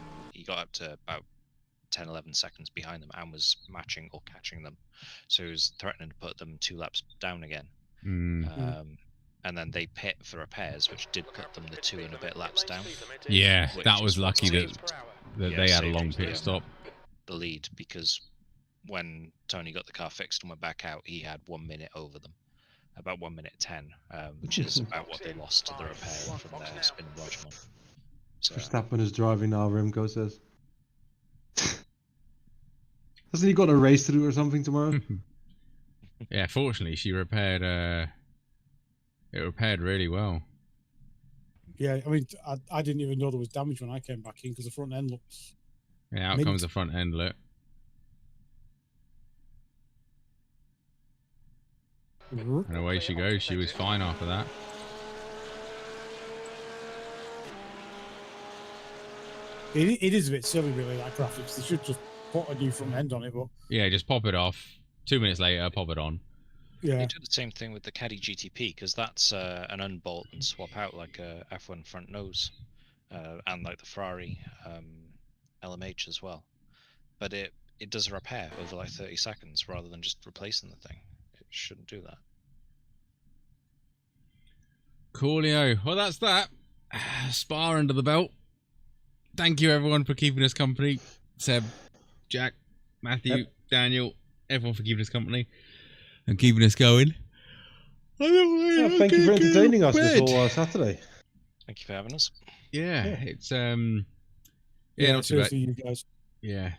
S6: got up to about 10-11 seconds behind them and was matching or catching them, so he was threatening to put them 2 laps down again. And then they pit for repairs, which did put them the 2 and a bit laps down.
S1: Yeah, that was lucky that they had a long pit stop.
S6: The lead, because when Tony got the car fixed and went back out, he had 1 minute over them, about 1 minute 10, which is about what they lost to the repair from their spin lodgement. So,
S3: Verstappen is driving now, Remco says. Hasn't he got a race to do or something tomorrow?
S1: Yeah, fortunately, she repaired. It repaired really well.
S5: Yeah, I mean, I didn't even know there was damage when I came back in because the front end looks.
S1: Yeah, out comes the front end, look. And away she goes. She was fine after that.
S5: It is a bit silly, really, that graphics. They should just put a new front end on it, but...
S1: Yeah, just pop it off. 2 minutes later, pop it on.
S5: Yeah.
S6: They do the same thing with the Caddy GTP, because that's an unbolt and swap out like a F1 front nose, and like the Ferrari LMH as well. But it does a repair over like 30 seconds rather than just replacing the thing. It shouldn't do that.
S1: Coolio. Well, that's that. Spa under the belt. Thank you, everyone, for keeping us company. Seb, Jack, Matthew, Daniel, everyone for keeping us company and keeping us going.
S3: Thank you for entertaining us this whole Saturday.
S6: Thank you for having us.
S1: Yeah, it's not too bad.
S5: You guys.
S1: Yeah,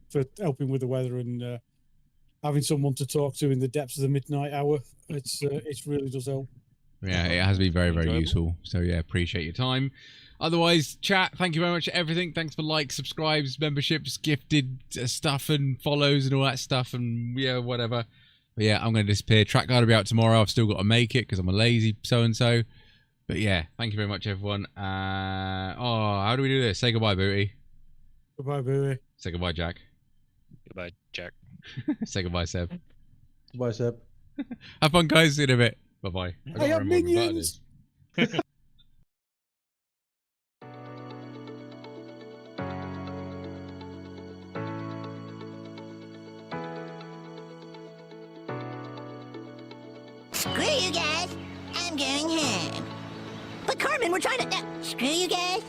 S5: for helping with the weather and having someone to talk to in the depths of the midnight hour. It really does help.
S1: Yeah, it has been very, very useful. So yeah, appreciate your time. Otherwise, chat, thank you very much for everything. Thanks for likes, subscribes, memberships, gifted stuff and follows and all that stuff and yeah, whatever. But yeah, I'm going to disappear. Track guide will be out tomorrow. I've still got to make it because I'm a lazy so-and-so. But yeah, thank you very much, everyone. How do we do this? Say goodbye, Booty.
S5: Goodbye, Booty.
S1: Say goodbye, Jack.
S6: Goodbye, Jack.
S1: Say goodbye, Seb.
S3: Goodbye, Seb.
S1: Have fun, guys. See you in a bit. Bye-bye.
S5: I have minions.
S13: Screw you guys. I'm going home. But Carmen, we're trying to... screw you guys.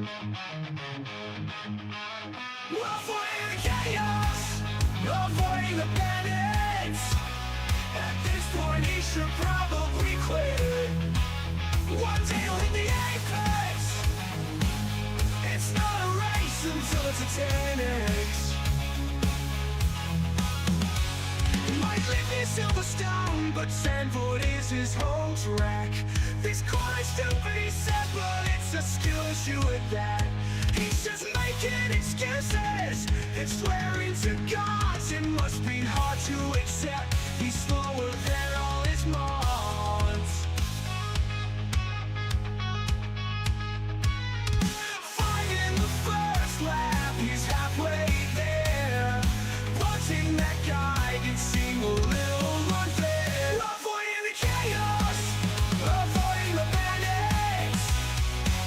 S14: Avoiding the chaos, avoiding the bandits. At this point, he should probably quit. One day he'll hit the apex. It's not a race until it's a 10x. He might live near Silverstone, but Sandford is his home track. This corner's still pretty sad, but it's a skill issue at that. He's just making excuses and swearing to gods. It must be hard to accept he's slower than all his mods. Finding the first lap, he's halfway there. Watching that guy get single little unfair. Avoiding the chaos, avoiding the bandits.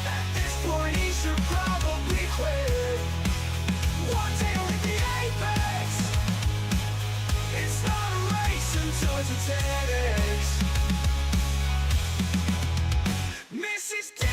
S14: At this point he should probably quit. One day he'll hit the apex. It's not a race until it's a 10x.